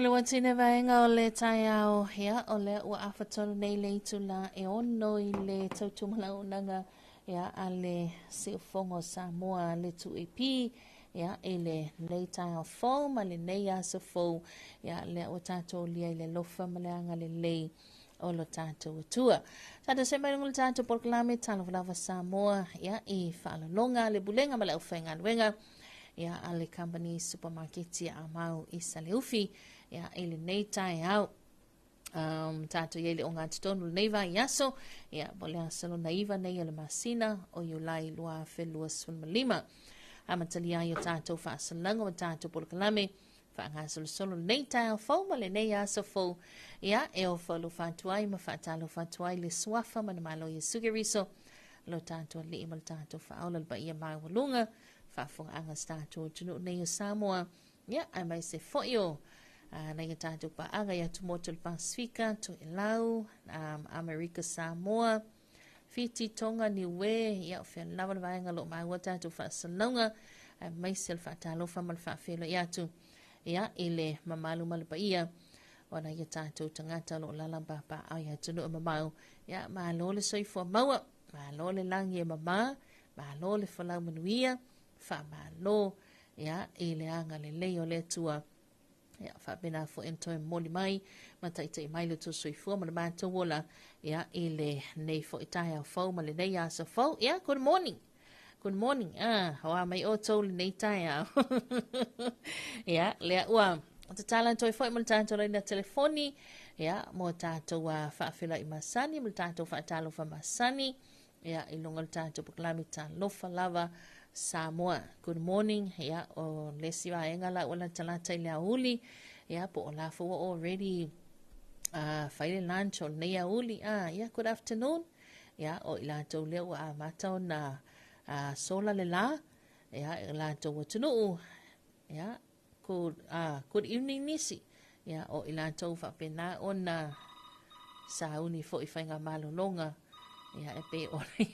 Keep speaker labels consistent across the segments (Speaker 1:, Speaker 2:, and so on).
Speaker 1: le watine vaenga o le tai au ia o le ua awhatonu nei le itula e ono I le tautumala unanga ia a le Talofa Samoa le tu EP ia e le nei tai au fau ma le nei asa fau ia le o tātou lia I le lofa ma le anga le lei o lo tātou atua. Tātou se mai ngul tātou porklame Talofa Samoa ia I whaalalonga le bulenga ma le au whainga nuenga ia a le company supermarket ia a mau I Saleufi ia ele nei tai au tātou ia le o ngā titonu le neiva I aso ia mo le asalo naiva nei le masina o Iulai lua whelua sulmalima a matali ai o tātou whaasalanga o tātou porkalame whaangasolo solo le nei tai au fau ma le nei aso fau ia e o whalu whatuai ma whaatalo whatuai le swafa ma na malo I sugeriso lo tātou li ima le tātou whaola le ba ia mai walunga whaafunga anga tātou tunu nei o Samoa ia ai mai se foio na ia tātou pa anga ia tumoto le Pasifika to Elau Amerika Samoa Fiti Tonga Niue ia o whea lawa le vaenga lo mai wa tātou whaasalonga ai mai se le whaatalofa ma le whaafelo ia tu ia ele mamalu ma le pa ia wana ia tātou tangata lo lalamba pa ai tunu o mamau ia malo le soifua maua malo le langi e mama malo le whalau manuia whamalo ia ele anga le leo le tua ia whabena fo entoi moli mai mataita I mai le tu soifua ma le mātou wola ia ele nei fo itai au fau ma le nei asa fau ia good morning hoa mai o tau le nei tai au ia lea ua te tala toi fo I ma le tātou lai na telefoni ia mo tātou whaafila I masani ma le tātou whaatalofa masani ia I longa le tātou puklami Talofa lava Samoa. Good morning. Ya o lesi wa enga la wala talata ile auli. Ya po o la fo already faile lunch o nei auli. Ya good afternoon. Ya o ila to le wa mata na sola le la. Ya ila to watunu. Ya good evening nisi. Ya o ila to fa pena ona sauni fo ifainga malolonga. Ia e pe ore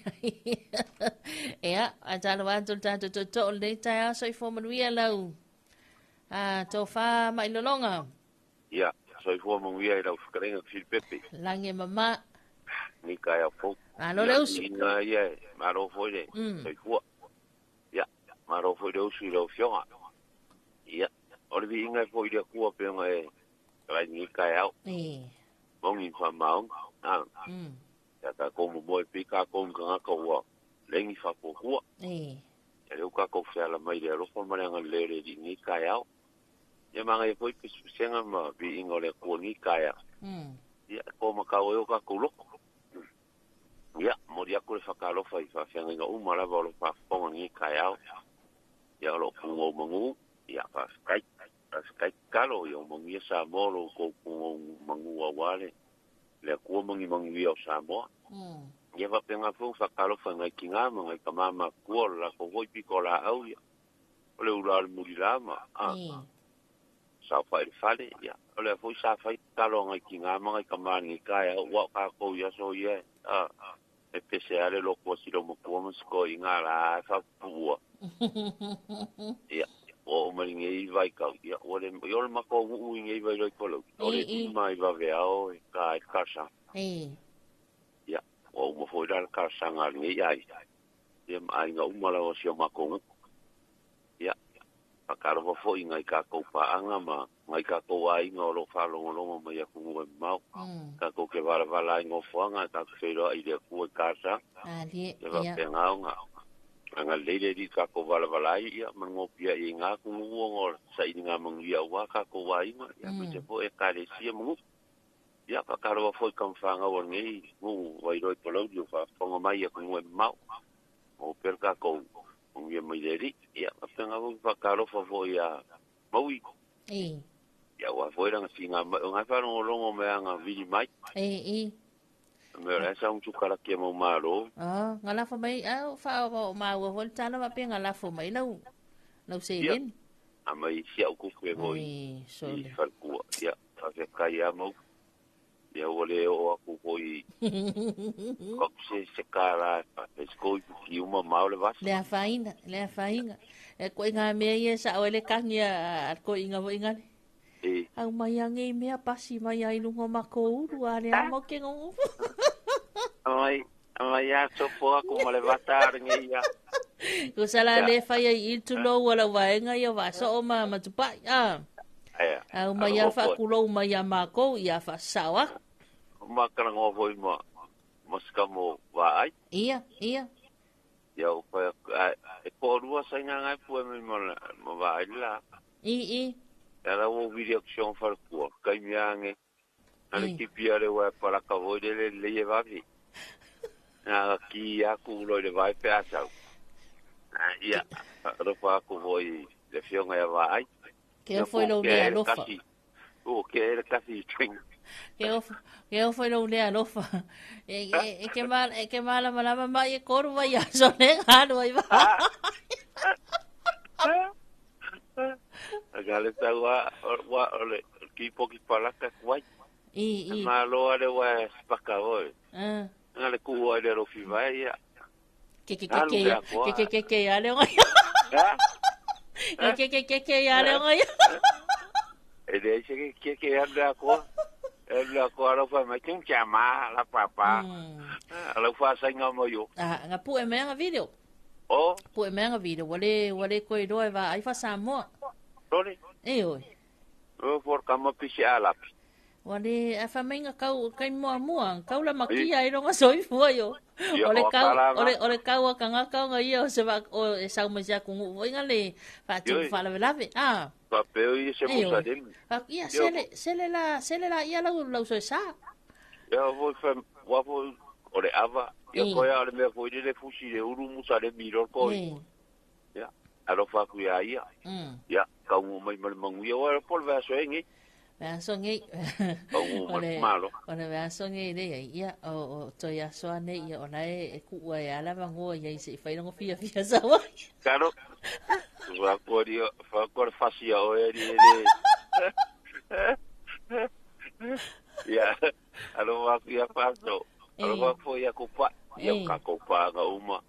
Speaker 1: ia a talo atu tātou to le tai aso I fōmanuia lau tō whā mai lolonga
Speaker 2: ia so I fōmanuia I lau whakarenga whiripepe
Speaker 1: lange mama
Speaker 2: ni kai a fōk
Speaker 1: alo le usu
Speaker 2: ina ia maro fōre so I fua ia maro fōre usu I lau whionga ia ore vi ingai fōre kua peonga e kai ni kai au mongi wha maong ka ko mo boy pe ka ko nga ko wa lengi fa ko ko e le ka ko fa la mai le ro fo ma nga le re ni ka ya ya ma nga foi pe senga ma bi ingole ko ni ka ya ya ko ma ka o ka ko lo ya mo dia ko fa ka lo fa nga u ma la va lo fa fo ni ka ya lo ko mo mo ya fa skai ka lo yo mo ni sa mo lo ko mo wa wale le ko mo ni o sa mo ia va penga fu fa kalo fa ngai kinga mo ngai kamama ko la ko hoi piko la au ia ole ula le mulilama sa fa il fale ia ole fu sa fa kalo ngai kinga mo ngai kamani ngai kai wa ka ko ia so ia e pese ale lo ko si lo mo ko mo sko inga la fa pu ia o mo ngai vai ka ia ole yo ma ko u ngai vai lo ko lo ole mai va ve ao ka sa o mo foi dar ka sanga ni ai ia mai nga umala o sio makongu ia akaro fo foi ngai ka ko pa anga ma ngai ka ko ai nga lo fa lo ma ia ku mo mau ka ko ke vala ngo fo anga ka fero ai de ku casa ia penga nga lele di ka ko vala ia mango pia i nga ku ngo sa nga mang ia wa ka ko ai ma ia me te po e ka le sia mo ia ka karo foi kan fanga o ngai ngu vai roi polo dio fa fonga mai e ku mau o perka ko un ye mai deri ia ka penga o fa karo fa foi a maui ia wa foi ranga singa nga fa no longo me anga vi mai me la sa un tukara ke mo maro
Speaker 1: nga la fa mai fa o ma o volta na ma penga la fa mai lau se din
Speaker 2: a mai sia ku ke moi fa ku ia fa ke kai a mo ia ole o aku koi ko se kara pe skoi ki uma mau le vas
Speaker 1: le faina e ko inga me ia sa ole kangia ko inga vo inga Au mai ange mea pasi mai ai lungo mako uru ale amo ke ngongu.
Speaker 2: Amai ya sopo aku male vatar ngia.
Speaker 1: Ko sala le fai ai tu lo wala waenga ia wasa o ma matupai. Au mai a fa kulo mai a mako ia fa sawa.
Speaker 2: Makana ngovo ima maskamo vai.
Speaker 1: Ia.
Speaker 2: Ya upa e porua sainga ngai pu me ma vai la. Era o video action farku kai miange. Ani ki piare wa para ka voide le vavi. Na ki aku lo le vai pe asau. Ia, ropa aku voi le fionga ya vai.
Speaker 1: Que foi lo le alofa.
Speaker 2: Que era casi string.
Speaker 1: Que foi lo le alofa. Que mala malama mai koru vai so le hanu vai.
Speaker 2: Agale ta wa ole ki poki palaka kwai. Malo ale wa spakavoi. Ngale ku wa le rofi vai ya.
Speaker 1: Que ale ngai. Que ale ngai.
Speaker 2: Ele que anda ko. Ele ko alo fa ma kin chama la papa. Alo fa sainga mo yo.
Speaker 1: Nga pu e menga video. Pu e menga video. Wale ko do va ai fa Samoa.
Speaker 2: Dole.
Speaker 1: Oi.
Speaker 2: For kama pisi alap.
Speaker 1: Wale a fa menga kau kai mua kau la makia i ronga soi fua yo. Ole kau kanga kau nga ia se va o e sau me ja kungu voinga le fa tu fa la velave.
Speaker 2: Papel e se musa dem.
Speaker 1: Ia sele la ia lau so sa.
Speaker 2: Ya vou ole ava. Ya koia ole me foi de fusi de uru musa de miro ko. Ya. Alo fa ku ia. Ya, kau mai mangu ia ora por va so engi.
Speaker 1: Ole vasonge le ia o to ya so ane ia ona e ku ia la vango ia se fai no fia sawa.
Speaker 2: Claro. Va por facia o ele. Ya. Alo va ia paso. Alo va foi a copa. Ia ka copa ga uma.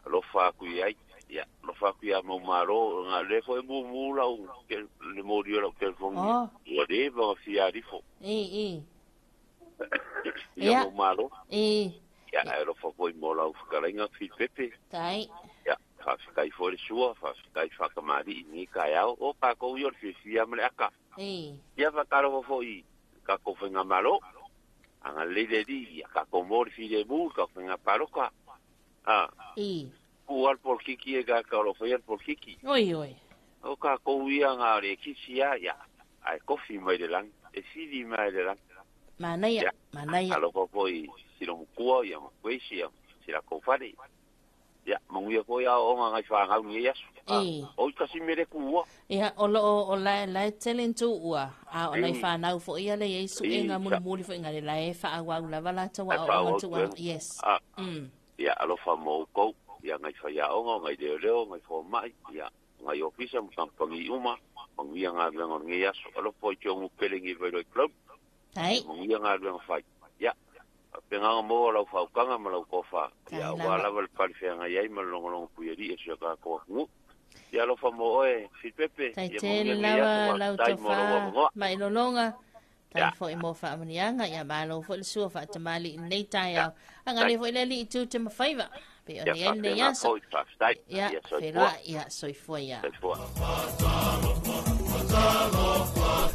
Speaker 2: Alo fa ku ia. Ya, lo fa ku ia mo maro, nga le foi mu la o que le morio lo que fon. O de va fia di fo. Ya mo maro. Ya, lo fa foi mo la o caringa fi pepe.
Speaker 1: Tai.
Speaker 2: Ya, fa kai foi sua, fa kai fa kamari ni kai o ka ko yo fi amle aka. Ya va caro foi ka ko fenga malo. Anga le di ya ka ko mor fi de bu ka fenga paroka. Kual por kiki e ka lo foi por kiki.
Speaker 1: Oi.
Speaker 2: O ka ko ia nga re kisia ya. Ai kofi mai de lang. E sidi mai de lang.
Speaker 1: Manaya.
Speaker 2: Alo ko foi silo kuo ya mo kwesi ya. Sila ko fari. Ya, mo ia ko ya o nga fa nga ni ya. O ka si mere kuo.
Speaker 1: Ya, o la telen tu ua. A o lai fa na fo ia le yesu e nga muli fo nga le la e fa wa la vala ta wa o tu wa. Yes.
Speaker 2: Ya, alo fa mo ko. Ya ngai fa ya o ngai de reo ngai fo mai ya ngai ofisa mo kampangi uma mangi nga ngor ngi ya so lo po cho mo pelingi vero club mangi nga ngor fa ya penga mo lo fa kanga mo lo ko fa ya wala val pal fe nga yai mo lo pueri e so ka ko mu ya lo fa mo e si pepe
Speaker 1: ya mo la to fa mai lo longa tai fo mo fa manianga ya ba lo fo su fa tamali nei tai anga le fo le li tu te ma faiva. Ya, soy fuera.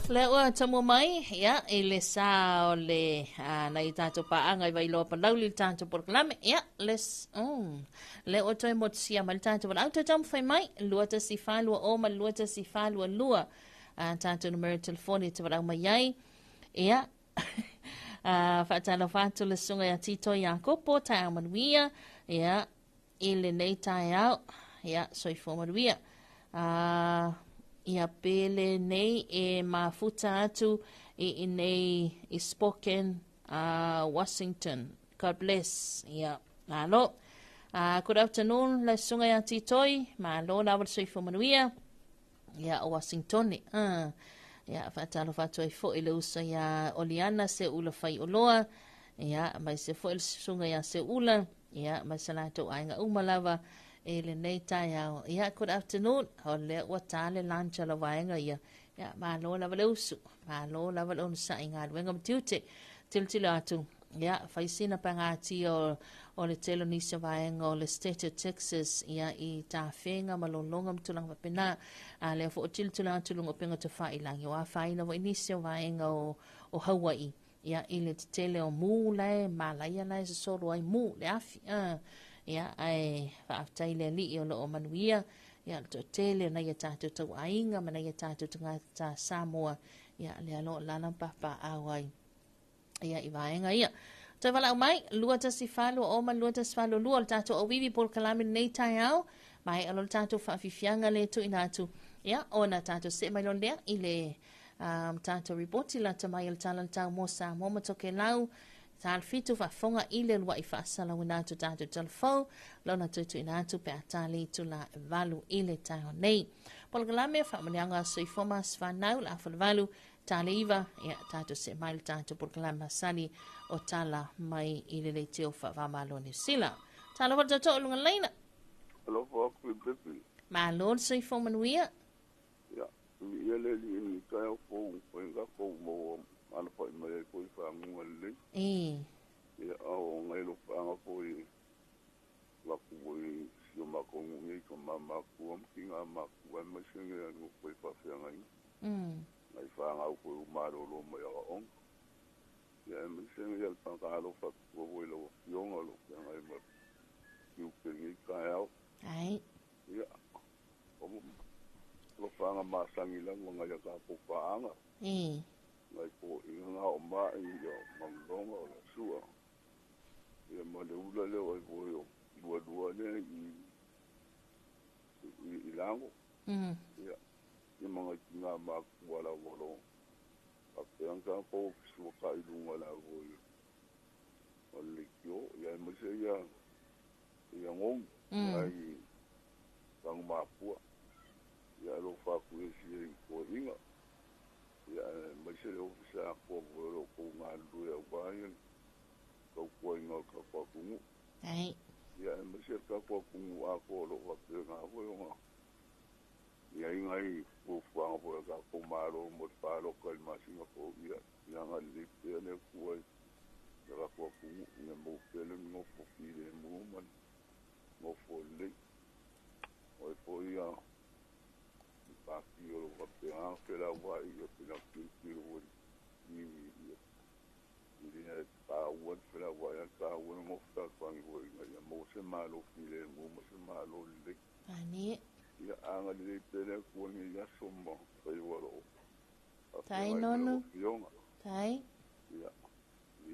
Speaker 1: Leo tamo mai, ya, ele sa le na itato pa anga vai lo pa lau li tanto por clame, ya, leo to mo sia mal tanto por auto jam fai mai, luata si fa lua o mal luata si fa lua, tanto numero telefone te va mai ai, ya. Fatalo le sunga ya tito ya kopo ta manuia ya ile nei tai au ya soi fo manuia ya pele nei e mafuta atu e nei e spoken Washington. God bless. Ya alo good afternoon le sunga ya tito ma lo na soi fo manuia ya Washington ya fatalo fatoi fo ile usa ya Oliana se ula fai oloa ya mai se fo il sunga ya se ula ya mai salato ainga umalava ele nei tai ya good afternoon ole watale lancha la vaenga ya ya malo lava le usu malo lava le sa inga wenga mtiute til atu ya faisina pangati o le telo ni se vaenga o le state of Texas ya I tawhenga malolonga mtulang wapena le fo til atu lungo penga te whailangi wa whaina wa ni se vaenga o Hawaii ya I le tele o mu lai malaya lai se soro ai mu le afi ya ai whaaftai le li o lo o manuia ya to tele na ya tatu tau ainga mana ya tatu tangata Samoa ya le alo lana papa awai ya I vaenga ia Te wala mai, lua ta si whalo o ma lua ta si whalo lua o tato o vivi por kalami nei tai au, mai alo tato whaafifianga le tu inatu. Ia, o na tato se mai lon lea, I le tato reporti la ta mai al talan tau mo sa mo matoke lau, tal fitu whafonga I le lua I whaasala winatu tato talfau, lo na tutu inatu pe atali tu la valu I le tai o nei. Por kalami whaamanianga sui foma svanau la awhalawalu, Taliva, ia tato se mai tato por kalama sali o tala mai I le teo whaamalo ni sila. Tala wata to lunga leina.
Speaker 3: Talofa Samoa.
Speaker 1: Ma lord se fo manuia.
Speaker 3: Ya, ia le ni kai o fo nga fo mo ana pa mai ko fa mo le. Ya o ngai lo fa nga fo la ko si ma ko ngi ko mama ko kinga ma ko ma singa no ko fa fa ngai. Ngai fa nga ko ma lo mo ya on. Ya me singa el pa ka lo fa ko lo yo lo ngai ma. Yu ke ni kai au.
Speaker 1: Ai.
Speaker 3: Ya. Lo fanga masangi lang mga yaka po paanga. Ngai po inga o ma iyo mangonga o la sua. Ya maleula le o yo dua le ilango. Ya. Ni mga kinga ma wala wolo. Apeng ka po su ka ilunga la go. Olikyo ya mse ya ngong ai sang mapua ya lo fa ku si ko inga ya mse lo sa ko lo ko ngandu ya bayan ko ko inga ka ko ku
Speaker 1: ai
Speaker 3: ya mse ka ko ku wa ko lo wa ke nga ko yo ya inga I ko fa ko ka ko malo mo pa lo ko ma si ko ya nga li pe ne ko ya ko ku ne mo pe le mo fo ki le mo man mo fo le o po ia pa ki o va pe a ke la wa I pe la ki o ni ni pa o pe la wa ya ka o mo fa pa ni o ya mo se malo ki le mo se malo le
Speaker 1: ani
Speaker 3: ya anga le pe le ko ni ya sommo pe o lo
Speaker 1: tai nonu tai
Speaker 3: ya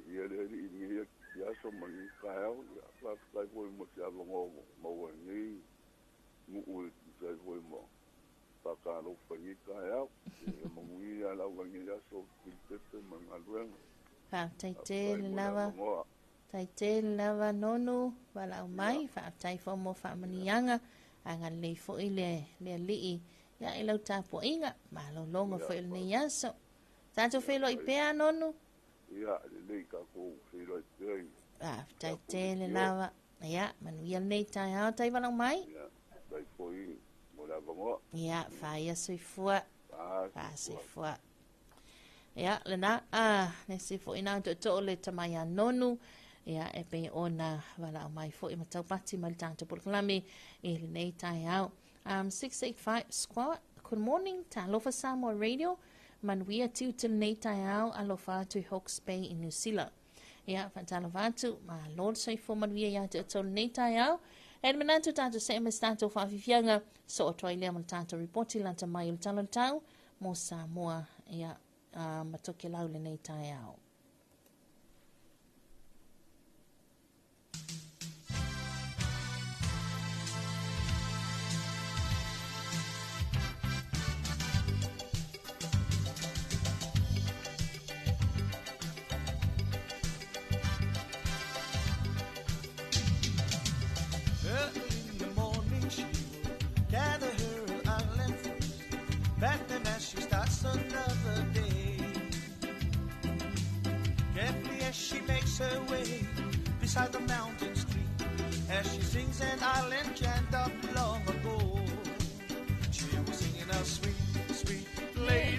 Speaker 3: ia le ni ya sommo ni ka ya pa ka ko mo se alo mo ni mu o sai foi mo pa ka lo foi ka ya mo mui ala o ngi ya so te mangalwen
Speaker 1: fa tai te lava nonu wala mai fa tai fo mo fa manianga anga le fo ile le li ya ilo ta po inga ma lo longa fo ile ni yaso tanto fe lo I pe nonu
Speaker 3: ya le ka ko fe lo te
Speaker 1: tai te lava ya manuia nei tai ha tai wala mai
Speaker 3: dai foi mo la bongo
Speaker 1: ya fa ya sui fua fa sui fua ya lena ne si fo ina to le tamaya nonu ya e pe ona wala mai fo I matau pati mal tanto por klami e nei tai au 685 squat good morning Talofa Samoa radio manuia tiu til nei tai au alofa to Hawke's Bay in New Zealand ya fantalavatu ma lord sai fo manuia ya to nei tai au en mananto tanto se me tanto fa fianga so to ile mo tanto reporti lanta mai talantau mo Samoa ya matoke lau le nei tai au
Speaker 4: She starts another day. Carefully as she makes her way beside the mountain stream, as she sings an island chant of long ago. She was singing a sweet, sweet lady.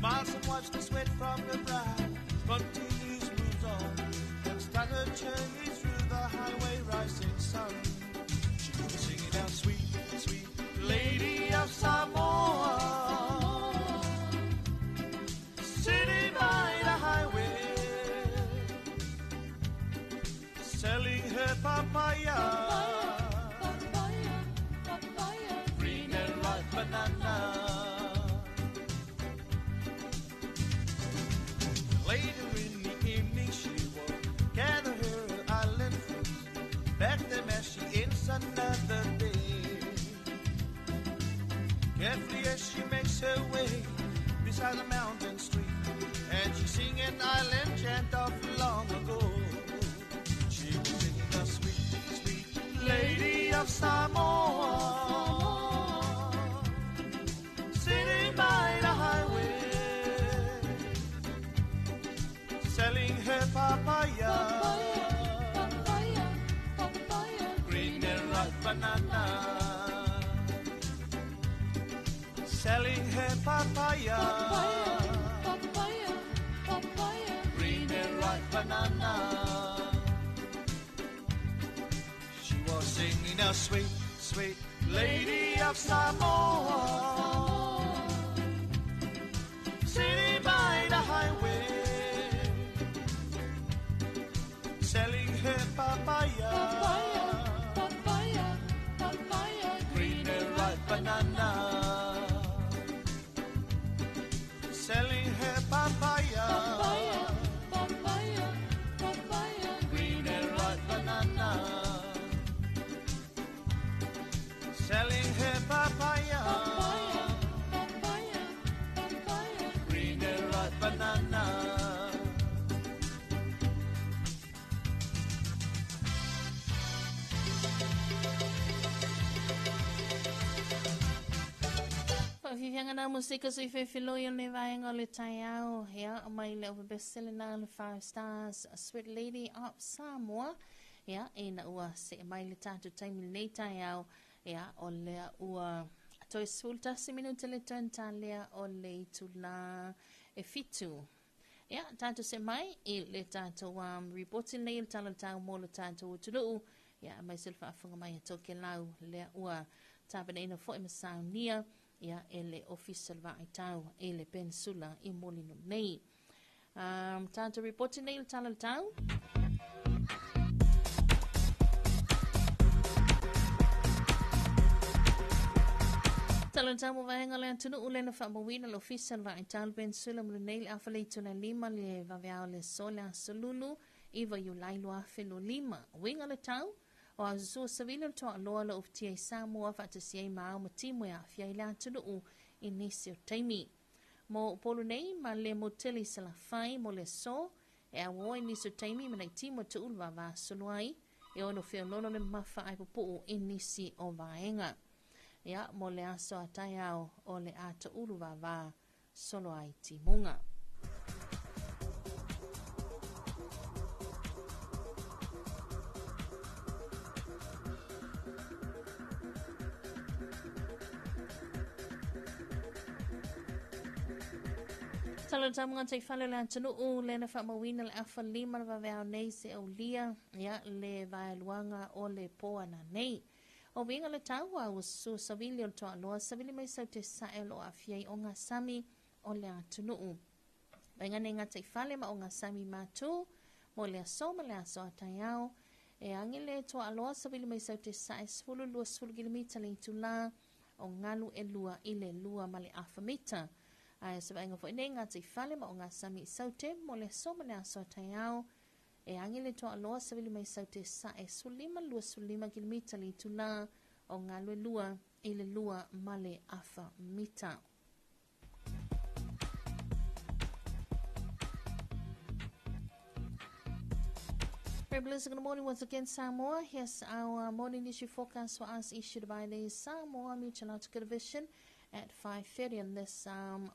Speaker 4: Smiles and wipes the sweat from her brow. Continues, moves on, and starts her journey through the highway rising sun. She was singing out, sweet, sweet lady of Samoa, sitting by the highway, selling her papaya, green and ripe banana. Later in the evening she will gather her island fruits, back them as she ends another day. Carefully as she makes her way beside the mountain stream, and she sing an island chant of long ago. She was singing a sweet, sweet lady of Samoa, sitting by the highway, selling her papaya, green and ripe banana, selling her papaya, green and ripe banana. She was singing a sweet, sweet lady of Samoa, sitting by the highway, selling her papaya, green and ripe banana, selling her papaya, green and ripe banana, selling her papaya, green and ripe banana.
Speaker 1: Whawhiwhianga nā musika sui whewhiloi o ne vaenga le tai au, hea, mai le over bestseller nā le 5 stars, A Sweet Lady of Samoa, hea, e na ua se mai le tātou taimi nei tai au, hea, o lea ua toi sulta se minuta le tōnta lea o le tula e fitu. Hea, tātou se mai, e le tātou reporting nei le tala tau mō le tātou utulu, hea, mai silfa afunga mai a toke lau, lea ua tāpana ina fo e masaunia, ia ele official va itau ele pensula I molino nei tanto report nei il tala tau tala tau mo vaenga le tunu ule na fa mawina le official va itau pensula mo nei afa le tuna lima le va vea le sola solulu iva yu lailo afe lo lima winga le tau o a so savilo to loa lo of tia Samoa fa te sia ma o timu ya fia ila tunu u inisio taimi mo polo nei ma le moteli sala fai mo le so e a wo inisio taimi ma nei timu tu ulva va soluai e ono fia lono le mafa ai popo inisi o vaenga ya mo le aso atai au o le ato ulva va soluai timunga. Talo tamu ngan te whale le antanu o le na whamawina le afa lima na vavea nei se o lia ia le vaeluanga o le poa na nei. O winga le tau a usu savili o toa loa savili mai sau te sae lo a fiei o ngā sami o le antanu o. Wenga ne ngā te whale ma o ngā sami mātu mo le aso ma le aso atai au e angi le toa loa savili mai sau te sae sfulu lua sfulu kilimita le itu la o ngalu e lua I le lua ma le afa mita. Ai sa vaenga fo ine ngā te whale ma o ngā sami saute mo le so ma le aso tai au e angi le toa loa savili mai saute sa e sulima lua sulima kilimita li tula o ngā lue lua I le lua ma le afa mita. Rebels, good morning once again, Samoa. Here's our morning issue forecast for us issued by the Samoa Meteorological Division at 5:30 on this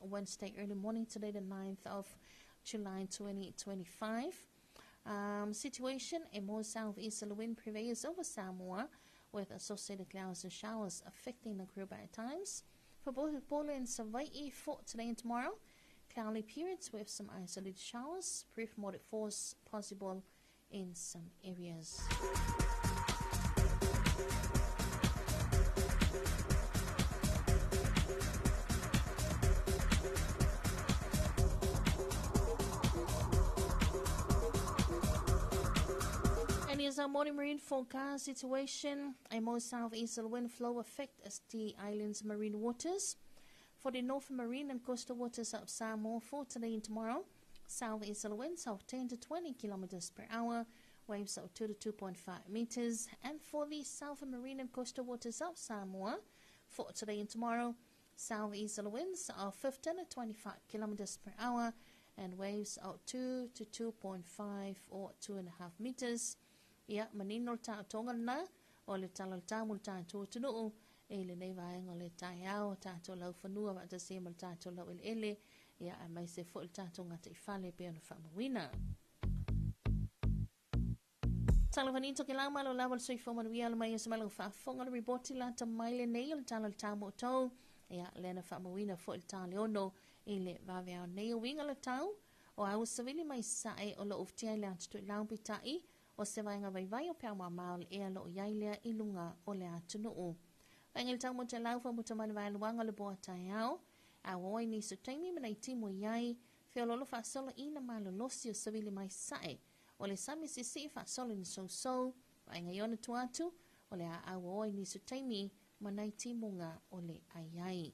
Speaker 1: Wednesday early morning, today the 9th of July 2025. Situation, a more southeasterly wind prevails over Samoa with associated clouds and showers affecting the group at times. For both Polo and Hawaii for today and tomorrow, cloudy periods with some isolated showers, brief moderate force possible in some areas. And here's our morning marine forecast situation. A more southeasterly wind flow affect the island's marine waters. For the north marine and coastal waters of Samoa for today and tomorrow, southeasterly winds of 10 to 20 kilometers per hour, waves of 2 to 2.5 meters. And for the south marine and coastal waters of Samoa for today and tomorrow, southeasterly winds of 15 to 25 kilometers per hour, and waves of 2 to 2.5 or 2.5 meters. Ia manino ta tonga na o le talalta mo tatou tunuu e le nei vaenga le taiao tatou lau whanua wa tase mal tatou lau ele ia a mai se fo le tatou ngata I whale pe ona whamawina. Talavanito ke lau malo lawal soi whamanuia ala mai asa malau whaafonga le riboti la ta maile nei o le talalta mo tau ia lena whamawina fo le tale ono e le vaveao nei o winga le tau o au savili mai sae o lo uftia le atu tu lau pitai o se vaenga vai o pia mamal e alo iailea I lunga o le atunuu. Vaenga le tau mo te lau fa muta mani vai luanga le boa tai au, a woi ni su taimi mana I timo iai, feo lolo fa solo ina malo losi o savili mai sae, o le sami sisi fa solo ni so, vaenga iona tu atu, o le a woi ni su taimi mana I timunga o le aiai.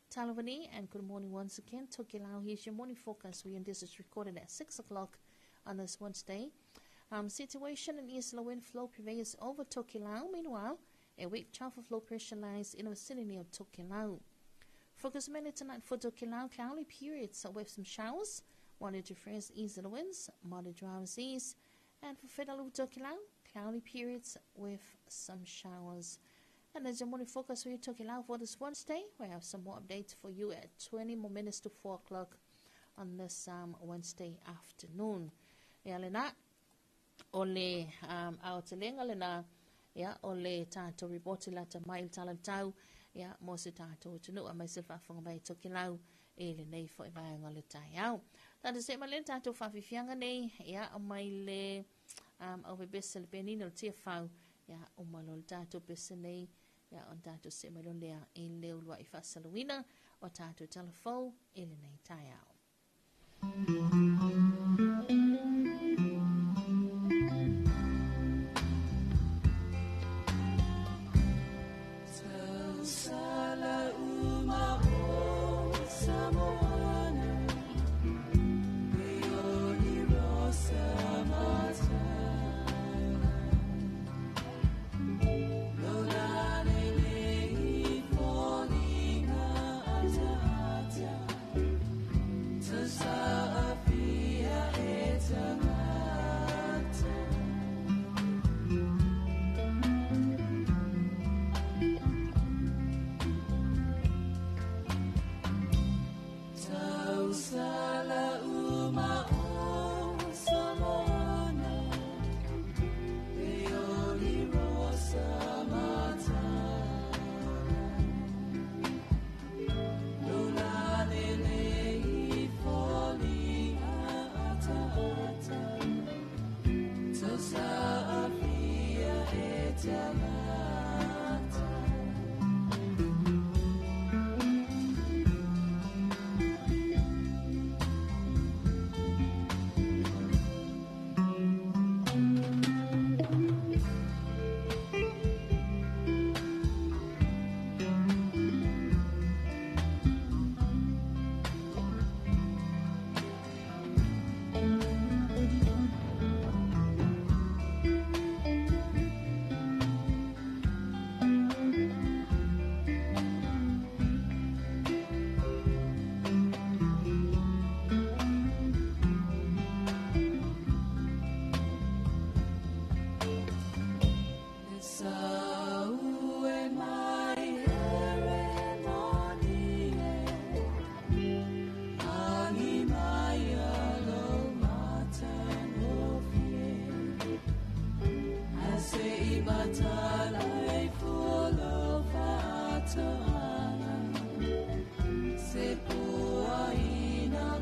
Speaker 1: Talovani, and good morning once again. Tokilau, here's your morning forecast. This is recorded at 6 o'clock on this Wednesday. Situation in east low wind flow prevails over Tokilau. Meanwhile, a weak trough of low pressure lies in the vicinity of Tokilau. Focus minute tonight for Tokilau, cloudy periods with some showers, moderate to fresh easterly winds, moderate drowsiness, and for Federal Tokilau, cloudy periods with some showers. And as your morning focus for you Tokilau for this Wednesday, we have some more updates for you at 20 more minutes to 4 o'clock on this Wednesday afternoon. Yalena. Ole au te lenga lena ya ole tato ripoti la ta mail talantau ya mo se tato tunu a mai se fa mai Tokilau e le nei fo vai ngale tai au ta se ma le tato fa fianga nei ya o mai le o be besel penino te fa ya o malol tato pesene ya on tato se ma le e le ulwa I fa salwina o tato telefo e le nei tai au.
Speaker 5: Sepuaina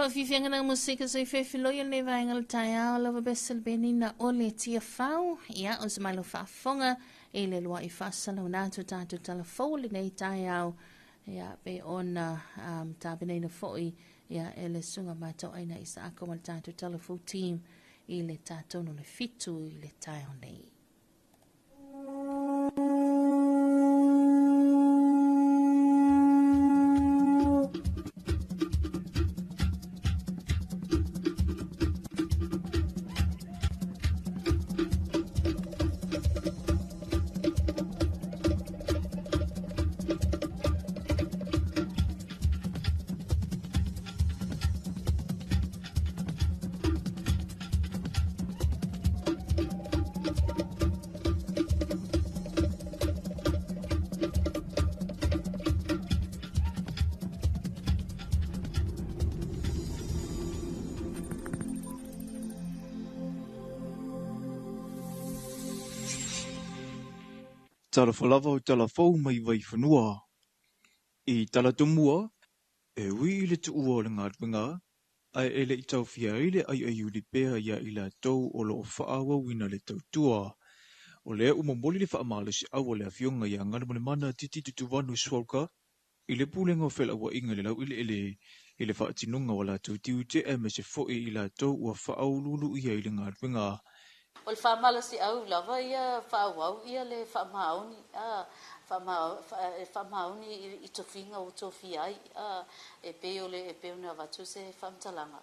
Speaker 1: fa fifianga na musika so fefilo yo le vainga taia lava besel benina ole tia fau ia o se malo fa fonga e le loa I fasala na to tatu telefone nei taia ia be ona tabene na foi ia ele sunga mato aina isa ako mal tatu telefone team I le tato no le fitu I le taia nei.
Speaker 5: Talofa lava o talafou mai vai whanua. I talatumua, e ui le tu ua o le ngatwinga, ai ele I tau fia ile ai ai uli pēa ia I la tau o lo o whaawa wina le tau tua. O lea umamoli le whaamale si awa le awhionga ia ngana mone mana titi tutu wanu swalka, I le pūlenga o whela ua inga le lau ile whaatinunga o la tau tiu te e me se foe I la tau ua whaaululu ia I le ngatwinga.
Speaker 6: O le whaamala si au lava ia whaawau ia le whaamaoni whaamaoni I tofinga o tofi ai e pe o na watu se whaamtalanga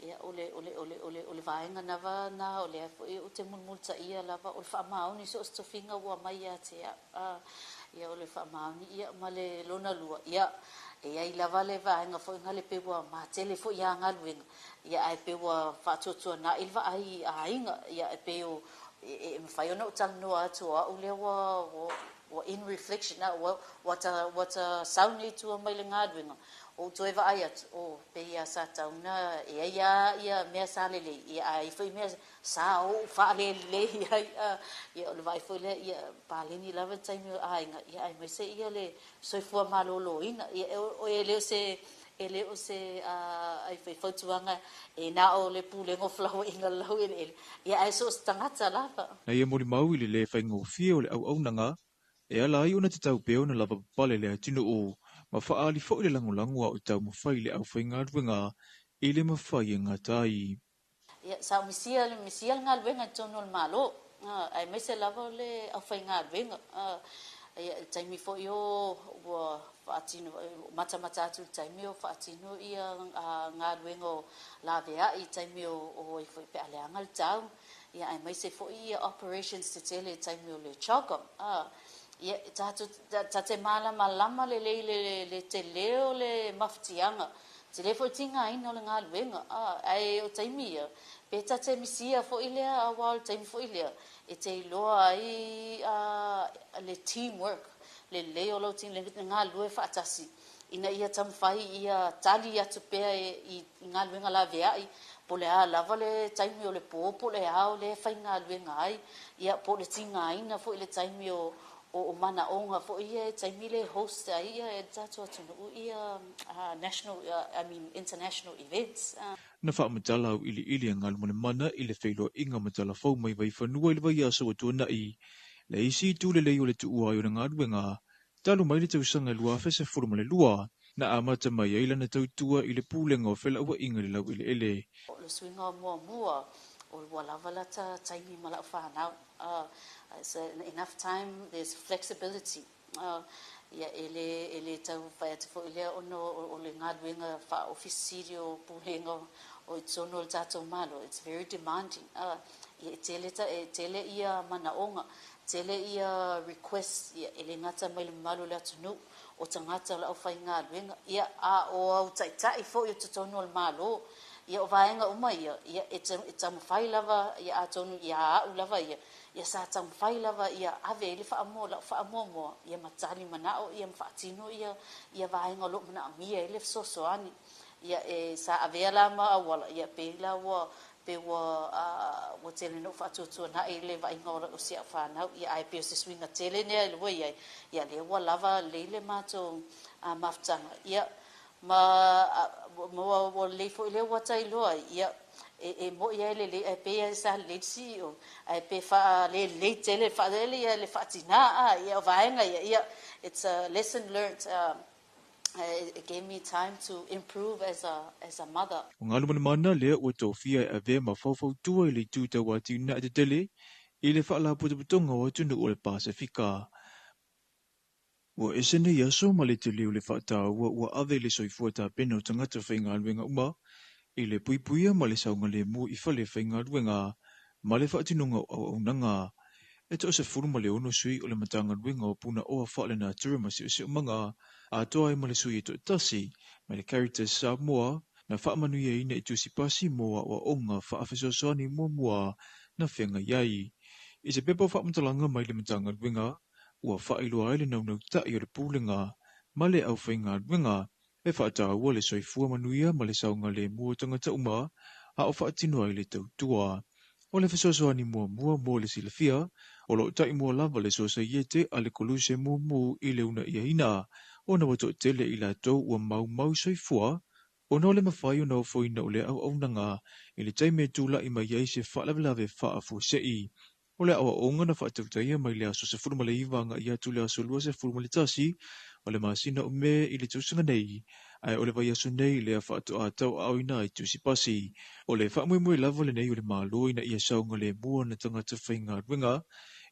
Speaker 6: ia o le vaenga nava na o le o te mulmulta ia lava o le whaamaoni so o tofinga ua mai ia te ia o le whaamaoni ia ma le lona lua ia e ai lava le vaenga fo inga le pewa ma tele fo ia ngaluenga ia ai pewa whaatotua na ilva ai ainga ia e peo e mwhai ona o talanoa atua o le wa in reflection na what a sound ni tua mai le ngaluenga o to eva ai atu o pe ia sa tauna e ia mea sa lele ia ai foi mea sa o fa lele ia o le vai foi le ia paleni lava taimi ainga ia ai mai se ia le soifua malolo ina ia o ele o se ai foi fotuanga e na o le pulengo flau inga lau ele ia ai so tangata lava
Speaker 5: Na ia mori mau I le whaingo fia o le au nanga, e ala ai ona te tau peo na lava pale le atino o, ma whaali fo le langolango o tau mawhai le au whainga ruenga, I le mawhai e ngatai.
Speaker 6: Ia sa misia nga luenga tono le malo ai mai se lava le au whainga luenga ia taimi fo yo wa faatino mata atu taimi o faatino ia nga luenga la vea I taimi o foi pe ale angal tau ia ai mai se fo ia operations te tele taimi o le chogam ia tate malama le te leo le maftianga te le fo tinga ino le nga luenga ai o taimi ia pe tate misia fo ilea awal taimi fo ilea e te loa ai le teamwork le leo lo tin le nga lue faatasi ina ia tamfai ia tali atu pea I nga luenga la vea I po le a lava le taimi o le popo le a o le fai nga luenga ai ia po le tinga ina fo le taimi o mana onga fo ia taimi le host ai ia e tatu atu ia national international events
Speaker 5: Na wha matala au ili ngal mone mana I le whailo inga matala fau mai vai whanua ili vai aso atua nai. Le isi tu le leo le tu ua o nga ruenga. Talu mai le tau sanga lua fese furuma le lua. Na amata mai aila na tau tua I le pūlenga o whela ua inga le lau ili ele.
Speaker 6: Le swinga mua o le lava lata taimi mala whanau so enough time there's flexibility ia ele tau whai atu fo ilea ono o le ngaluenga wha ofisirio puhenga o I tono le tato malo it's very demanding ia tele ia manaonga tele ia request ia ele ngata mai le malo le atunu o tangata la whai ngaluenga ia o au taitai fo I tono le malo ia o vaenga uma ia e tamu whai lava ia atonu ia au lava ia sa tamu whai lava ia ave ele whaamoa ia matali manao ia mwhaatino ia vaenga lo mana amia ele sosoani ia e sa ave la ma awala ia pela wa tele no whaatutua na ele vaenga o sia whanau ia ai peo se swinga tele nea ele ia le wa lava leile mato maftanga ia mo le fo le wa tai lo ia mo ia le pe sa le si o ai pe fa le tele fa le fa tina ia vaenga ia it's a lesson learned. It gave me time to improve as a mother.
Speaker 5: Ngalo mana le o tofia ave ma fofo tua le tuta wa tina te tele ile fa la putonga o tunu o le Pasifika. Wa esene ya so ma le tele o le fa ta wa ave le soifua peno tangata whainga alwenga uma ile puipuia ma le saunga le mu I fale whainga alwenga ma le fa tinunga o nanga e to se furuma le ono sui o le matanga alwenga o puna o a whaale na turima si umanga a toa ma le sui e to tasi ma le characters Samoa na whaamanuia ina I tusi pasi moa o onga whaafesosoani mua na whenga iai. I se pepa whaamatalanga mai le matanga alwenga ua whailua ai le naunau tai o le pūlenga ma le au whainga alwenga e whaata ua le soifua manuia ma le saunga le mua tangata uma a o whaatino ai le tautua. O le whasosoani mua mo le silafia o lo tai mua lava le sosa iete a le koluse mua I le una ia ina o na wato tele I la tau ua mau soifua o no le mawhai o na ufoina o le au nanga I le taime tūla I mai ai se whaalawelawe whaafu sei. O le awa onga na whaatautaia mai le aso se furuma le iwanga I atu le aso lua se furuma le tasi o le masina o me I le tausanga nei ai o le vai aso nei le a whaatu a tau au ina I tusi pasi o le whaamui lava le nei o le malo ina ia saunga le mua na tangata whainga ruinga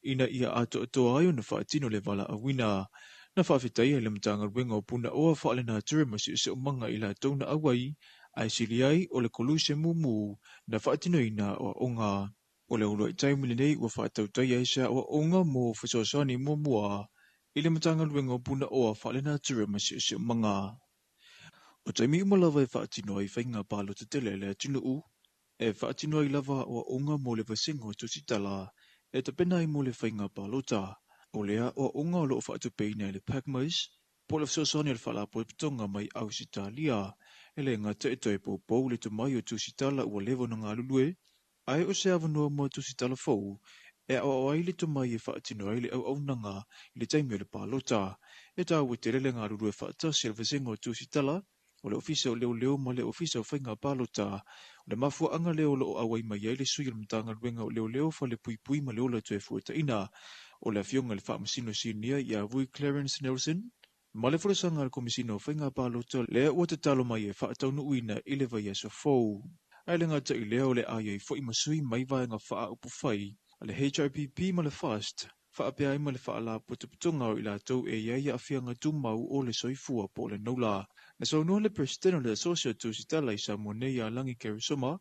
Speaker 5: ina ia ato atoa ai o na whaatino le wala awina na whaafetai le mtanga ruinga o puna oa whaale na turima si se umanga I la tau na awai ai sili ai o le koluse mumu na whaatino ina o onga. O le ulu I taimile nei ua whaatautai aisa o onga mo whasoasani mua I le matanga luenga o puna oa whaale na turima si umanga. O taimi umalawa e whaatino ai whainga palo te tele le atinu u, e whaatino ai lava o onga mo le vasingo tusitala, e tapena ai mo le whainga palota, o lea o onga o lo whaatupeina le Pagmas, po le whasoasani al whala po pitonga mai au sitalia, e le ngata e toi pou le tumai o tusitala ua levo na ngā lulue, ai o se avanua mo tusitala fau, e au ai le tumai e whaatino ai le au nanga I le taimi o le palota, e tau e te lele ngā lulue whaatasi al vasingo tusitala, o le ofisa o leo ma le ofisa o whainga palota, o le mafua anga leo lo awai mai ai le sui al mtanga ruenga o leo fa le pui ma leo la tue fuata ina, o le afionga le whaamasino sinia I a vui Clarence Nelson, ma le furasanga al komisino o whainga palota lea ua te talo mai e whaataunu uina I le vai aso fau. Ai le ngata I leo le aia I fo masui mai vaenga wha upu whai, a le HRPP ma le FAST, whaapea ai ma le whaala putuputunga o I la tau e iaia afianga tumau o le soifua po le naula. Na so no le presidente le socio tusitala I Samoa nei a langi kerisoma,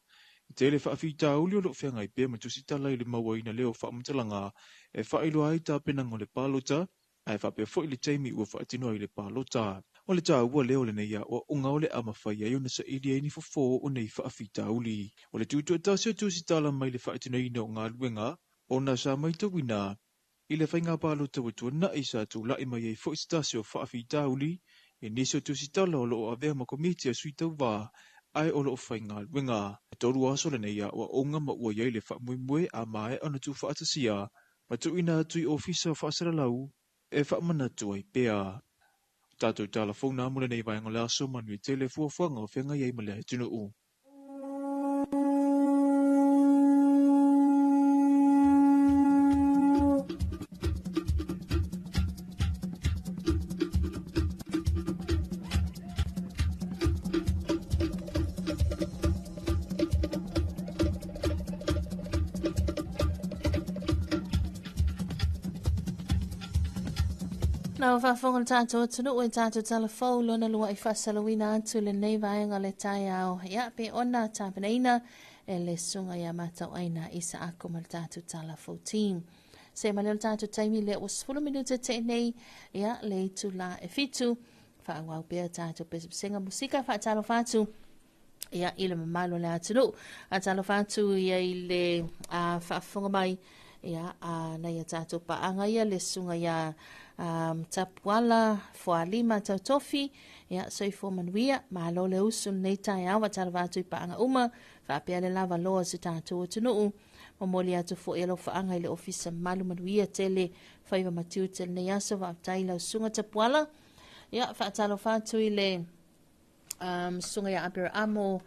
Speaker 5: I te le whaafita ulio lo whianga I pēma tusitala I le mawaina leo whaamutalanga e whailo ai tā penanga o le palota, ai whapea fo I le teimi ua whaatino ai le palota. O le tā ua leo le nei a o unga o le amawhai ai o na sa ili ai ni fofo o nei whaafita uli. O le tutu atasio tusitala mai le whaatino ina o ngā luenga, o na sa mai ta wina, I le whainga palota watua na I sa tu lai mai ai fo istasio whaafita uli, e nisi o tusitala o loo avea ma komiti a sui tau wā, ai o loo whainga luenga. E toru aso le nei a ua onga ma ua iai le whaamui a mae ana tu whaatasia, ma tu ina tui ofisa whaasara lau, e whaamana tu ai pea. Tātou tālafona mula nei vai ngole aso manu I tele fuafuanga o whenga iai malea tunu u.
Speaker 1: Nau whaafonga le tātou atunu o tātou talafou lona lua I whasalawina atu le nei vaenga le tai au ia pe ona tāpenaina e le sunga ia matau aina isa ako ma le tātou talafou team. Se ma le tātou taimi le o 10 minuta te nei ia le itu la e fitu whaawau pia tātou pesenga musika whaatalo whātu ia I le mamalo le atunu a talo whātu ia I le whaafonga mai ia na ia tātou paanga ia le sunga ia tapuala fua lima tau tofi ia soifo manuia ma lo le usu nei tai awa tarawatu I paanga uma whaapea le lava loa si tātou atunuu mamoli atu fo elo whaanga I le ofisa malu manuia tele whaiva matiu tele nei aso whaaptai lau sunga tapuala ia whaatalo whatu I le sunga ya apira amo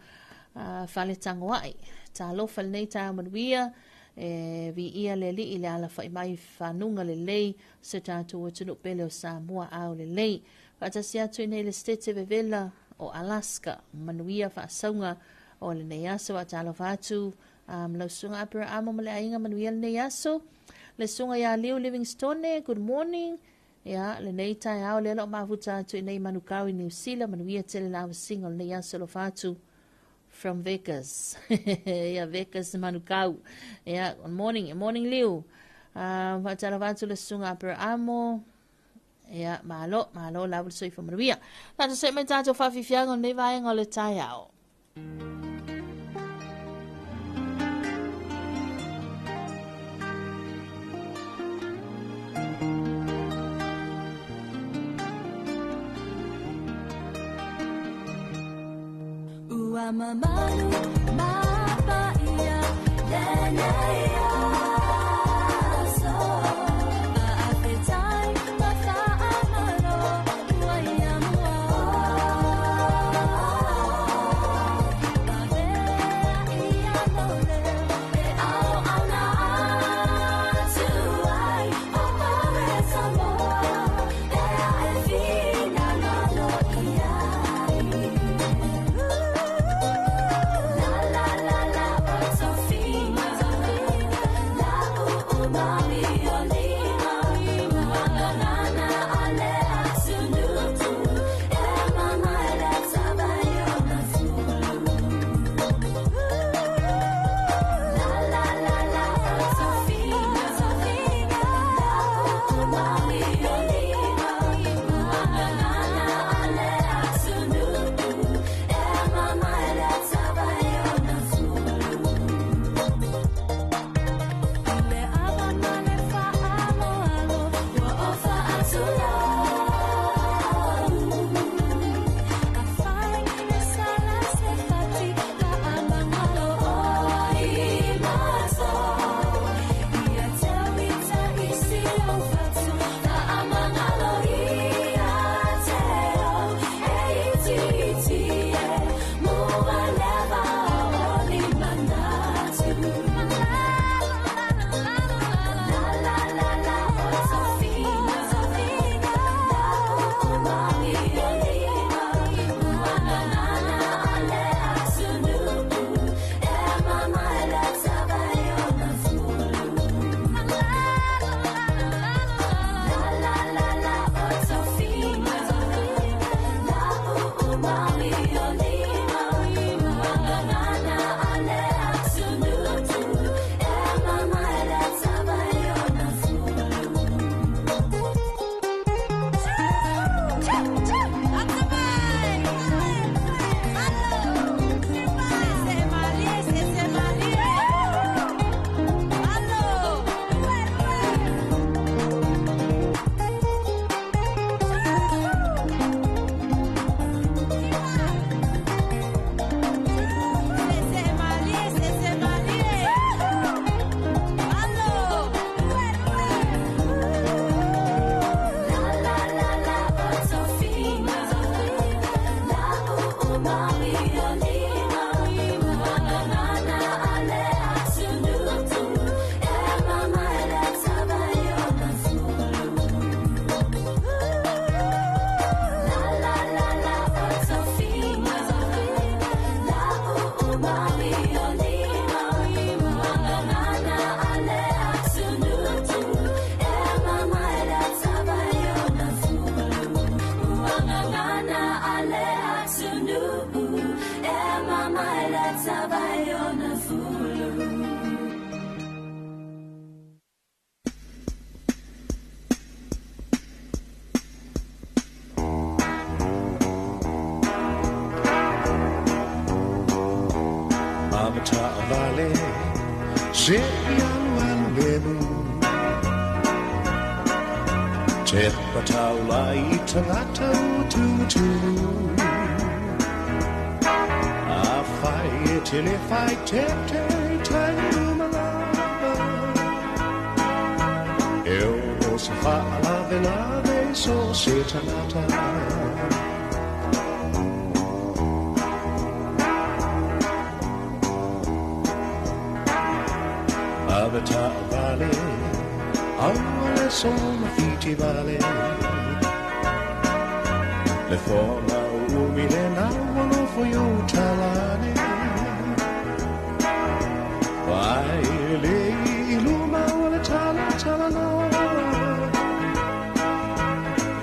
Speaker 1: fale tangoai. Talofa nei ta manuia vi ia le li ile ala fa mai fanunga le lei se tatu o tunu pele o Samoa au le lei. Fatasia tu nei le stete vevela o Alaska manuia fa saunga o le nei aso a talofa atu lo sunga apira amo male ainga manuia le nei aso. Le sunga ya Leo Livingstone, good morning. Ya, le nei tai au le lo mafuta tu nei manukau i New Zealand manuia tele la single nei aso lo fatu. From Vegas. Yeah, Vegas manukau. Yeah, good morning. Morning, Leo. Fatalavantu le sunga per amo. Yeah, malo lavu soi fa maria. Tata se me tato fa fifianga ne vai ngole tai au.
Speaker 7: Mamalu, mapaya, lenaya, so appetite, mafaamalo, wayamwa, babea iyanole, ao ana, tuai, opare Samoa, efina nalo iyai.
Speaker 8: Vale, Te pataula I tangata utu A whai te le whai te tangu malava E o se whaalave nave so se tangata Avata vale, awale sono fiti vale. Le forma umile nawano foyo talane. Vai le iluma wale tala talano.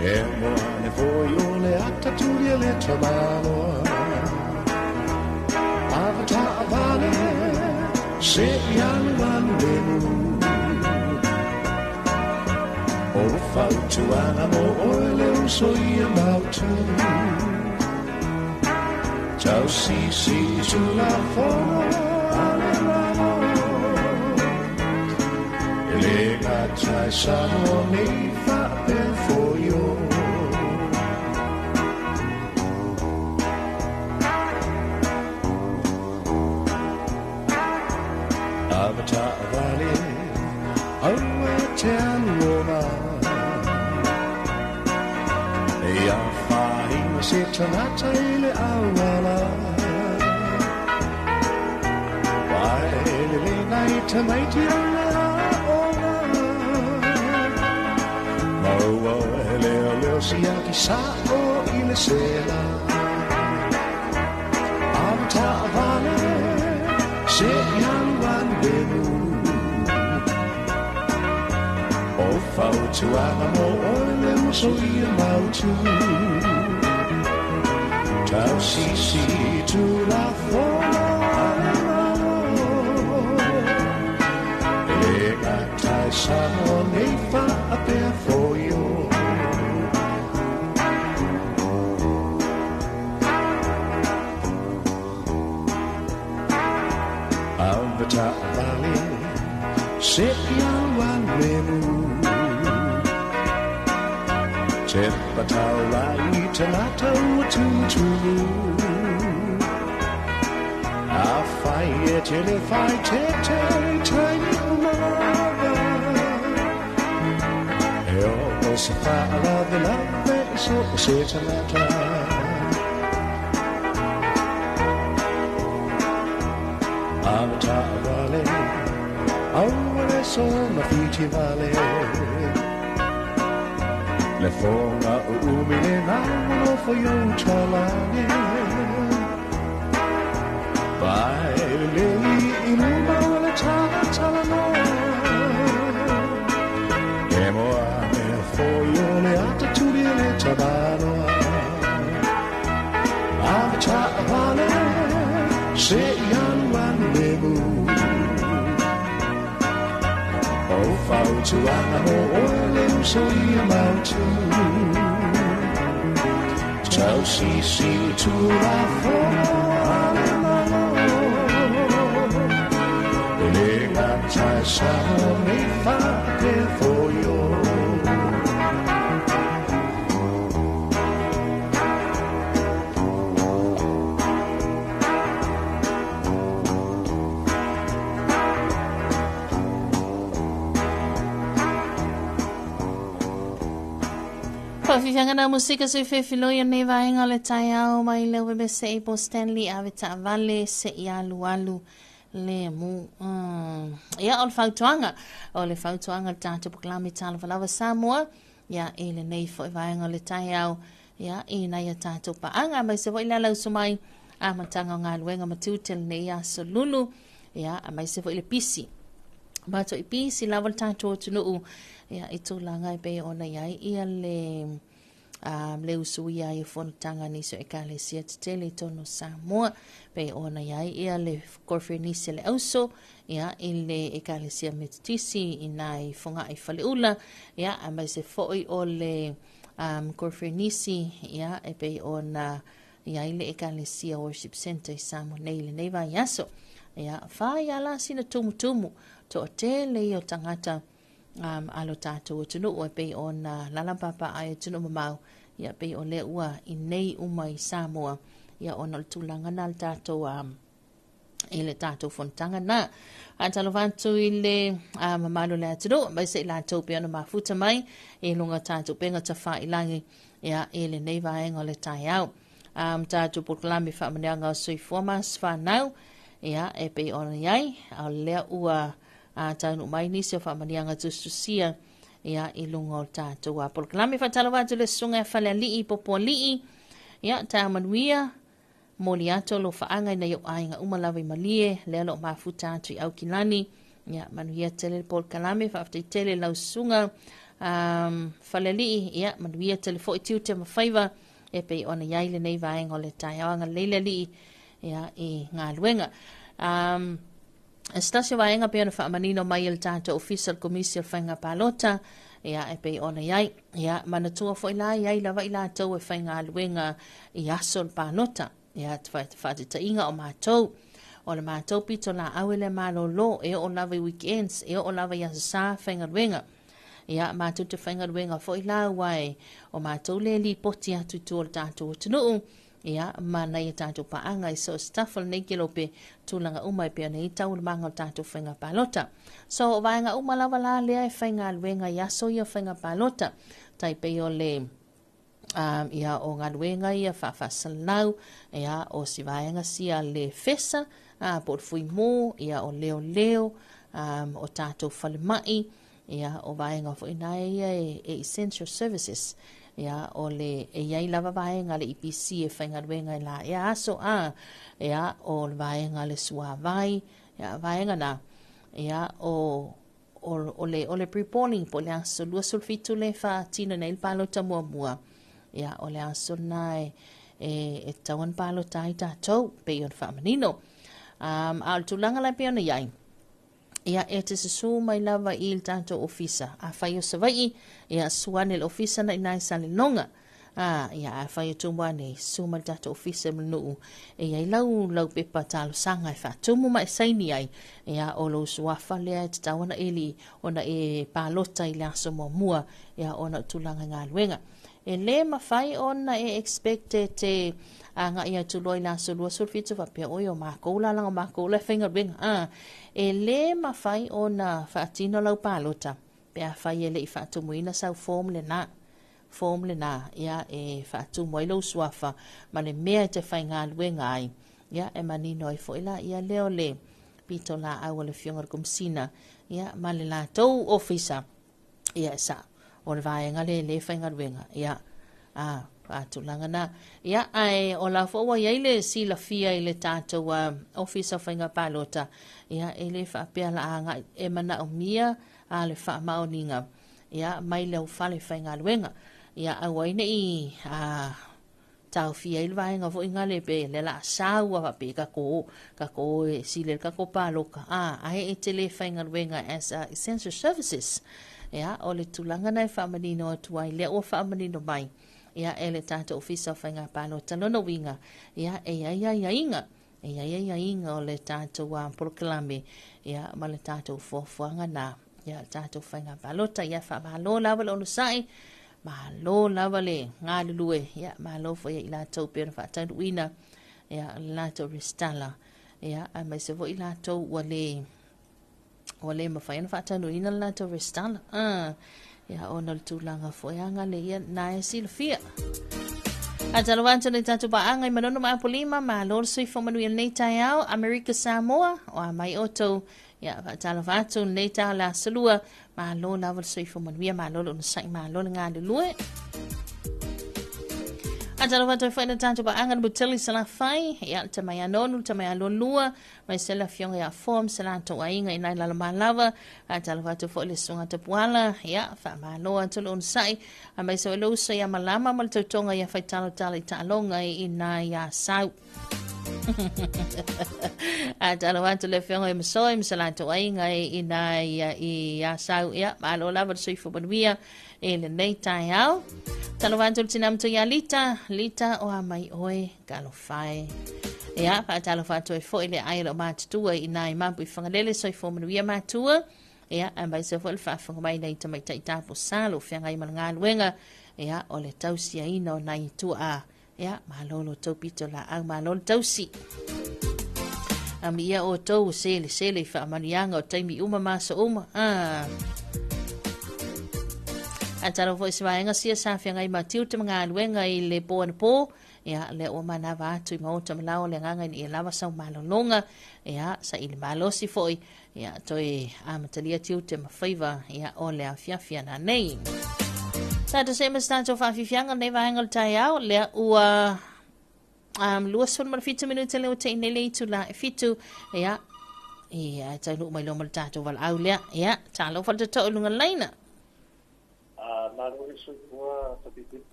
Speaker 8: E moane foyo le attaturie le tramano. Avata vale, se yan mandenu. O fautu anamo oile usoi amautu. Ciao si sulla fono alemano. E le gacciai sanno mi fa per foio. Avata vale, awate anroma. E a fai se tanata ile awala. Vai le night mighty ona ona. Mau le sia chissà o ile sera. Avata vale, se yan wandenu. O fautu anamo oile musoi amautu. Tau si tu la fono alemano. E gatai sano nei fa a per foio. Avata vale, se yan wandenu. Tepatau rai tanata ututu. A fai e te le fai te tiny umaga. E o se fa la de lave so se tanata. Avata vale, awale sono fiti vale. Le forma umile nawano foyo talane. Vai le iluma wale talano. E moane foyo le attitudi le tabano. Avata vale, se yan wandemu. O fautu anamo oile usoi amautu. Ciao si tu la fono alemano. E le gacciai sanno mi fa per foio.
Speaker 1: Fifanga na musika so fefilo yo ne vaenga le taiao mai le webe se Ebo Stanley aveta vale se ialu alu le mu ya ol fautuanga o le fautuanga tata proklami Talofa Samoa ya ele nei fo vaenga le taiao ya ina ya tata paanga mai se voila lau sumai a matanga ngaluenga matutel ne ya solulu ya mai se voile pisi bato ipisi laval tata tunu ya itu langai pe ona yai ia le le usuia i fontanga ni so ekalesia tele tono Samoa pe ona yai ia le korfenisi le auso ya ile ekalesia metisi inai fonga i faleula ya ama se foi o le korfenisi ya e pe ona ya ile ekalesia worship center i Samoa nei neva yaso ya fa ya la sina tumutumu to tele yo tangata alo tato tunu o pe ona lalampapa ai tunu mamau ya pe o le ua i nei uma i Samoa ya ona tulanga nal tato ile tato fontanga na Talofantu ile mamalo le tunu mai se la to pe ona mafuta mai e lunga tato penga tafa ilangi ya ile nei vaenga le taiau tato proklami fa mananga sui formas fa now ya e pe ona yai au le ua taunu mai nisi o whaamanianga tususia ia I lunga o tātou a polokalame whatalawa atu le sunga whale li'i popo li'i ia tā manuia moli ato lo whaanga ina yo ainga umalawa I malie lea lo mafuta atu I au kilani ia manuia tele polokalame whaaftai tele lau sunga whale li'i ia manuia tele fo itiu te mawhaiva e pei ona yaile nei vaenga o le taiawanga leile li'i ia I ngā luenga Estasio vaenga pe ona whaamanino mai il tātou official commission whainga palota ia e pei ona iai ia manatua fo ila iai lava ila tau e whainga luenga I asol palota ia te whaatita inga o mātou o le mātou pito la awele malolo e o lava weekends e o lava ia sa whainga luenga ia mātou te whainga luenga fo ila wai o mātou le li poti atu tu o le tātou tunuu ia mana ia tātou paanga I so staffel nei kilope tūlanga umai pia nei tau le manga o tātou whainga palota. So vaenga umalawa la lea e whainga luenga ia so ia whainga palota. Tai pei o le ia o ngā luenga ia whawhasalau ia o si vaenga sia le fesa pot fui mō ia o leo leo o tātou whalemai ia o vaenga fo inai ia e essential services. ia o le e iai lava vaenga le IPC e whainga ruenga la ia aso ia o le vaenga le sua vai ia vaenga na ia o le pre-polling po le aso lua sulfitu le wha tina nei palota mua ia o le aso na e tawan palota I tātou pe on whamanino al tulanga lai pe ona iai ia e te susu mai lava I il tātou ofisa a whai o savai ia suane le ofisa na inai sale longa ia a whai o tumwane su mai tātou ofisa mnuu ia I lau pepa talo sanga e whatumu mai saini ai ia o lo suafa lea e te tawana eli ona e palota I le aso mua ia ona tulanga ngā luenga e le mawhai ona e expecte te nga ia tuloi la so lua sulfitu va pe o makoula langa makoula whainga ruenga e le mawhai ona whaatino lau palota pe a whai e le I whaatumuina sau form le na ia e whaatumu I lau suafa ma le mea te whainga luenga ai ia e manino I foila ia leo le pito la au le fionga kumsina ia ma le la tau ofisa ia sa o le vaenga le whainga ruenga ia tulanga na ia ai o la fo wa ile si la fia ile tātou officer whainga palota ia ele fa pia la anga e mana o mia a le fa maoninga ia mai le ufale whainga luenga ia awaine I tau fia il vaenga fo inga le pe le la saua va pe ka ko e si le ka ko paloka ai e te le whainga luenga as essential services ia o le tulanga na whamanino atuai le o whamanino mai ia ele tātou ofisa whainga palota nono winga ia ia inga o le tātou polokalame ia ma le tātou fuafuanga na ia tātou whainga palota ia whamalo lawa le onusai malo lawa le ngā lulue ia malo fo ia I lātou pēra whaatau wina ia lātou restala ia a mai se vo I lātou wale mawhaina whaatau wina lātou restala ia ona le tūlanga fo ianga le ia nae silfia. A talawanto le tatu paanga I manono maa polima ma lor sui fo manuia nei tai au America Samoa o a mai oto ia talawanto nei tai la salua ma lo lava sui fo manuia ma lo no sai ma lo ngā lue. A talawanto fo ina tatu paanga na buteli sala fai ia te mai anonu te mai alo lua mai sela fionga ia form sala to ainga ina la malava a talawanto fo le sunga te puala ia fa ma lo anto lo sai a mai so lo so ia malama mal tonga ia fai talo tali talonga ina ia sau a talawanto le fionga im so im sala to ainga ina ia sau ia ma lo lava so fo bonvia ele nei tai au talawanto tinam to ia lita o mai oe galofai ia pa talawanto e fo ile ai lo matua ina I mampu I whangalele so I fo manuia matua ia a mai se fo le whaafunga mai nei tamai taitapo salo whianga I malanga luenga ia o le tausi a ina o nai tua ia malolo taupito la au malolo tausi ia o tau sele I whaamanianga o taimi uma masa uma a taro fo I siwaenga sia sa whianga I matiu te mga luenga I le po ana po ia le o manava atu i mauta malao le nganga ni lava sau malolonga ia sa ili malosi foi ia toi amatalia tiu te mawhaiva ia o le afiafia na nei. Sa to se mastanto fa afiafianga nei vaengal tai au le ua luas fun marfita minuta le o te inele itu la fitu ia ia tai lu mai lo mal tato val au le ia talo fa te to lunga laina.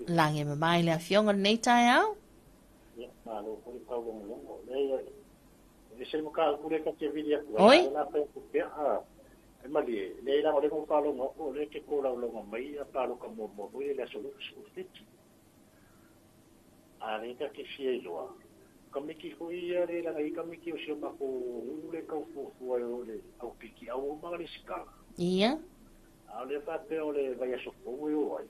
Speaker 1: Lange me mai le afionga nei tai au.
Speaker 9: Ya, malo ko ikaw long le se mo ka ku le ka te video ko na pe ku pe e mali le la ole ko palo mo ko le ke ko la lo mai a palo ka mo le so fit a le ka ke si lo kami ki ko ia le la ka mi ki o se ma ko le ka fu le au piki au ma le ska
Speaker 1: Ia.
Speaker 9: a le pa pe ole vai so ko ai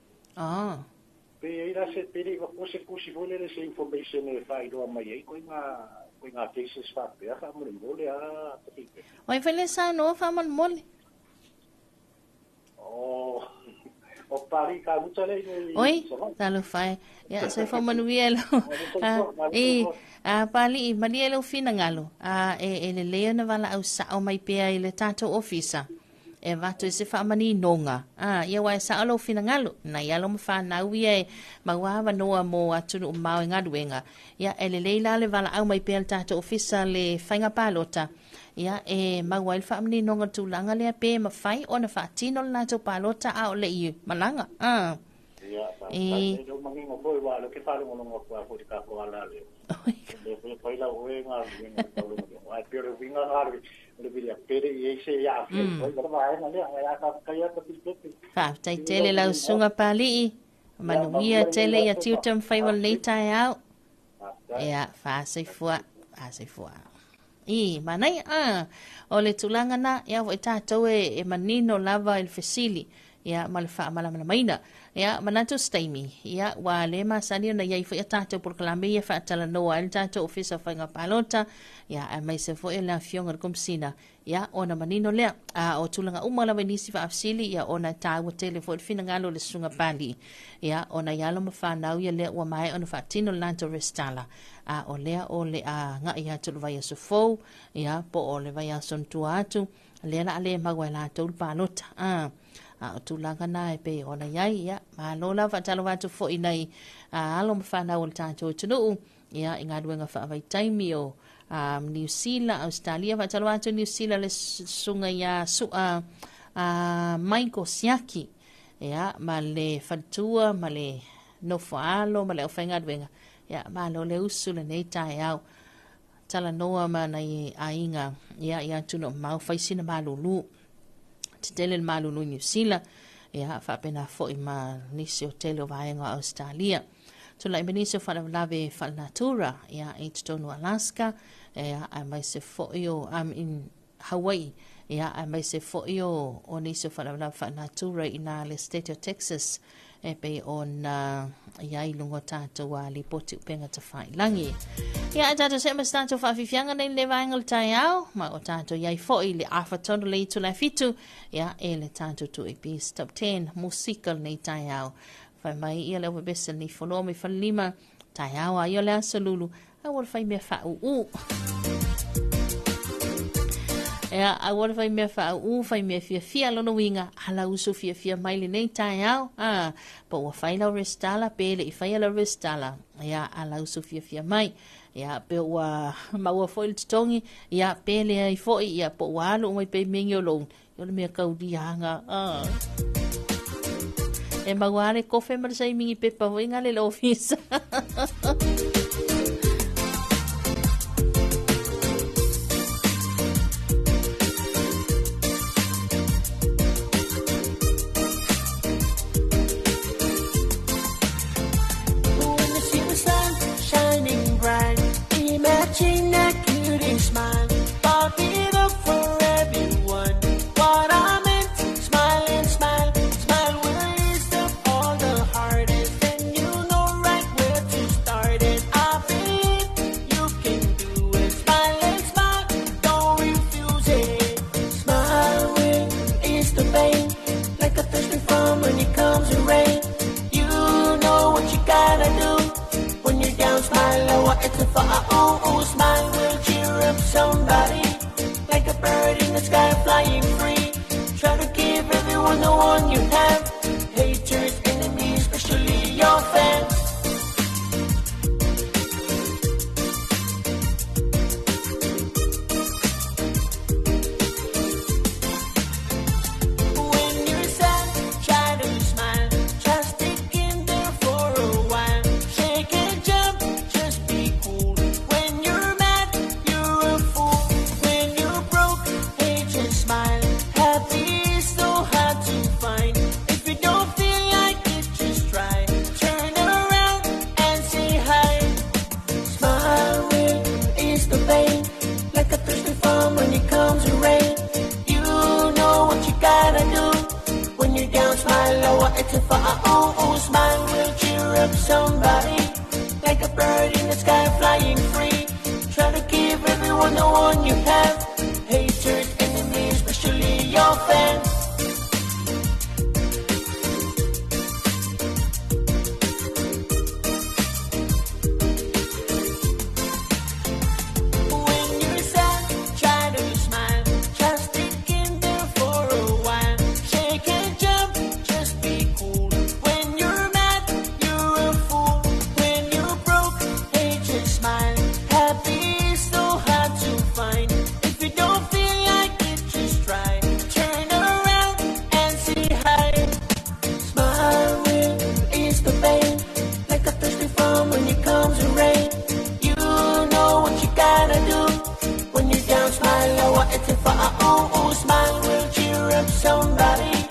Speaker 9: pe ira se peri va ko se kusi vole le se information e fai do mai ko nga cases fa pe ha mo le a
Speaker 1: Oi fele sa no fa mal mole.
Speaker 9: O pari ka mucha le
Speaker 1: Oi talo fai ya se fa manuelo a pali manielo fina ngalo e le leona vala au sa o mai pe ile tato officer e vato se fa mani nonga ia wa sa alo fina ngalo na ia lo fa na wi ma wa va no mo atu ma nga duenga ia ele leila le vala au mai pe tato officer le fainga palota ia e ma wa fa mani nonga tu langa le pe ma fai ona fa tino na to palota a o le i malanga
Speaker 9: ia e do mangi ngo foi wa lo ke fa lo ngo ko ka ko ala le le foi la o nga ngo ai pero vinga nga le viria pere e se ya foi ko va na le ya ka ya ka pipi
Speaker 1: fa tai tele la sunga pali manuia tele ya tiutam fai wa leta out ia fa se fua manai o le tulanga na ia vo tatou e manino lava il fesili ia malfa malamana maina ia manato staimi ia wa le masani na ia fa tatou por kalame ia fa tala no al tatou officer fa nga palota ia mai se fo ela fionga komsina ia ona manino le o tulanga umala venisi fa afsili ia ona tawa telefon fina ngalo le sunga pali ia ona yalo mafa nau ia le wa mai ona fa tino lanto restala o le nga ia tu vai so fo ia po o le vai son tu atu le na ale magwala tu palota o tulanga na e pe ona yai ia ma lola fa talo watu fo inai alo mafa nau le tatou tunu ia inga duenga fa vai taimi o New Zealand, Australia, fa talo atu New Zealand le sunga ia Michael Siaki ia ma le fatua ma le nofoalo ma le ofenga duenga ia ma lo le usu le nei tai au tala noa ma na ainga ia tuno mau faisina malulu tele malulu New Zealand ia fa pena fo i ma nisi hotel o vaenga Australia so la Indonesia fa lave fa natura ia Edgeton Alaska ia mai se fo io in Hawaii ia mai se fo io o nisi fa lave fa natura ina le state of Texas e pe on ia ilungo tato wa li poti penga te fai langi ia tato se mas tato fa fifianga nei le vaenga tai au ma o tato ia fo i le afa tono le tu la fitu ia e le tato tu e bis top 10 musical nei tai au fai mai ia le webesa ni fono me fa lima tai au ia le asalulu a wol fai me fa ia a wol fai me fa fai me fia lono winga ala usu fia mai le nei tai au po wa fai la restala pe le fai la restala ia ala usu fia mai ia pe wa ma wa foi tongi ia pe le ai foi ia po wa lo mai pe mengio lo yo le me kau di hanga e ma wa le kofe ma sai mingi pe pa winga le office
Speaker 10: Matching that cutie smile, bought me the for everyone. What I meant, smile and smile, smile will ease up all the hardest, and you know right where to start it. have haters, enemies, especially your fans. When you're sad, try to smile. Just stick in there for a while. Shake and jump, just be cool. When you're mad, you're a fool. When you're broke, hey, just smile. Happy is so hard to find. If you don't feel like it, just try. Turn around and say hi. Smile will ease the pain, like a thirsty farm when it comes to rain. You know what you gotta do. When you're down, smile lower, it's a fire. Oh, smile will cheer up somebody, like a bird in the sky flying free. Try to give everyone the one you have. Haters, enemies, especially your fans. When you're sad, try to smile. Just stick in there for a while. Shake and jump, just be cool. When you're mad, you're a fool. When you're broke, hey, just smile. Happy is so hard to find. If you don't feel like it, just try. Turn around and say hi. Smile will ease the pain, like a thirsty farm when it comes to rain. You know what you gotta do. When you're down, smile lower, it's a fire. Oh, smile will cheer up somebody,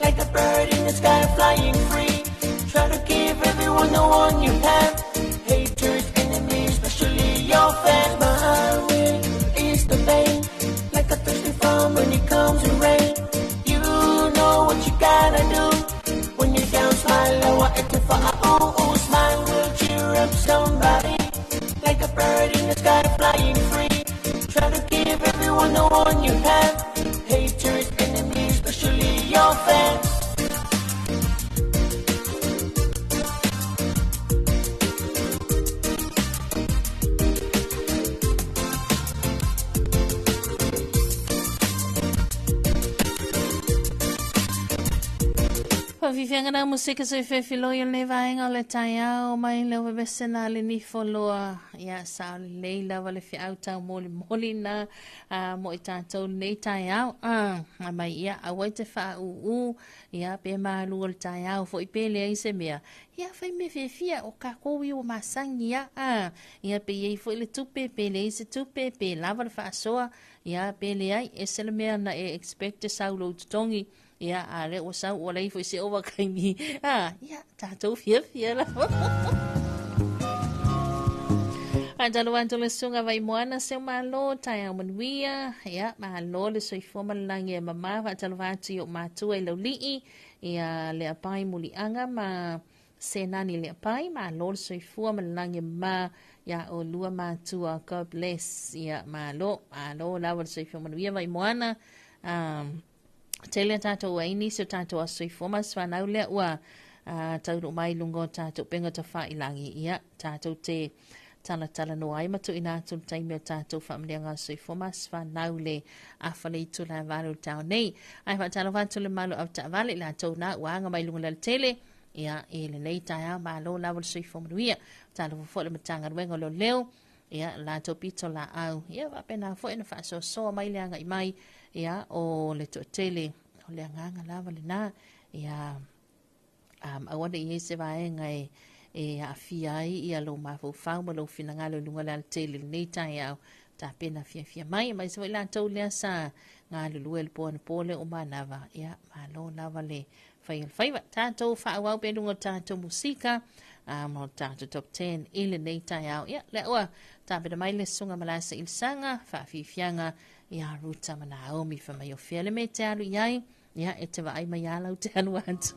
Speaker 10: like a bird in the sky flying free. Try to give everyone the one you have. Haters, enemies, especially your fans. Smile will ease the pain, like a thirsty farm when it comes to rain. You know what you gotta do. When you're down, smile lower, it's a fire. Oh, smile will cheer up somebody, like a bird in the sky flying free. Try to give everyone the one you have. Haters, enemies, especially your fans.
Speaker 1: Whawhiwhenga na musika sa whewhilo i le vaenga o le tai au mai le wabesena le ni wholoa ia sa o le leila wale whi au tau moli moli na mo i tātou nei tai au mai ia a waite wha u ia pe malu o le tai au fo i pele ai se mea ia whai me whia o ka kowi o masangi ia pe iei fo i le tupe pele i se tupe pe lava le wha soa ia pele ai e sele mea na e expect e saulo tutongi ia ale o sa o lei foi se o kai mi ia tātou fia la Andalo anto le sunga vai moana se malo tai au manuia ia malo le soi forma langi e mama va talo vatu o matua i laulii ia le apai muli anga ma se nani le apai malo le soi forma langi ma ia o lua matua God bless ia malo lawa le soi forma manuia vai moana Tele tātou aini so tātou asoi formas whanau lea ua tauru mai lungo tātou penga ta whailangi ia tātou te tala no ai matu ina tu taimi o tātou whamleanga asoi formas whanau le awhale i tula varu tau nei ai whatalo watu le malu au ta vale la tau na uanga mai lungo le tele ia e le nei tai au malo lawa le soi formanuia tātou fo le matanga ruenga lo leo ia la to pito la au ia va pena fo ina fa so mai le anga i mai ia o le to tele o le anga lava le na ia awanda i se vaenga e afiai ia lo mafu fau ma lo finanga lo lunga le tele nei tai au ta pena fia mai se la to le sa nga le luel pole o manava ia malo lava le fai tato fa au pe lunga tato musika mo tato top 10 ile nei tai au ia le oa ta pe mai le sunga malasa il sanga fa fianga ia ruta mana o mi fa mai o fiele me te alu iai ia e te vai mai ala o te anu atu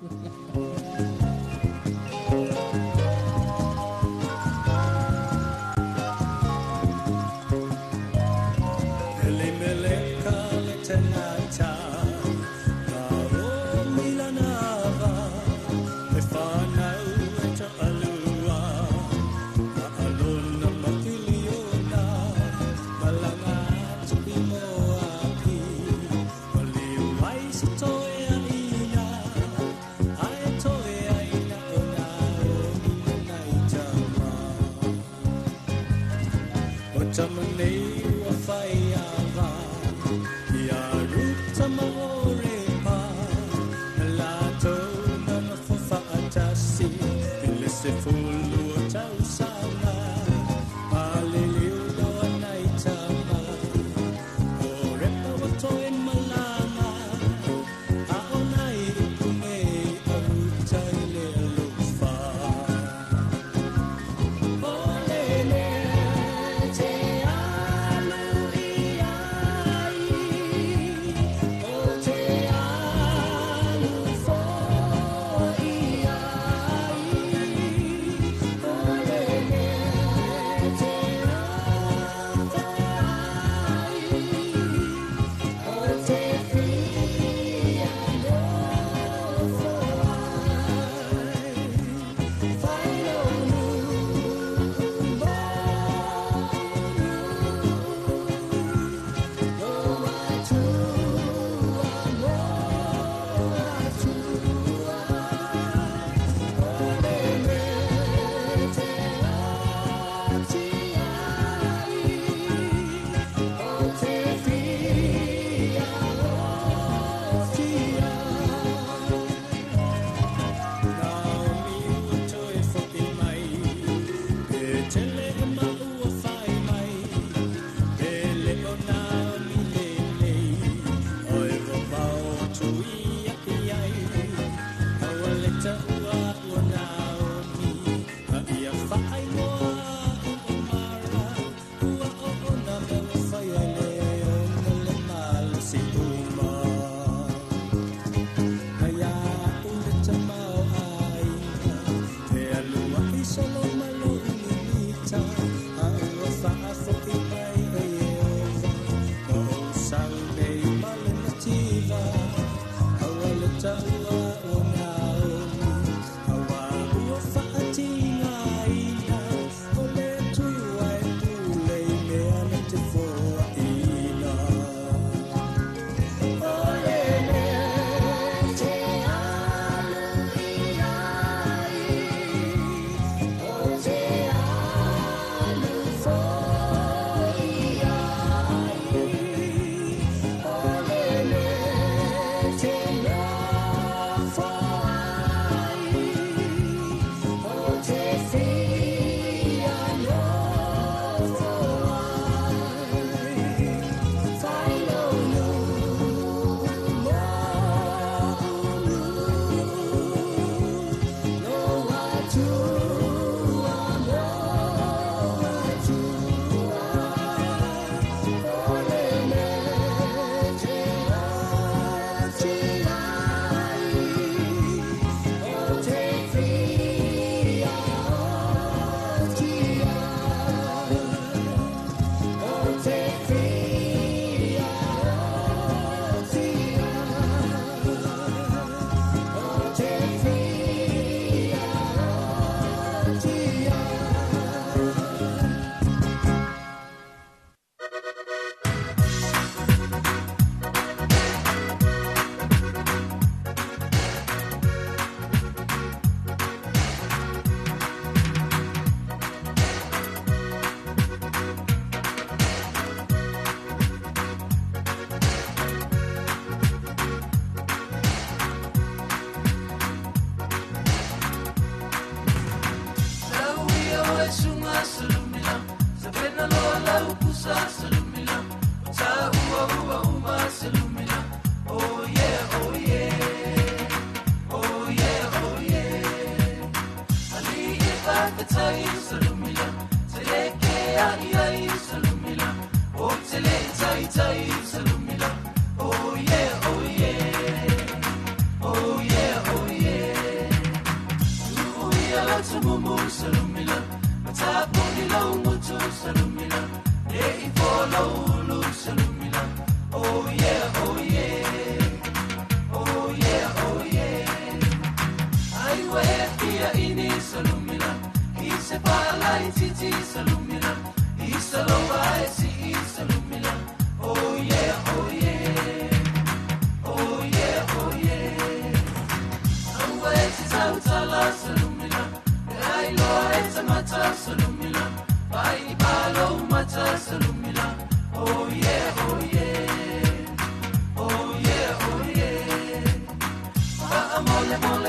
Speaker 11: Mata salumila, bai balo mata salumila.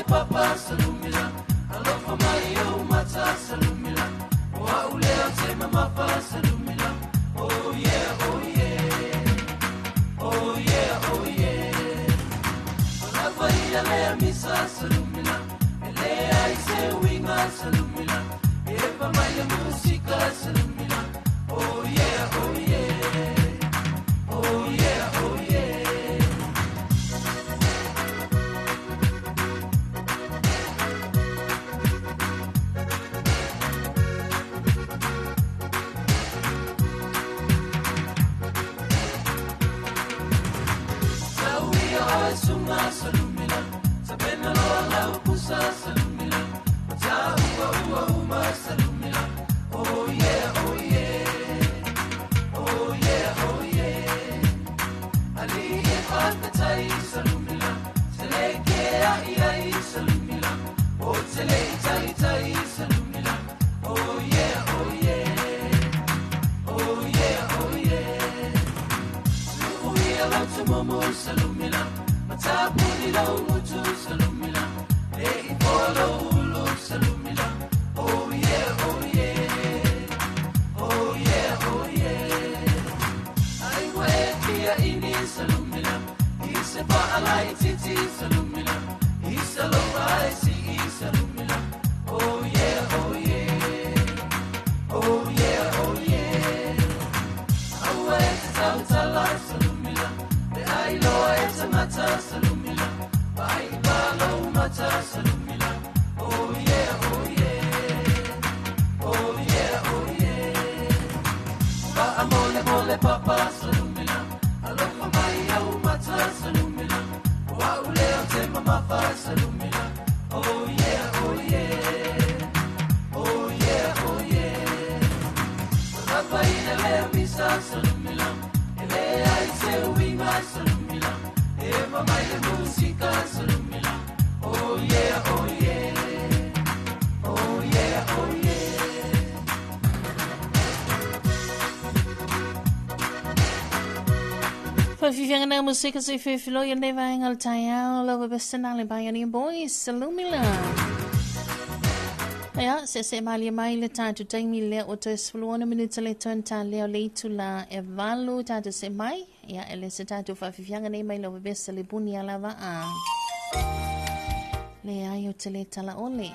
Speaker 11: mole papa salumila. Talofa mai o mata salumila. Wa ulea te mama salumila. Oh yeah, oh yeah. Oh yeah, oh yeah. Onavaia lea misa salumila. Elea ise winga salumila. Eva mai le musika salumila. Oh yeah, oh yeah. Oh yeah, oh yeah. Sunga salumila, sabena lola upusa salumila, ta uma salumila. Oh yeah, oh yeah, oh yeah, oh yeah. Ali tai salumila, seleke ai salumila, oh seleke tai salumila. Oh yeah, oh yeah, oh yeah, oh yeah. We allow to momo salumila. Tapuni la umutu salumila, ei polo ulo salumila. Oh yeah, oh yeah, oh yeah, oh yeah. Ai wekia ini salumila, ise pa alai titi salumila, ise lo raisi salumila. Oh yeah, oh yeah, oh yeah, oh yeah. Ai wekia tala salumila, de ai lo ese mata salumila, ai balo mata salumila. Oh yeah, oh yeah, oh yeah, oh yeah. Ba amole mole papa salumila, alofa mai au mata salumila. Wa uleo te mama fa salumila. Oh yeah, oh yeah, oh yeah, oh yeah. Rapa ina lea misa salumila, ele ai se winga salumila. Eva mai le musica salumila. Oh yeah, oh yeah, oh yeah, oh yeah.
Speaker 1: Fafifanga na musika sa ififilo yun na vangal tayo lo basta na libayan yung boys salumila. Ja, se malia mai le tanto taimi le o te sfluona minuta le tonta leo le tula e valu tanto se mai ya ele se tanto fa fifianga nei mai lo besa le buni ala va a le ayo te le tala ole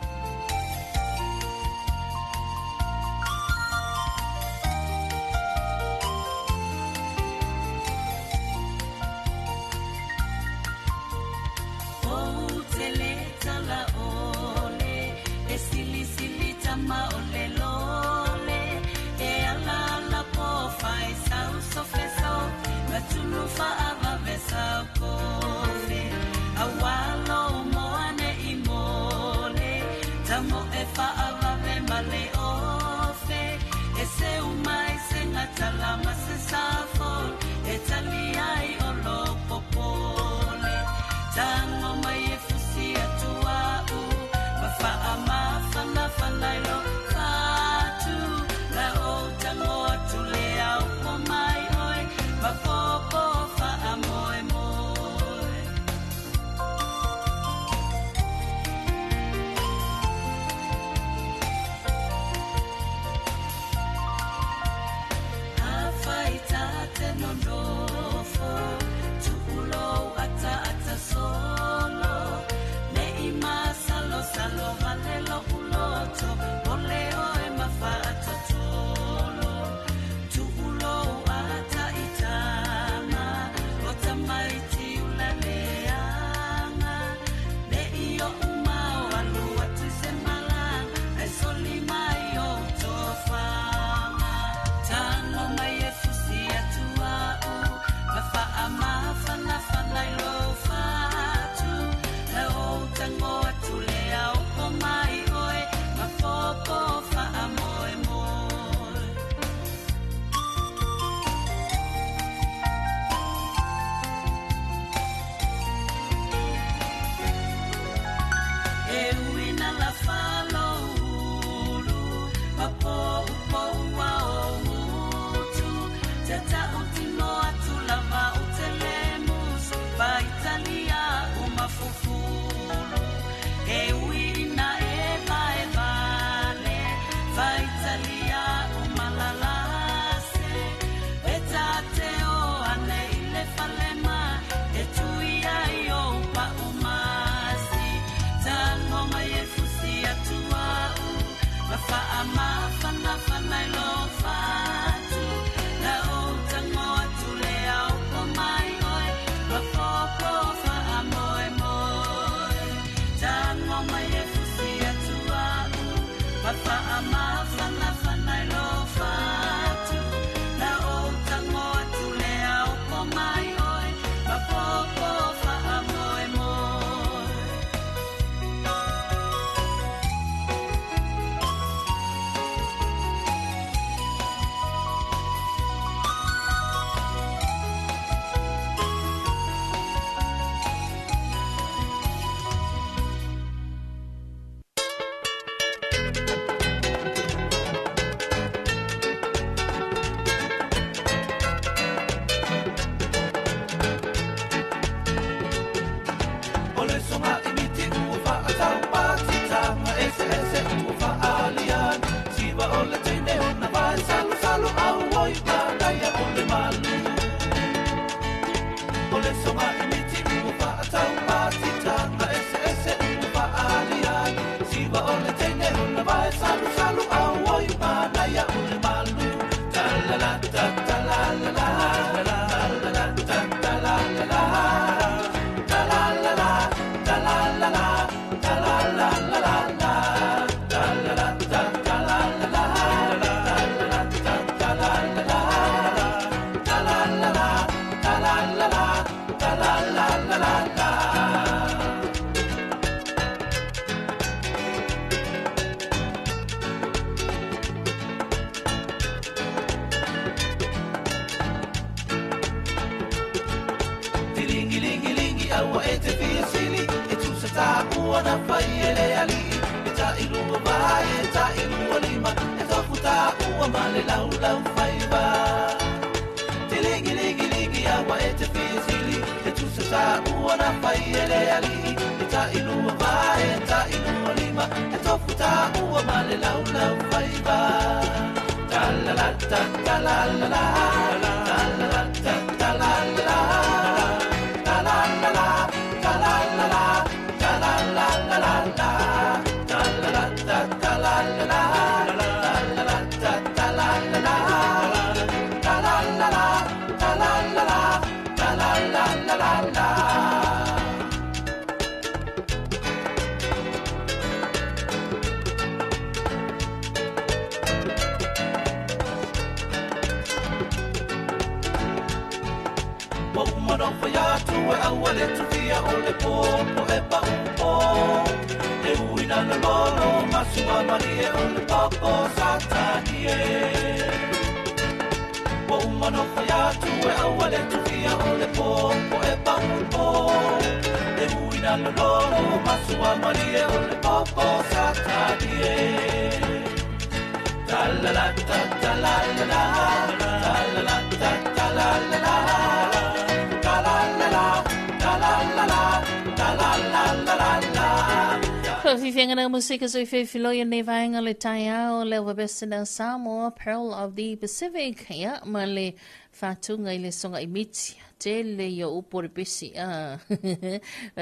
Speaker 1: Fianga musika so filoya nevainga le taiao le wabesina Samoa Pearl of the Pacific ya male fatunga ile songa imiti tele yo upor bisi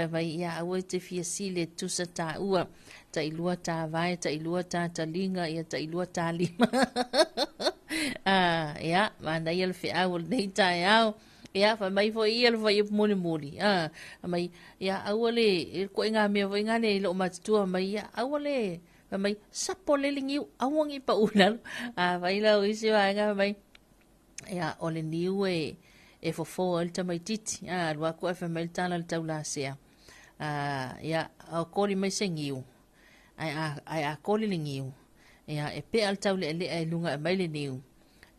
Speaker 1: vai ya awete fiasile tusata ua tailua ta vai tailua ta talinga ya tailua ta lima ya mana yel fi awul nei taiao ya fa mai fo iel fo yep muli mai ya awale ko nga me vo nga le lo matua mai ya awale fa mai sapole lingi awangi pa ulal vai la isi wa nga mai ya ole niwe fo alta mai titi wa ko fa mai tala taula sia ya ko li mai sengiu ai ko li lingiu ya pe alta le lunga mai le niu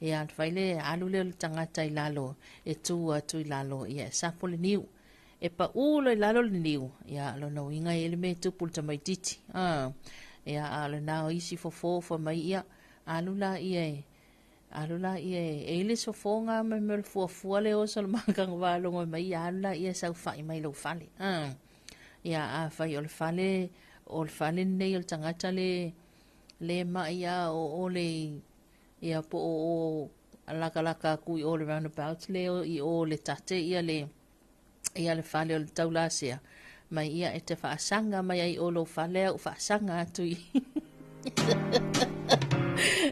Speaker 1: ya faile alule tangata ilalo tu ilalo ya sapole niu pa ulo ilalo niu ya lo no inga elime tu pulta mai titi ya alo na isi fo mai ya alula ie ele so fonga me me fo le o sol makang valo mai ya alula ie sa fa mai lo fale ya fa yo fale ne yo tangata le mai ya o le ia po o alaka kui all around about leo I o le tate ia le fale o le taulasia mai ia e te whaasanga mai ai o lo fale o whaasanga atu I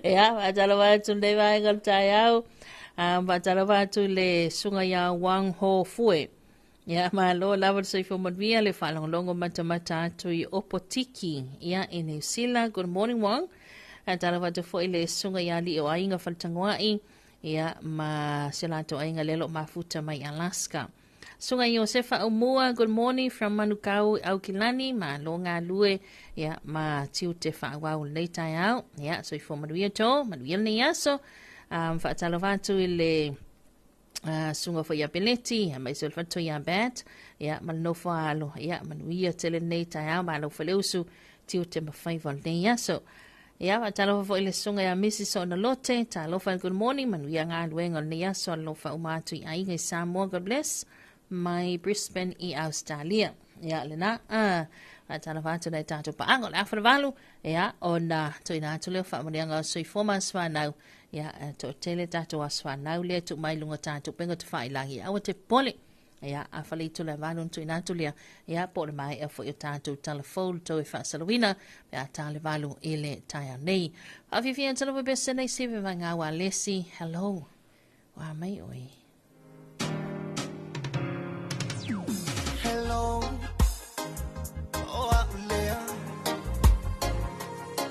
Speaker 1: ia whaatalawa atu le vaengal tai au whaatalawa atu le sunga ia wang ho fue Ia malo lava se fo via le falongo mata atu I opotiki ia in New Zealand. Good morning Wang. Talofa te fo ile sunga ia li o ainga faltangoai ia ma selato ainga lelo mafuta mai Alaska. Sunga Josefa Umua, good morning from Manukau Aukilani, ma longa lue ia ma tiu te whaawau leitai au. Ia so I fo manuia to, manuia ni aso. Whaatalofa atu ile sunga fo ia peleti, mai so fato ia bat, ia malnofa alo, ia manuia tele nei tai au, ma lo faleusu tiu te mawhaiva nei aso. Ia talofa fo ile sunga ia Mrs. Onalote, talofa good morning, manuia ngā luenga nei aso, alofa umatu I ainga Samoa, God bless, mai Brisbane I Australia. Ia lena, talofa atu nei tātou paango, la whanawalu, ia, ona to ina atu leo whaamurianga soi foma swanau, ia to tele tātou aswanau lea tu mai lunga tātou pengo te whailangi awa te pole ia a whali tu le wanu tu ina tu lea ia pole mai e fo I tātou telefone to e whaasalawina ia tāle walu ele taia nei awhiwhia talawa bese nei sewe mai ngā wā lesi hello wā mai oi
Speaker 4: Hello, oh Aulea,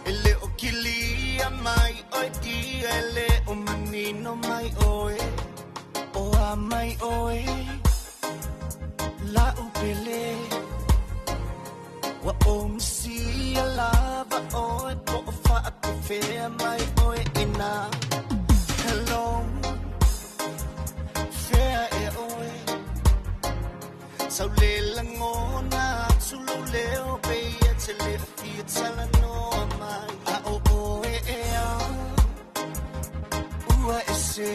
Speaker 4: ele o kilia mai oi dia ele o manino mai oe, o a mai oe, la upele, wa o msi a lava oe po o fa a kufea mai oe ina. Hello, fea e oe. Sau le langona sulu leo beia te le fia tala no mai a o e a ua e se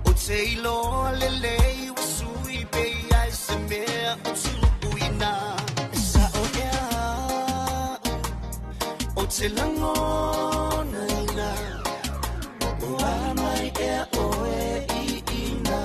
Speaker 4: o te ilo le lei wa sui beia e se mea o tulu uina e sa o e a o te langona ina o a mai e a o e I ina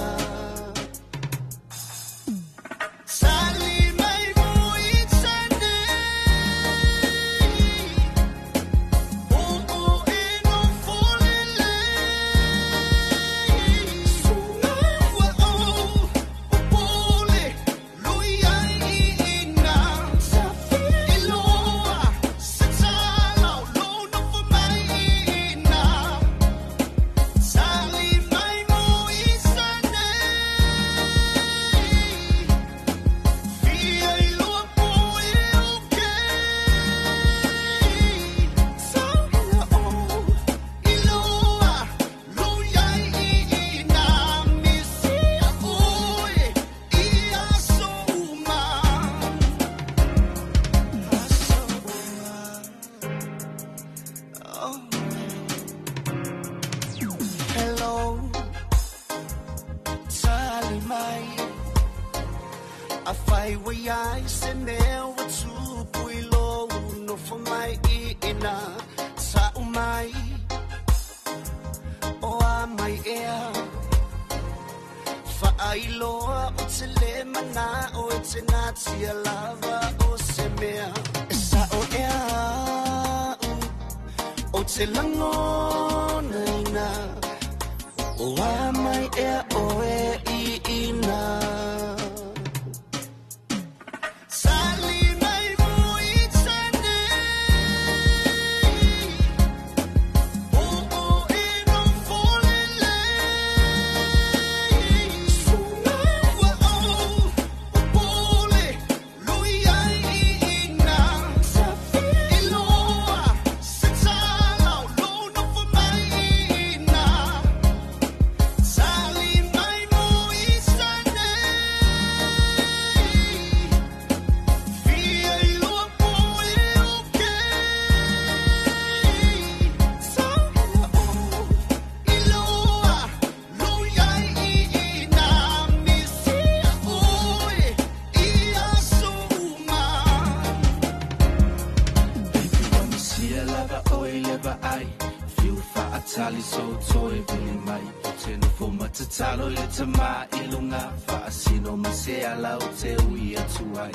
Speaker 11: Talo le tama ilunga fa asino masea lau te ui atuai.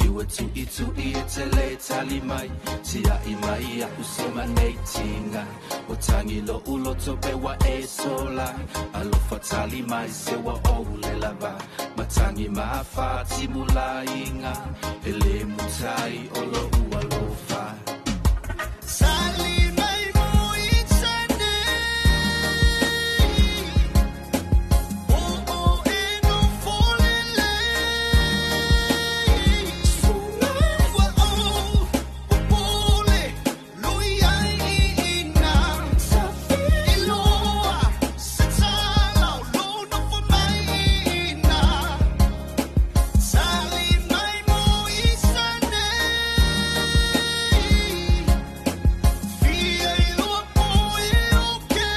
Speaker 11: ua tui tui e te le tali mai tia i mai a usima nei tinga o tangi lo ulo to pe wa e sola alofa tali mai se wa o le lava matangi ma fa timula inga ele mutai o lo ua lo fa
Speaker 4: Sali mai mo itzane o e no folele Suna wa o pole lui ai ina Safi iloa Sitala lo no for mai ina Sali mai mo itzane Fia iloa po e oke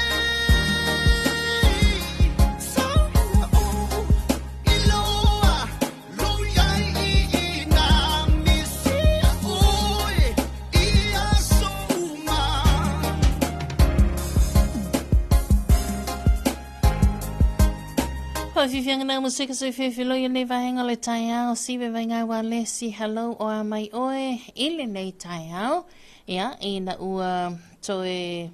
Speaker 4: Sauna o iloa lui ai ina Misia oe ia souma
Speaker 1: Whawhiwhianga nā musika sui whiwhilo i nei wahenga le tai ao, siwe vai ngai wa le si hello o a mai oe, i le nei tai ao, ia, i na ua toe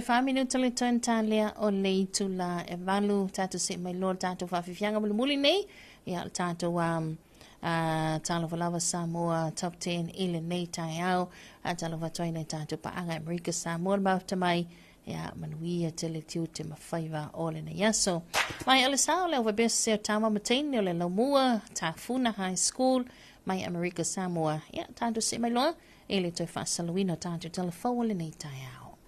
Speaker 1: whaminu tali tuen tā lea o le itu la e walu, tātou se mai lor tātou whawhiwhianga muli muli nei, ia, tātou Talofa Samoa top 10 i le nei tai ao, Talofa toi nei tātou paanga Amerika Samoa, mauta mai, ia manuia te le tiu te mawhaiwa o le na yaso. Mai alisao le uwa besa se o tama mateni o le laumua, ta Funa High School, mai Amerika Samoa. Ia, tātou se mai loa, e le toi whasaluino tātou telefo le nei tai ao.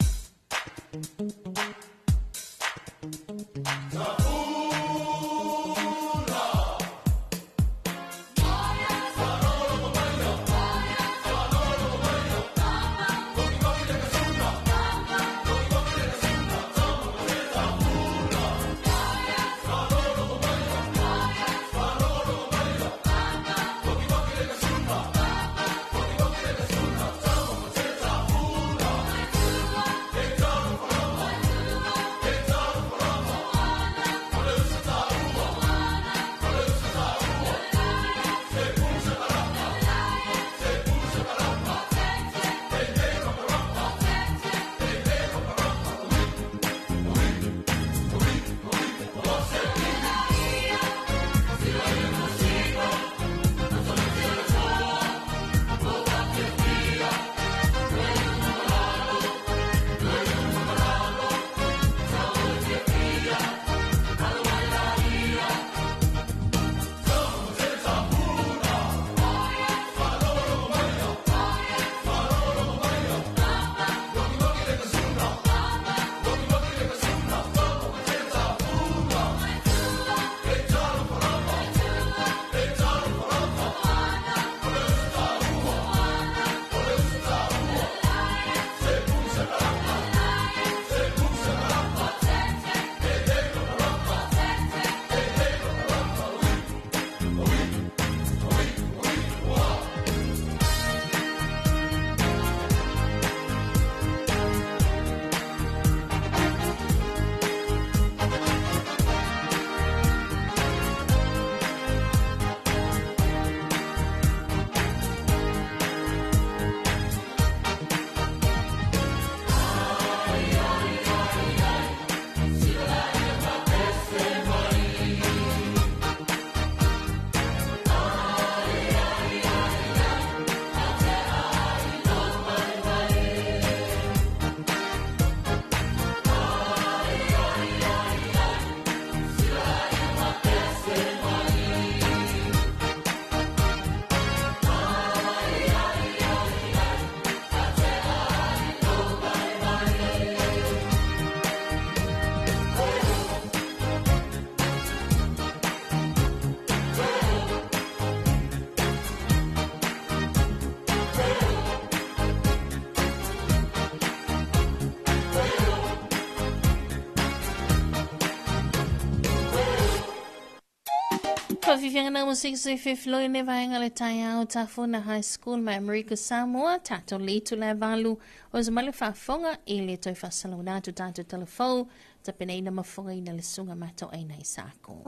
Speaker 1: Whawhiwhianga nā musika sui whiwhiloi ne vaenga le tai ao ta Funa High School mai Amerika Samoa, tātou litu le valu, o sa male whaafonga i le toi whasalau nātu tātou telefou, ta pene ina mafonga ina le sunga mato aina i sāko.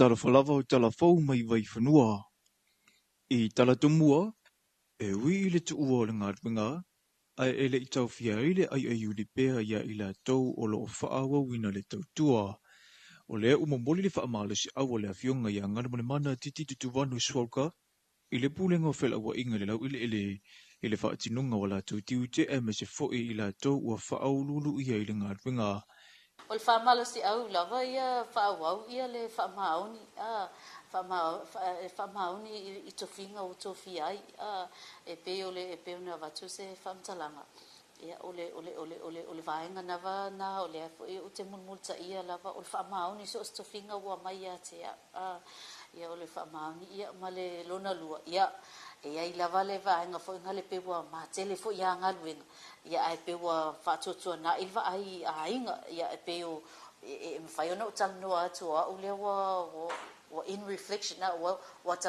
Speaker 5: Talofa lava o talafou mai vai whanua. I talatumua, e ui le tuua o le ngātwinga, ai ele I tau fia ile ai uli pēa ia I la tau o lo whaawa wina le tau tua. O lea umamoli le whaamalasi au o le awhionga ia ngana mana titi tutu wanu suauka, I le pūlenga o whela ua inga le lau I le whaatinunga o la tau tiu te e me se fo'i I la tau ua whaaululu ia I le ngātwinga.
Speaker 6: O le whaamala si au lava ia whaawau ia le whaamaoni. Whaamaoni I tofinga o tofi ai. E pe o na watu se whaamtalanga. Ia o le vaenga nava na o le o te mulmulta ia lava o le whaamaoni so o tofinga ua mai ia te ia o le whaamaoni ia ma le lona lua. Ia e ai lava le vaenga fo inga le pewa ma tele fo ia ngaluenga. Ia ai pewa whaatotua na ilva ai a inga ia e peo e mwhaiona o talanoa atua o lea wa in reflection na what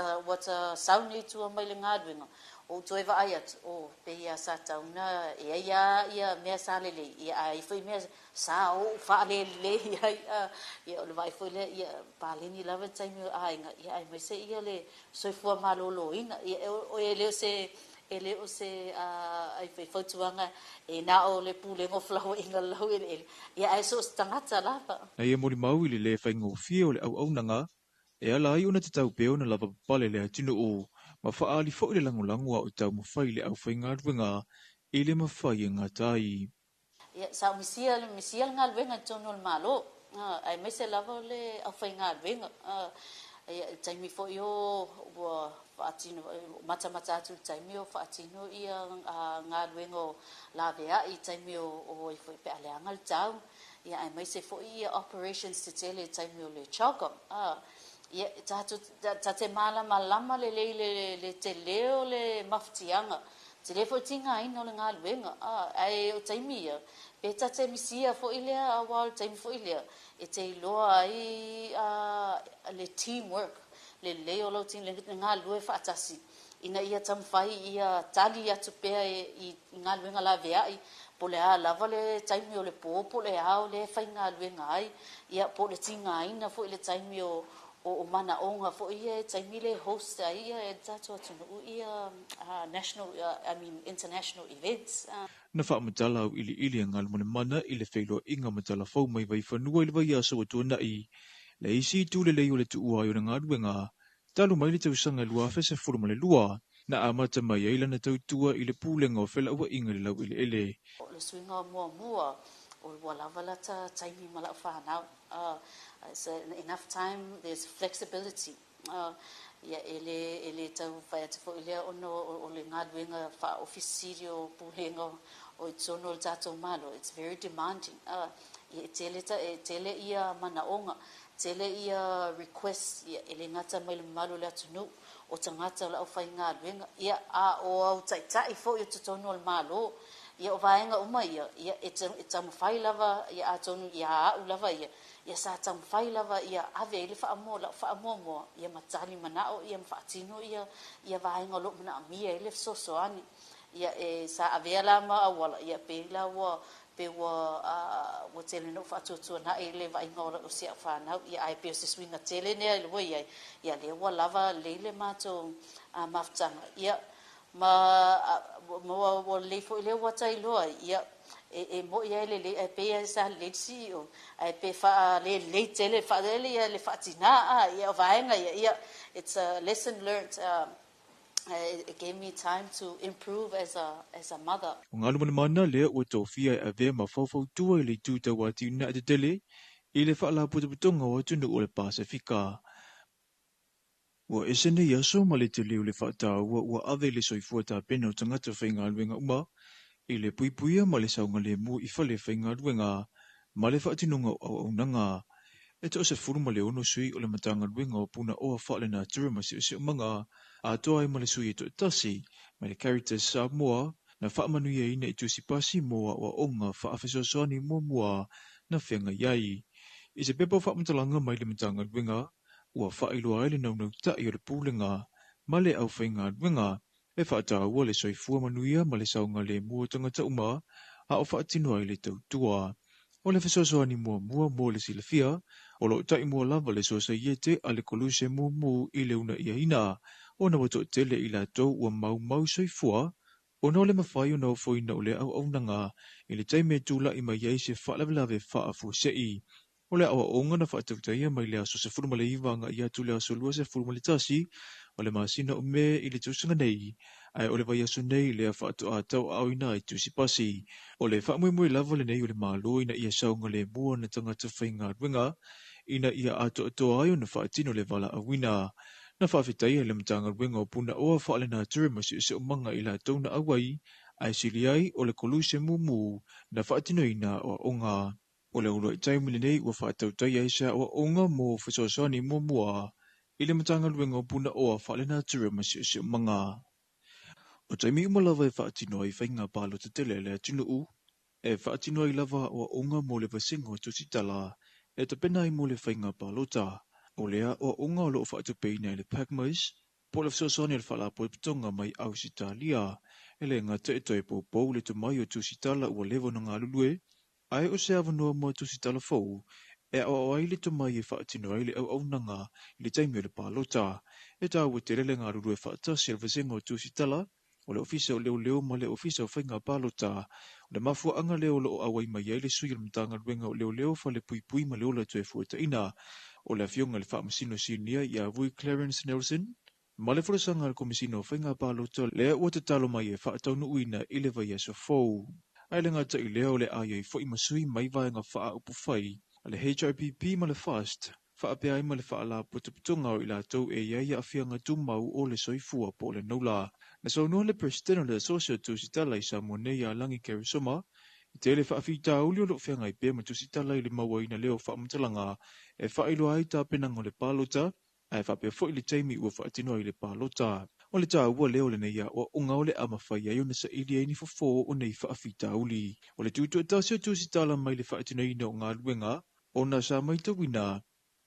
Speaker 6: a sound li tua mai le ngaluenga o toeva ai atu o pe ia sa tauna ia mea sa lele ia ai foi mea sa o wha lele ia o le vai foi le ia palini lava taimi a inga ia ai mai se ia le soifua malolo ina ia o ele se ele o se ai fai fautuanga e na o le pulengo flau inga lau ele ia ai so tangata lava
Speaker 5: Na ia mori mau I le whaingo fia o le au nanga, e ala ai ona te tau peo na lava papale le atino o, ma whaali fo I le langolango o tau mawhai le au whainga ruenga, I le mawhai ngā tai.
Speaker 6: ia sa misia ngā luenga tono le malo ai mai se lava le au whainga luenga ia taimi fo yo wa faatino mata atu taimi o faatino ia ngā luenga la vea I taimi o I foi pe ale angal tau ia ai mai se fo ia operations te tele taimi o le choco ia te malama le te leo le maftianga te le fo tinga ino le ngā luenga ai o taimi ia pe te misia fo ilea awal taimi fo ilea e te loa ai le teamwork le leo lo tin le ngā lue whaatasi ina ia tamwhai ia tali atu pea I ngā luenga la vea I po le a lava le taimi o le po le au le whai ngā luenga ai ia po le tinga ina fo le taimi o mana onga fo ia taimi le host ai ia e tato atunu ia national international events
Speaker 5: Na wha matala au ili ngal mone mana I le whailo inga matala fau mai vai whanua I le vai aso atua nai. Le isi tu le leo le tu ua i ngā ruenga. Talu mai le tau sanga lua fese furu ma le lua. Na amata mai eila na tau tua I le pūlenga o whela ua inga le lau ili ele.
Speaker 6: Le swinga mua o lava lata taimi mala whanau. It's enough time, there's flexibility. Ia ele tau whai atu fo ilea ono o le ngā ruenga wha ofisiri o pūlenga o I tono o tato malo. It's very demanding. Ia tele ia manaonga, tele ia request, ia ele ngata mai le malo le atunu o tangata la o whai ngā ruenga. Ia o au taitai fo I tono o malo. Ia o vaenga uma ia e tamu whai lava, ia a tonu ia au lava ia sa tamu whai lava, ia ave ele whaamoa moa, ia matali manao, ia mwhaatino, ia vaenga lo mana amia ele sosoani. Ia e sa avea la ma awala, ia pe la wa tele no whaatuatua na ele vaenga o sia whanau, ia ai pe o se swinga tele nea ilua ia le wa lava leile mato maftanga, ia mo le fo le wata I loa ia mo ia le pe sa le si o ai pe fa le tele fa le fatina ia vaenga ia it's a lesson learned it gave me time to improve as a mother
Speaker 5: O ngā lumana mana lea ua tōwhia a vea ma whawhau tua I le tūta wati na te tele I le whaala putuputonga o tunu o le Pasifika. Ua esene iaso ma le te leo le whaata ua ave le soifua tā pena o tangata whainga luenga uma I le puipuia ma le saunga le mua I whale whainga luenga ma le whaatinunga o nanga. E to se furu ma le ono sui o le matanga luenga o puna oa whaale na tura ma si umanga a toa I ma le sui e to tasi ma le characters Samoa na whaamanuia ina I tusi pasi moa o onga whaafesosoani mua na whenga iai. I se pepa whaamantalanga mai le matanga luenga ua whaailoa ele naunau tai o le pūlenga ma le au whainga luenga e whaataua le soifua manuia ma le saunga le mua tangata uma a o whaatinoa I le tautua. O le fesoasoani muamua mo le silafia, o lo tai mua lava le soasaiete a le koluse muamu I le una iaina, ona ua toʻatele I latou ua maumau soifua, ona o le mawhai ona ofoina o le auaunaga I le taimi e tulaʻi mai ai se faalavelave faafuaseʻi. O le auaʻoga na faatautaia mai le aso 15 agaʻi atu le aso 28 o le masina o me I le tausaga nei, ae o le vai aso nei lea faatoʻatauaʻoina ai tusipasi. O le whaamuimui lava le nei o le malo ina ia saunga le mua na tangata whaingaruenga, ina ia ato atoa ai o na whaatino le wala awina. Na whaafetai e le mtangaruenga o puna oa whaale na ture masi se o manga I la tauna awai, ai sili ai o le koluse mumu na whaatino ina o onga. O le urua I taimu le nei ua whaatautai ai sa o onga mo whasoasani mua I le mtangaruenga o puna oa whaale na ture masi se o manga. O taimi umalawa e whaatino ai whainga palo te tele le atinu u, e whaatino ai lava o unga mo le vasinga o tusitala, e te pena I mo le whainga palota, o lea o unga o loo whaatupeina I le Pagmas, po le whasosani al whala po putonga mai Ausitalia, e le ngā te toi pou le tu mai o tusitala ua levo na ngā lulue, ai o se avanua mo tusitala fau, e o ai le tu mai e whaatino ai le au nanga I le taimi o le palota, e tā ua te rele ngā lulue whaatasi al vasinga o tusitala, o le ofisa o leo ma le ofisa o whainga palota, o le mafua anga leo lo o awai mai ai le sui le mtanga ruenga o leo fa le pui ma leo la tue fuata ina, o le afionga le whaamasino sinia I a vui Clarence Nelson, ma le furasanga le komisino o whainga palota lea ua te talo mai e whaataunu uina I le vai aso fau. Ai le ngata I leo le ai ai fwoi masui mai vaenga wha upu whai, a le HRPP ma le FAST, whaapea ai ma le whaala putuputunga o I la tau e iai a whianga tumau o le soifua po le naula. Na saunua le president o le Associate Tusitala I Samoa nei a langi Kerisoma, I te le whaafita uli o lo whenga I pēma tusitala I le maua ina leo whaamutalanga, e whailo ai tā penanga o le palota, e whapea fo I le teimi ua whaatino I le palota. O le tā ua leo le neia o unga o le amawhai ai o na sa ili aini fofo o nei whaafita uli. O le tūtua tasio tusitala mai le whaatino ina o ngā luenga, o na sa mai tawina,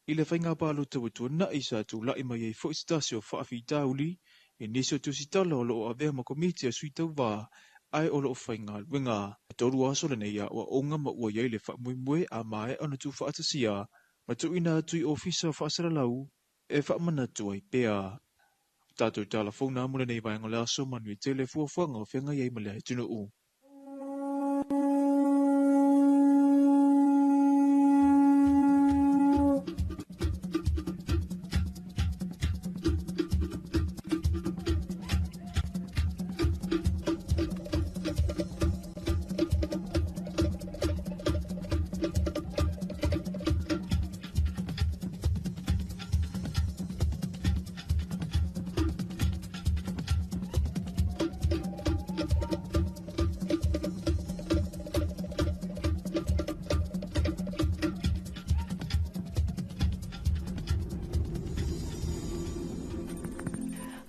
Speaker 5: I le whainga palota watua na I sa tu lai mai ai fo I stasio whaafita uli, e niso tusitala o loo avea ma komiti a sui tau wā, ai o loo whainga luenga. E toru aso le neia o onga ma ua iei le whaamui a mae ana tu whaatasia, ma tu ina tui ofisa whaasaralau, e whaamana tu ai pea. Tātou tālafona mule nei vai ngole aso manu I tele fuafuanga o whenga iei ma le tino u.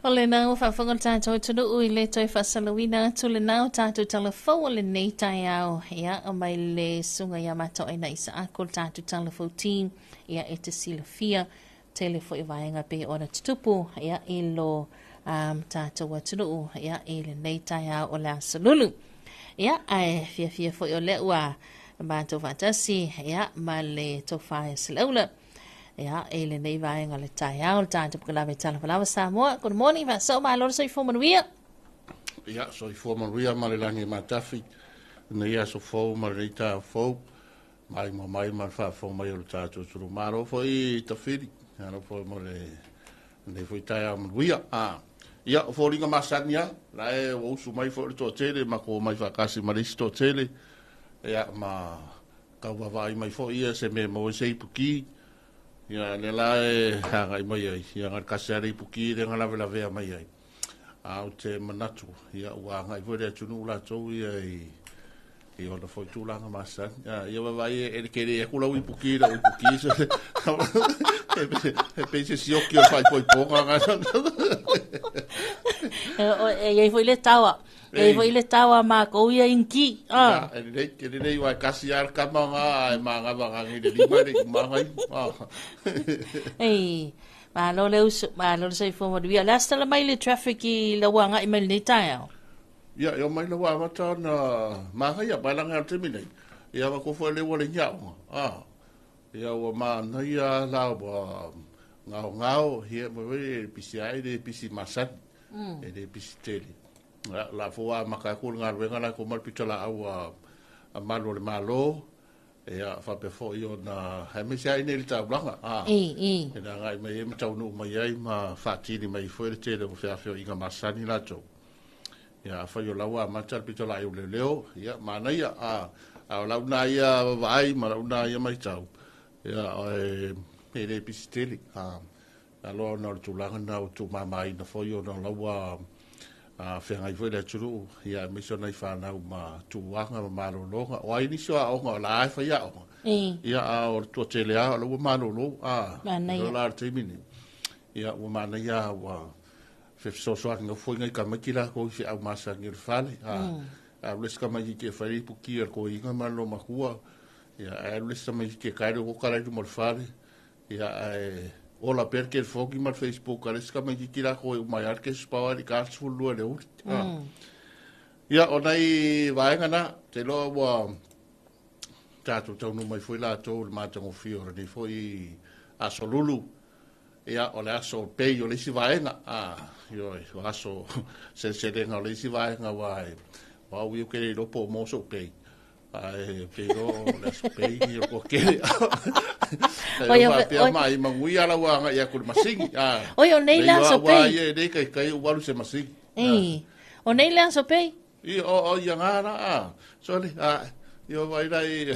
Speaker 1: O le nau whawhangon tātou tunu ui le toi whasalawina tu le nau tātou talafau o le nei tai au ia o mai le sunga ia mato aina isa akol tātou talafau team ia e te silafia telefo I vaenga pe ona tutupu ia I lo tātou wa tunu ia I le nei tai au o le asalulu ia ai fia fo o le ua mātou whatasi ia ma le tofaya silaula ia e le nei vaenga le tai au le tātou pukalame Talofa Samoa. Good morning, va so ma lor soi fomanuia.
Speaker 12: Ia soi fomanuia ma le langi matafi. Nei ia so fo ma le ta fo. Mai ma fa fo mai o tātou turu maro fo I tafiri. Ano fo mo le nei fo tai au manuia. Ia fo ringa masania, la e o su mai fo to tele ma ko mai fa kasi ma to tele. Ia ma ka wa vai mai fo ia se me mo se puki. Ia le la e hanga I mai ai, ia ngar kasari puki re ngala vela vea mai ai. Au te manatu, ia ua ngai vore atunu la tau ia I ona foi tūlanga masa. Ia wawai e kere e kula ui puki ra ui puki. E peise sioki o fai poi ponga ngasa.
Speaker 1: E iei foi le tawa. E foi le tawa ma ko ia inki.
Speaker 12: E nei wai kasi ar kamanga e manga wangangi de lima re kumangai.
Speaker 1: Ei, ma lo sei fo via lasta la mai le traffic I la wanga I mai le tai au.
Speaker 12: Ia mai la wa mata na maha ia balanga te minei. ia wa ko fo le wole nyao ia wa ma na ia la wa ngao hia mo we pisi ai de pisi masan e de pisi tele la fo a maka ko ngal we ngala ko mal pitola au a malo le malo ia fa pe fo io na ha me sai ne ta blanga e na ngai me me tau no mai ai ma fa tini mai fo le tele fa fa inga masani la to ia fa yo lawa ma tal pitola eu le leo ia ma na ia a la una ia vai ma la una ia mai tau ia e le pisteli alo na tu langa na tu mama ina fo yo na lawa fe ngai foi le turu ia me so nai fa na ma tu wanga ma lo longa o ai ni so o nga la fa ia o ia o tu tele a lo ma lo lo la te mini ia o ma na ia wa fe so so nga foi ngai ka makila ko si au masa ngir fale a les ka mai ke fari pu ki ko inga ma lo ma hua ia a les ka mai ke kai ko kala du morfale ia ola perché il foki mal Facebook les ka mai ki la ko mai ar ke spawa di ka sul lo le ut ia onai vaenga na te lo wa tatu tau no mai foi la to ma tango fio ni foi a solulu ia o le aso pei o le si vaenga io o aso se lenga o le si vaenga wa wi ke le po mo so pei ke ro le so pei o ke o mai mangui ala wa ia ku masingi
Speaker 1: o nei la so pei
Speaker 12: ia de kai o walu se masingi
Speaker 1: o nei la so pei
Speaker 12: o ia ngara so le io vai dai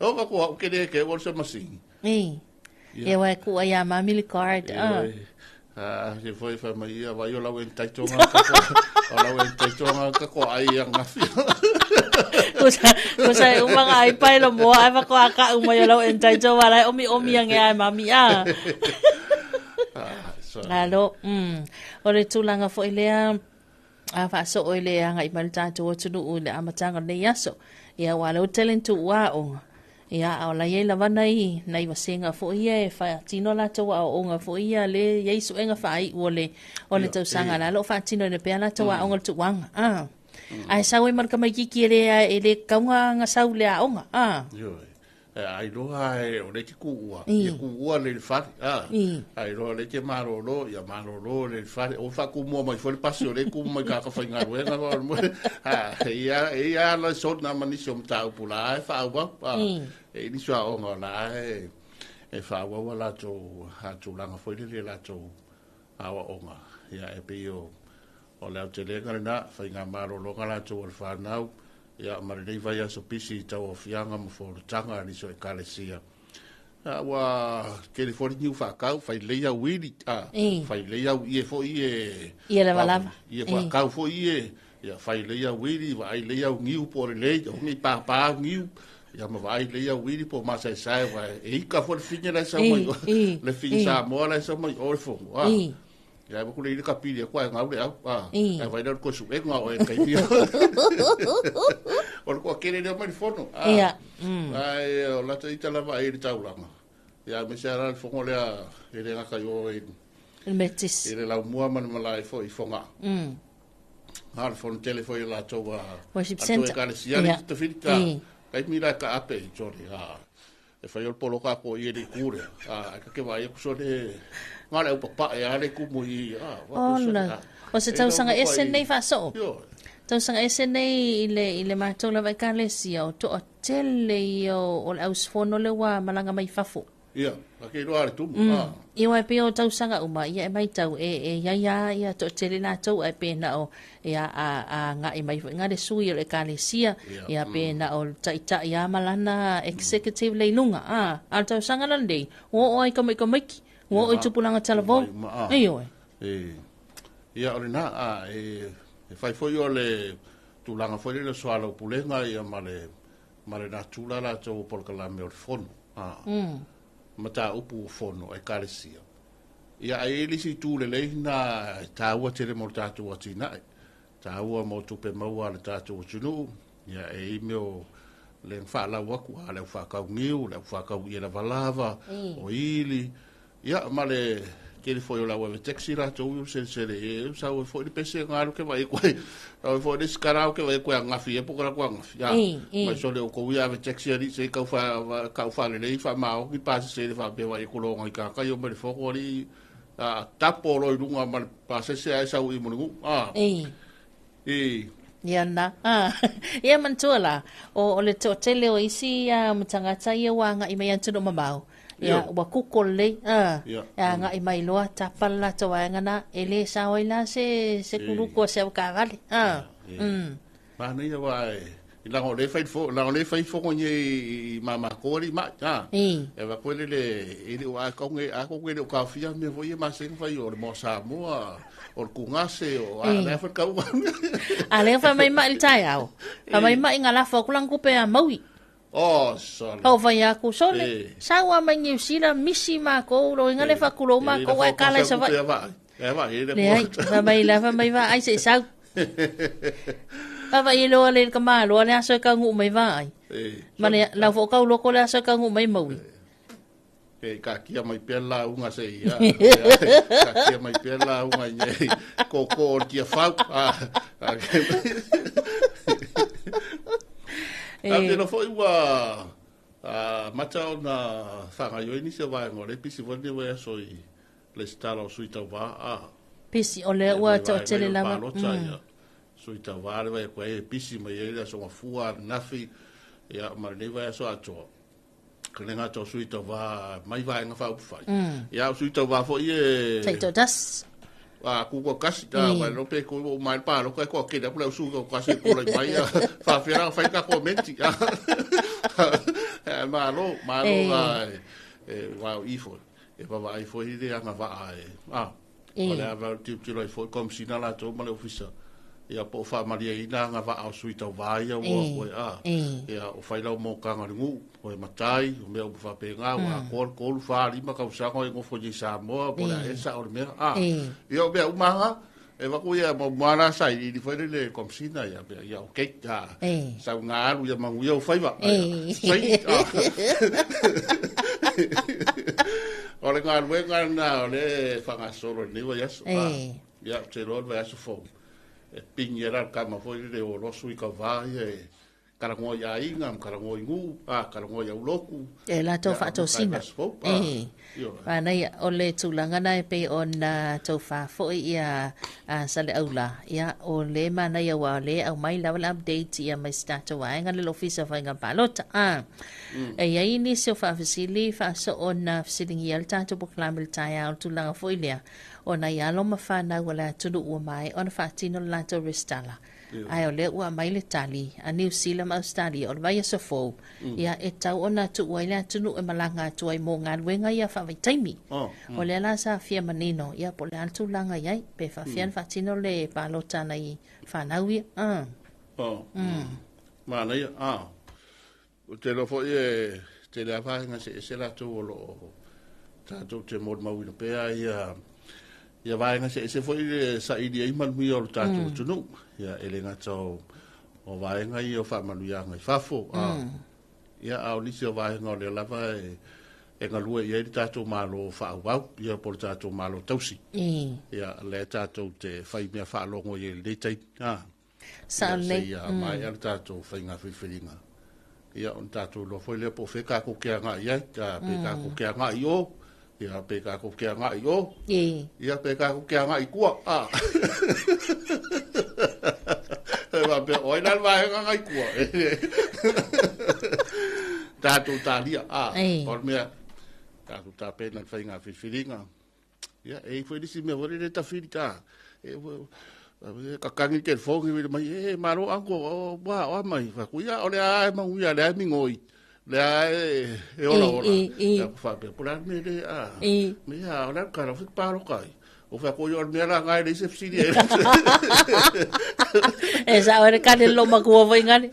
Speaker 12: o va ko ke de ke walu se masingi
Speaker 1: ia wa ku ia mamili card
Speaker 12: se foi fa mai ia vai o la wen tai tonga o la wen tai tonga ka ko ai nga fi
Speaker 1: ko sai uma ai pai lo mo ai va ko aka uma yo la wen tai tonga la omi ang ai mami alo o le tulanga fo ilea a fa so o ilea nga i malta to tunu u le amatanga le yaso ia wa lo telling to wa o ia o la ye la vanai nai vasenga fo ia fa tino la to o nga fo ia le yesu enga fa ai o le to sanga la lo fa tino le pena to o nga tu wang ai sa we mar ka mai ki le ele kaunga nga sau le o nga
Speaker 12: ai lo ai o le ku ua le fa ai lo le ke maro lo ya maro lo le fa o fa ku mo mai fo le pasio le ku mai ka fa nga we na mo ia la so na mani so mta pula fa wa ni so o nga la e fa wa la to ha tu la nga fo le la to awa o nga ya e pe yo o le te le na fa nga maro lo nga la to fa nau ia ma le vai aso pisi tau fianga mo fo tanga ni so ekalesia wa California fa kau fai leia wili fai leia ie fo ie
Speaker 1: le valava
Speaker 12: ie fa kau fo ie ia fai leia wili vai leia ngiu por le o mi pa ngiu ia ma vai leia wili po ma sai wa e ka fo finya la sa mo le fin sa mo la sa mo o fo ya ko le ka pili ko nga ule ai vai dar ko su e nga o e kai dia o ko kere le mai fono ai o la te itala vai i taulanga ya me sera fo le e le ka yo e
Speaker 1: metis
Speaker 12: e le la mua man malai fo i fonga har fon telefo la to wa
Speaker 1: worship center
Speaker 12: ka le sia te fita kai mira ka ape jori e fa yo polo ka ko i le kure ka ke vai ko so le ngale o papa e ale ku mui
Speaker 1: o se tau sanga esen nei fa so tau sanga esen nei ile ma to la vai ka le sia o to tele o aus fono le wa malanga mai fafu
Speaker 12: ia ke ro ale tu
Speaker 1: i wa pe o tau sanga uma ia mai tau ia to tele na tau ai pe na o ia a nga i mai nga le sui le ka le sia ia pe na o taita ia malana executive le lunga a tau sanga na dei o ai ka mai wo o tupulanga telefon ayo
Speaker 12: ia ora na e fai foi o le tulanga foi le soalo pulenga ia male na tula la to por kala me fono mata upu fono e kalesia ia ai li si tu le na taua tele mo tatu atina taua mo tupe maua le tatu tunu ia e meo le fa la wa ku ale fa ka ngiu le fa ka ia la valava o ili ia male ke foi la wa taxi ra to se sa foi de pese ngalo ke vai ko foi de skarao ke vai ko ngafi e pokora ko ngafi ya ma so le ko ya taxi ri se ka fa le fa ma o ki pa se fa be vai ko lo ngai ka yo me fo ko ri tapo lo lunga ma pa se sa u mo ngu
Speaker 1: ia na ia mantua o le tele o isi matangata ia wanga i mai atu no mamau ia wa kukole nga i mai loa tapala to wanga na ele sa oila se kuru ko se kagale
Speaker 12: ma nei wa la o le fai fo ko ni mama ko ri ma e va ko le wa ko nge a ko le ka fia me vo ma se fai o mo Samoa o kungase o a fa ka wa
Speaker 1: ale fa mai ma il tai au fa mai ma ingala fo kulang ku pe a maui
Speaker 12: sorry
Speaker 1: o vai a ku sole sa wa mai ni sila misi ma ko ro ingale fa ku ro ma ko wa kala sa va le fa mai va ai se sa Ava ilo ale ka malo ale aso ka ngu mai vai. Mane la fo ka lo ko le aso ka ngu mai mau.
Speaker 12: Ka kia mai pela unga se ia. Ka kia mai pela unga nei. Ko kia fau. Ave no foi wa mata na fanga yo ni se vai ngore pisi vone we so i le stalo suita va
Speaker 1: pisi ole wa to tele lava.
Speaker 12: So i taware vai ko e pisi mai ele so fua nafi ya marne vai so ato klenga to so i tawa mai vai nga fa ufai ya so i tawa fo ye
Speaker 1: tai to das
Speaker 12: ku ko kasi da vai no pe ko mai pa lo ko ke da pula su ko kasi ko lai mai fa fera fa ka komenti malo wa ifo e va ifo ide nga va wala va tu lo ifo kom sina la to male ofisa ia po fa maria ina nga va au suita vai o ia o fai lau mo kanga ngu o matai o me o fa pe nga wa kol fa ri ma ka usa ko ngo fo Samoa po la esa o me ia o be uma e va ko ia mo mara sai di foi le komsina ia o ke sa nga lu ia mangu ia o fai va sai o le nga lu nga na le fa nga solo ni va ia te lo va so fo pingira kama foi le o rosu I ka vai karango ya inga karango ngu karango ya uloku
Speaker 1: la to fa to sina nei o le tulanga nai pe on to fa foi ia sale aula ia o le mana ia wa le au mai level update ia mai start wa nga le office fa nga palota ia ini se fa fasili fa so on sitting ia ta to proclaim tai out tulanga foi le ona ia lo mafana wala tulu o mai ona fatino la to restala ai ole ua mai le tali a New Zealand Australia o vai so fo ia e tau ona tu waila tunu e malanga tu ai mo ngan wenga ia fa vai taimi o le la sa fia manino ia po le altu langa ia pe fa fian fatino le palota nai fa naui
Speaker 12: ma nei o te lo fo e te la fa nga se la tu lo ta tu te mod mau no pe ia vai nga se foi sa idi ai man mi o tatu tunu ia ele nga tau o vai nga I o fa manu ia nga fafo ia au ni se vai nga le lava e nga lua ia tatu malo fa wau ia por tatu malo tausi ia le tatu te fai mea fa longo ia le tai
Speaker 1: sa le
Speaker 12: ia mai al tatu fai nga fifiringa ia on tatu lo foi le po fe ka ko ke nga ia ka pe ka ko ke nga io ia pe ka ko ke nga io ia pe ka ko ke nga I kua va pe oi dal va nga I kua tatu talia por me tatu ta pe na fai nga fifiringa ia e foi disi me vore le ta filita ka kangi ke fongi mai maro ango wa mai fa kuia ole ai ma uia le mi ngoi le e ola ya fa pe por me le me ya ola cara fi paro kai o fa ko yo me la ngai le se fsidi
Speaker 1: esa ora ka le lo ma ko vo ngani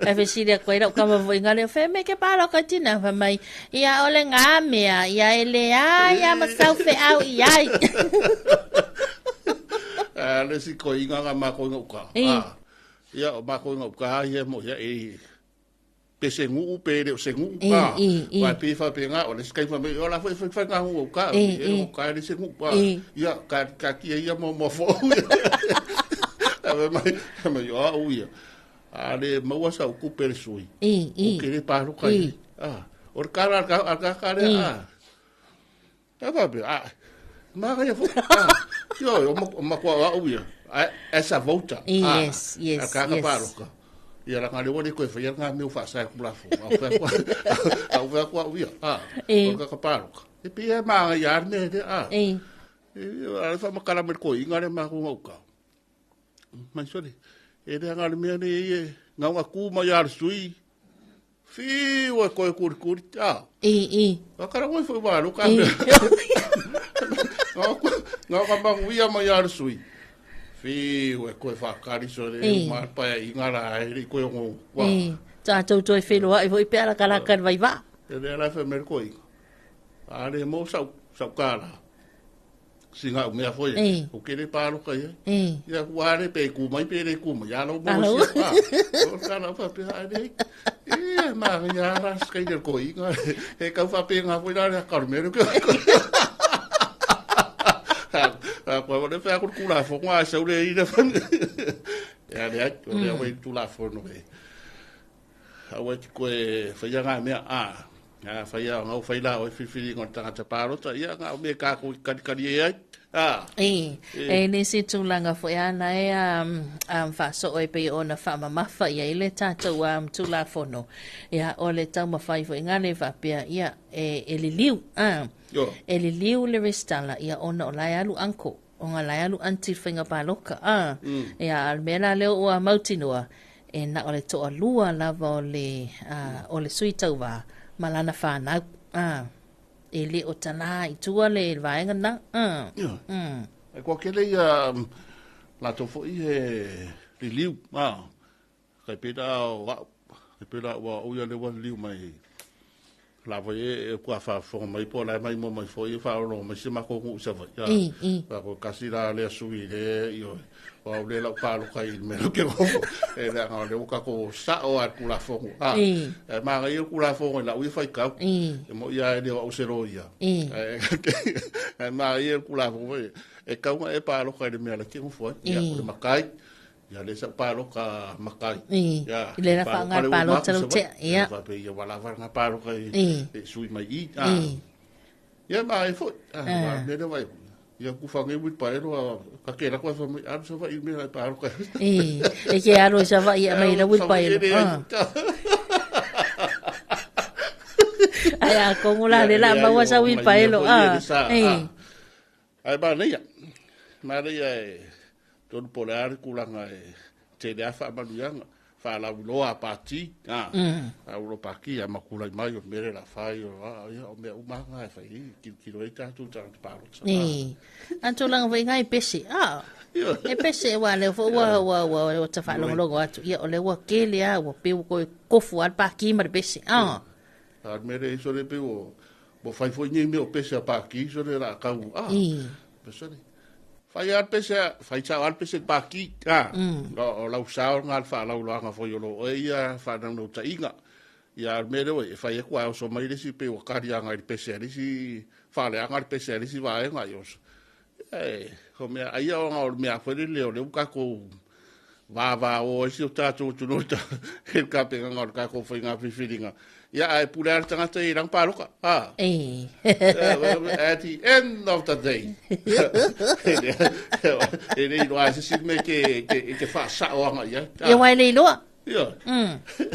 Speaker 1: e fsidi ko ira ka vo ngani fe me ke paro ka tina fa mai ia ole nga me ia ele ya ma sa fe au ia
Speaker 12: le si ko inga ma ko ngoka ia ma ko ngoka ia mo ia pese ngu pere se ngu pa wa pe fa pe nga o le skai fa me o la fa nga ngu ka e o ka le se ngu pa ya ka ki ia mo fo ave mai yo u ia ale mo wa sa ku pere sui o ke le pa ro kai o ka le ta va be ma ga fo yo ma kwa u ia esa volta
Speaker 1: yes
Speaker 12: ka pa ro ka ia la ngale woni ko fa ia nga meu fa sa ku la fo au fa kwa u ia o ka pa ro e pia ma ya ne de ala fa ma kala mer ko ingare ma ko ka ma sori e de ngale me ne nga ku ma ya sui fi o ko kur ta ka kara mo fo ba lo ka nga ka ma u ia ma ya sui fi o ko fa kari so de ma pa ingara e ko ngo wa
Speaker 1: ta to fe lo ai voi pe ala kala kan vai va
Speaker 12: e de la fa mer ko ale mo sa kala singa o mea foi o que le paro kai ia ware pe ku mai pe le ku ya lo mo sia o kana fa pe ai e ma ya ras kai del ko inga e ka fa pe nga foi la carmero que ko le fa ku la fo nga sa le ina fa ya le o le we tu la fo no e a we ko e fa ya nga mea fa ia ngau fa ila o fi ngon tanga paro ta ia nga me ka ko kadi
Speaker 1: ne se tulanga fo ana fa so e pe ona fa mama fa ia ile tata tu la fono ia o le tau mafai fo ngane fa pia ia e liliu e liliu le restala ia ona o lai alu anko o nga lai alu anti finga paloka ia almena leo o mautinoa e na o le to alua lava o le sui tau va malana whanau. E le o tana i tua le vaenga na.
Speaker 12: E kua kele ia la tofo i he li liu. Kai peda wa uia le wa liu mai. La voi e kua whawhonga mai po lai mai mo mai fo i whaoro mai se mako ngu usawa. Ko kasi la le asui le i oi. Wa le lau palo kai me lo ke go e la nga le ka ko sa o at kula fo e ma ga i kula fo la u fai ka e mo ia le o se ro ia e ma i kula fo e ka e palo kai me la ke go fo ia o makai ia le sa palo ka makai
Speaker 1: ia le la fa nga palo tsa te ia
Speaker 12: va pe ia wala va nga palo kai e sui mai i ia ma e fo le le vai ia ku fange wit pa ero ka ke la ko fa mi ar so fa i me la pa ka
Speaker 1: e ke aro sa va ia mai la wit pa ero ai a ko la le la ma wa sa wit pa ero
Speaker 12: ai ba nei ma le e ton polar ku la nga te le fa ma luanga fa la lo a parti a lo pa ki a makula mai o mere la fa o me o ma nga fa i ki lo eta tu ta pa
Speaker 1: anto lang vai ngai pese e pese wa le fo wa ta fa lo atu ia o le wa ke le a wa pe ko fu al pa ki mar pese
Speaker 12: mere so le pe o bo fai fo ni me o pese a pa ki so le la ka pese fai ar pese fai cha ar pese pa ki o la usao ngal fa la lo nga fo yo lo ia fa na no ta inga ia mere o fai e kwa so mai le si pe o kari anga i pese ali si fa le anga i pese ali si va e nga yo ko me ai o nga o me a fo le le ka ko va o si o ta tu no ta el ka pe nga ka ko fai nga filinga ia ai pular tanga te irang paloka at the end of the day ele no ase si me que fa sa o nga ia
Speaker 1: e wai le lo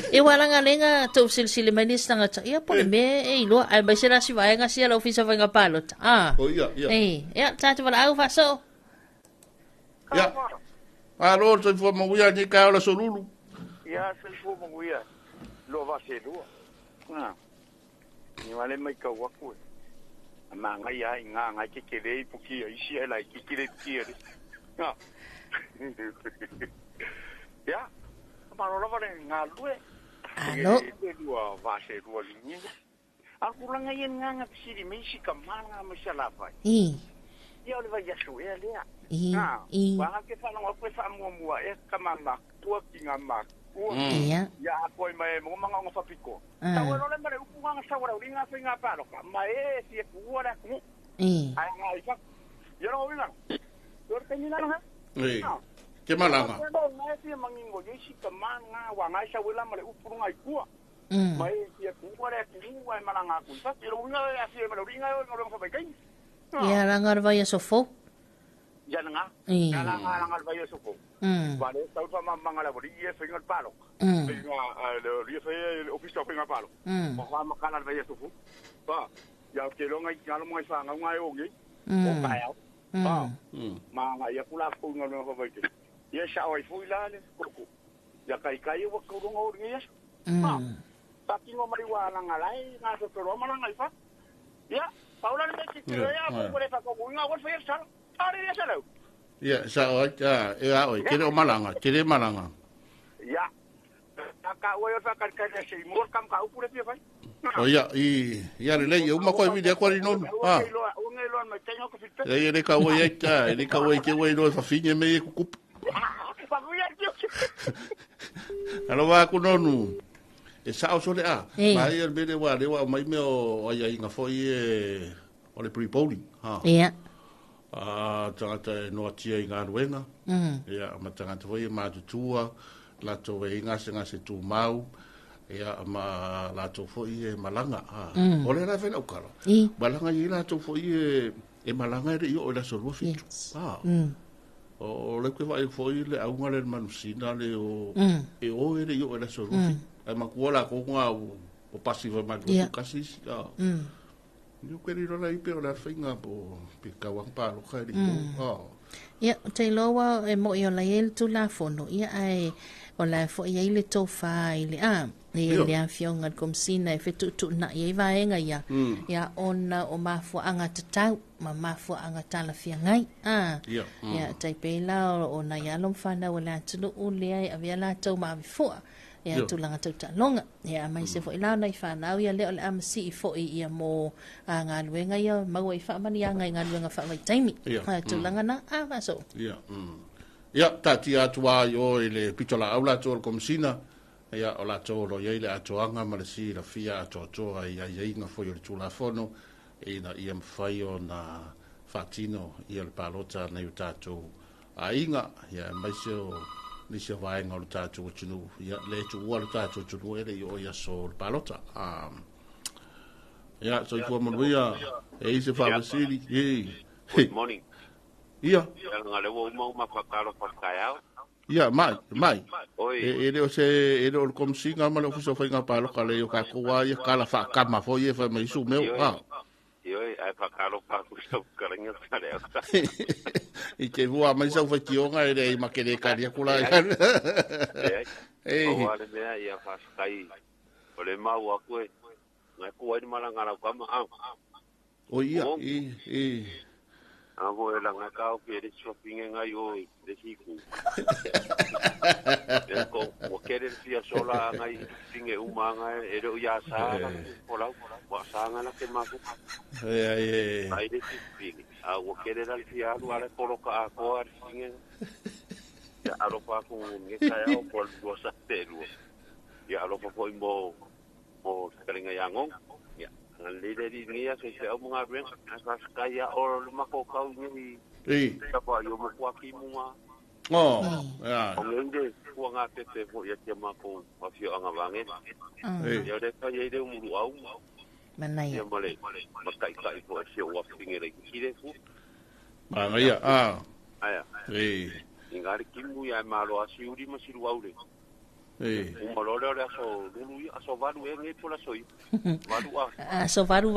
Speaker 1: e wala nga lenga to silsile manis tanga ia po me e lo ai ba sira si vai nga si la ofisa vai nga palot ia ta te wala au fa so
Speaker 12: ia alo to fo mo ia ni ka la solulu
Speaker 3: ia se fo mo ia lo va se lo ni wale mai ka waku ma nga ia nga ke le puki ai si ai ki le ki ya ma lo va nga lue
Speaker 1: alo
Speaker 3: lua va se lua ni a kula nga yen nga si di me si ka ma nga ma sala fa ia le va ya so ia le Wanga ke whanonga koe whamua e kamama kua ki ngā māk.
Speaker 1: Ia.
Speaker 3: Ia koe mai mo manga ngā whapiko. Tau e role mare upu ngā sawara uri ngā whi ngā pāroka. Mai e si e kua rea kumu. Ai ngā i whak. Ia rongo wina. Ia rongo wina ha?
Speaker 12: Ke malanga.
Speaker 3: Ia rongo ngā e si e mangingo. Ia si ka maa ngā wā ngā i sawela mare upu ngā i kua. Mai e si e kua rea kumu ai malanga kui whak. Ia rongo wina e si e mara uri ngā e ngā rongo whapai.
Speaker 1: Ia ranga vai a sofo.
Speaker 3: Ia nga. Ia ranga vai a sofo. Vale, tau fa mangala bori e fingal palo. Le ri fe office of fingal palo. Mo fa makala vai a sofo. Ba, ya ke longa i ngalo mo fa nga ngai o ngi. O kaia. Ba. Ma ia kula ko ngalo fa vai. Ia sa oi fu la le ko. Ya kai kai o ko ngo ngi ya. Ba. Ta ki ngo mari wa nga lai nga so ro ma nga fa. Ya, Paula le ki ya ko le fa ko nga wa fa sa. Ari ya sa lo.
Speaker 12: Ia, sa oi, kere o malanga, kere malanga.
Speaker 3: Ia. Ka o fa ka se mor kam ka upure pia fai.
Speaker 12: O ia, ia le eu ma ko video ko no. Ah.
Speaker 3: O ngelo ma tenho ko fitte.
Speaker 12: Ia le ka o ia, le ka o ke o no fa finya me ku kup.
Speaker 3: Pa via tio.
Speaker 12: Alo va ku nonu. E sa o so le a. Ma ia be le wa mai me o ia inga foi o le pre-polling. Ha.
Speaker 1: Ia.
Speaker 12: Tangata no atia i ngā ruenga. Ia, ma tangata foi ma tutua, la to e ngase tu mau. Ia, ma la to foi e malanga. O le la fena ukara. Malanga i la to foi e malanga e o la sorua fitu. O le koe vai foi le aunga le manusina le o e o e o la sorua fitu. Ai ma kuola ko ngā o pasiva ma tu kasis. Yo quero ir pe ola finga po pica wang pa lo khai
Speaker 1: ia te loa e mo yo la el tu la fono ia ai o la fo ia ile to fa ile le afionga kom sina e fetu tu na ia vaenga ia ia ona o mafu anga tatau ma mafu anga tala fia ngai ia te pela ona ia lom fana wala tulu ule ai avia la tau ma fo ia tulanga tauta longa ia mai se fo ila na ifana ia le ole amsi fo ia mo nga luenga ia mau i fa mani nga luenga fa mai taimi tulanga na so
Speaker 12: ia tati atua yo ile pitola aula to komsina ia ola to lo ile atoanga ma le si la fia to ia nga fo yo tula fono ina ia mfaio na fatino ia le palota na utato ainga ia mai se ni se vai ngol tatu tunu ya le tu wal tatu tunu ele yo ya so palota ya so ko mo ya e se fa sili
Speaker 2: good morning
Speaker 12: ya
Speaker 2: ngale wo mo ma ka kalo pa kaya
Speaker 12: ya mai ele o se ele o kom singa ma lo so fa nga palo ka le yo ka ko wa ya kala fa ka ma fo ye fa mai su meu
Speaker 2: yo ai pa kalo pa ku so ka ringa tare
Speaker 12: I te vua mai sau fa kionga e rei ma kere karia kula
Speaker 2: o wale mea ia whaskai o le mau a koe ngai kua ni malanga rau kama
Speaker 12: o ia
Speaker 2: a voe la ngai kao ke re shopping e ngai o le hiku o kere fia sola ngai finge umanga e re o ia saa o lau wa saa ngana ke maku ai le hiku a o kere la fia lu ale koloka a ko ar finge ya alo pa ku nge kaya o por do sa teru ya alo pa ko mo kalinga yango ya ngan le di ngia se se o mga ben asa kaya o mako kau ni ta pa yo mo kwa ki mua
Speaker 12: ya
Speaker 2: o ngende ko nga te ko ya te mako pa fio anga vange ya de ka ye de mu au
Speaker 1: manai
Speaker 2: ya mole makai kai ko se o finge le ki de fu
Speaker 12: ya
Speaker 2: aya ingari kimu ya malo asiuri masiru aure o malore ora so lulu aso valu nge pola soi valu
Speaker 1: so valu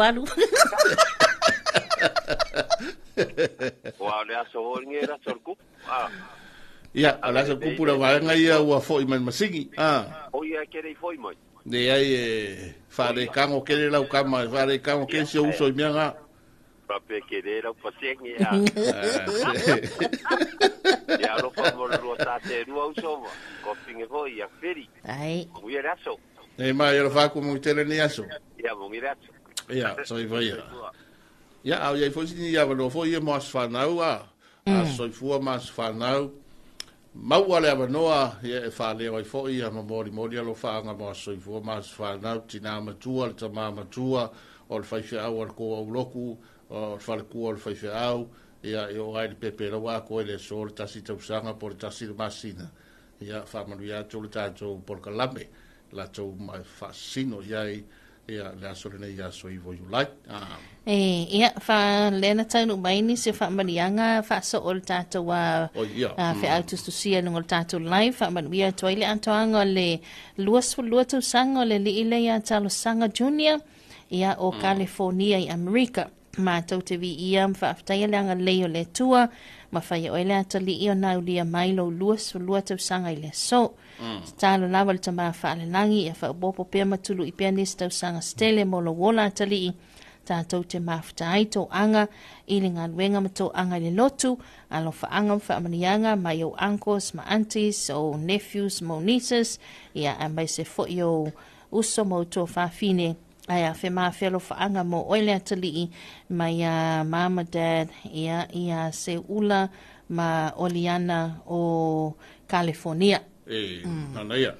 Speaker 2: o ale aso nge ra sorku
Speaker 12: ya ala so kupura va nga ia o foi man masigi
Speaker 2: o ia kere foi mai
Speaker 12: de ai fare kango kere la kama fare kango ke se uso mianga
Speaker 2: pape kere la pasengi ya lo famo lo tate ruo uso ko pinge voi ya feri
Speaker 1: ai
Speaker 2: o ia raso
Speaker 12: ma yo fa como tele ni aso
Speaker 2: ya mo mira
Speaker 12: ya so i vai ya au ia foi ni ya lo foi mo as fa na a soifua ma se whanau. Maua le awanoa, ia e whaleo ai fo'i, a mamori mori alo whaanga ma soifua ma se whanau, tina matua, le tama matua, o le whaiwhi au ar koa uloku, o le whalekua o le whaiwhi au, ia e o ai le pepe rawa koe le so le tasi tausanga po le tasi le masina. Ia whamanuia tō le tātou porkalame, la tō mai whasino iai, ia le aso le nei aso i voi ulai.
Speaker 1: Ia, wha lena taunu maini se wha manianga wha so o le tātou wha autustu sia nungo le tātou lai, wha manuia toile antoanga le lua tau sanga le li ile ia talo sanga junior, ia o California i Amerika. Ma tau te vi ia wha aftaia leanga leo le tua, ma whaia oile ata li io nau lia mailo lua tau sanga i le so. Talo lawa le tamaa wha alenangi, ia wha bopo pia matulu i pia nisi tau sanga stele molo wola ata li i. Tātou te mafta ai tō anga, ili ngā luenga ma tō anga le lotu, alo whaanga whaamanianga, mai o uncles, ma aunties, o nephews, mo nieces, ia a mai se fo i o uso mo tō whawhine, ai a whe maa whelo whaanga mo oile atali mai a mama, dad, ia se ula ma Oliana o California.
Speaker 12: Nana ia,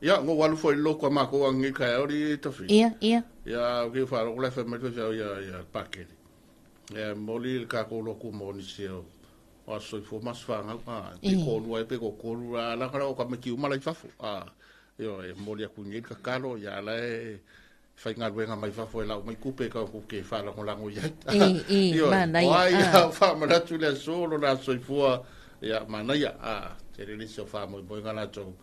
Speaker 12: ia, ngō walu fo i loko a mako angi kai auri tawhi.
Speaker 1: Ia.
Speaker 12: Ia, ke wharo ule wha mai tawhi ia pakeri. Ia, moli le kako loko mo ni seo. O soi fo mas whanga, te kōnu ai pe ko kōnu a lakara o ka me ki umala i whafo. Ia, moli a kunye ka karo, ia lai whai ngā ruenga mai whafo e lau mai kupe ka kuke whalango lango iai.
Speaker 1: Mana ia.
Speaker 12: Ia, whamaratu le solo na soi fua, ia, mana ia, te rele se o whamoi moi ngana tau.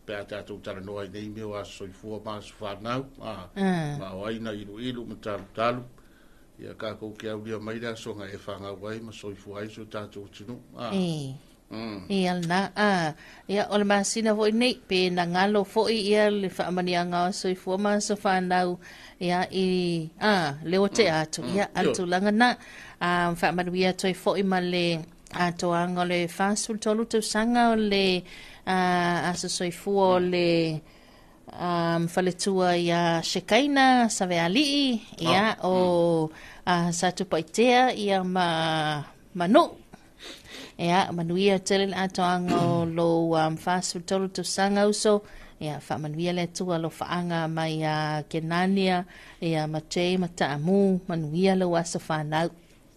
Speaker 12: Pea tātou tala noa i nei meo a soifua maa su whanau. Ma o aina ilu ma talu. Ia kākou ke au lia maira songa e whangau ai ma soifua ai so tātou tinu.
Speaker 1: Alna. Ia o le masina voi nei, pe na ngalo foi ia le whaamanianga o soifua maa su whanau. Ia i, leo te atu. Ia atu langa na. Whaamanuia toi foi ma le atoanga le whāsul tolu tau sanga o le asa soifua le whaletua ia Shekaina Save Alii ia o Satu Paitea ia manu ia manuia tele atoanga o lo whāsul tolu tau sanga uso ia whamanuia le tua lo whaanga mai Kenania ia Matei Mataamu manuia lo asa whanau.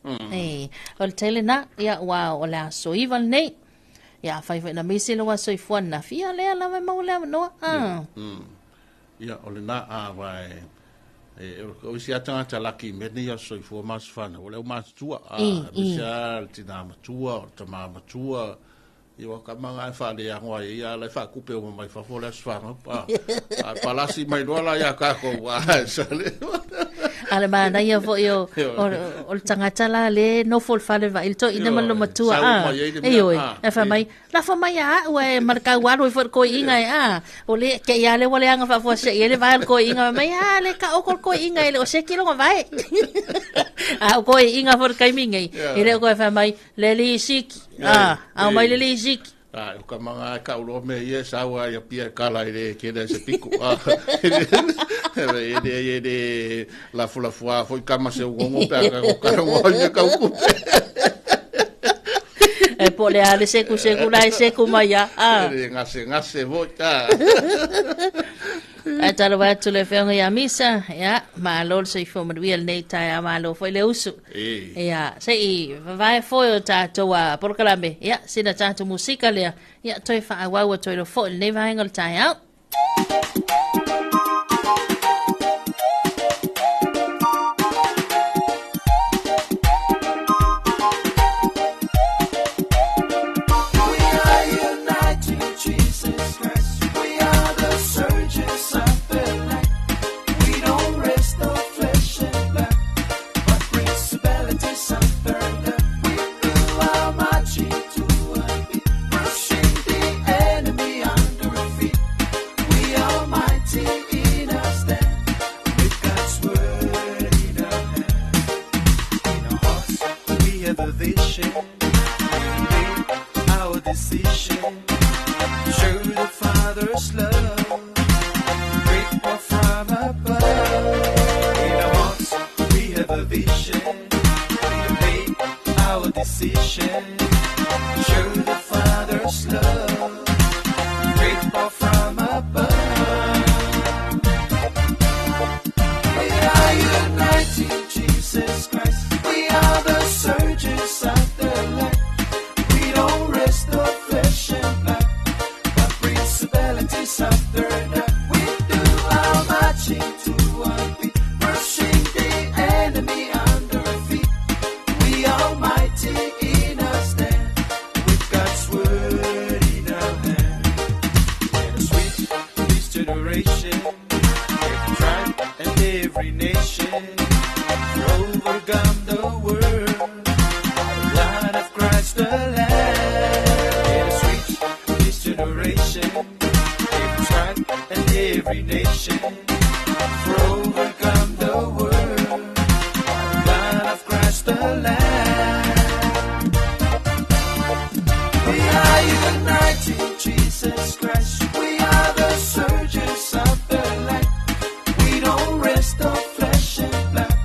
Speaker 1: O le tele na ia o le aso iwa nei ia whaiwai na mese lo aso i fuana fia lea lawa mau lea manoa
Speaker 12: ia o le na wai o isi atanga ta laki meni aso i fua mas whana o leo mas tua misa tina matua o tama matua ia ka manga e whale a ngoa ia lai whakupe o mai whafo lea swanga palasi mai doala ia kako
Speaker 1: ale mana ia vo yo o tangata la le no fol fale va il to ina malo matua oi e fa mai la fa mai we marka walo for ko inga o le ke ia le wale anga fa fo se ele va ko inga mai le ka o ko inga ele o se kilo vai ko inga for kai mingai ele ko fa mai le li sik mai le li sik
Speaker 12: o ka manga ka ulo me ia sawa ia pia kala ile ke da se piku ele la fua foi kama se o gongo pe o karo o ka ku
Speaker 1: e po le ale seku lai seku mai
Speaker 12: ngase vota
Speaker 1: a talo va tu le fenga ya misa ya ma lol se fo mo vil nei ta ma lo foi le usu ya sei vai foi o tato wa por kalambe ya sina tato musika le ya toi fa wa toi lo fo le vai ngol ta ya
Speaker 11: position. Show the Father's love, great power from above. We are united, Jesus Christ. We are the surgeons of the land. We don't rest the flesh and blood, but principalities of the night. We do our marching to one beat, brushing the enemy under our feet. We almighty in our stand, with God's word in our hand. And a sweet this generation, every tribe and every nation, overcome the world, the blood of Christ the Lamb. Let us reach this generation, every tribe and every nation, for overcome the world, the blood of Christ the Lamb. We are united, Jesus Christ. We are the surgeons of the land. We don't rest the flesh and blood,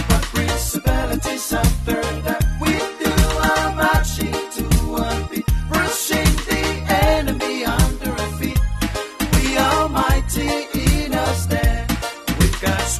Speaker 11: but principalities of the night. We do our marching to one beat, brushing the enemy under our feet. We almighty in our stand, with God's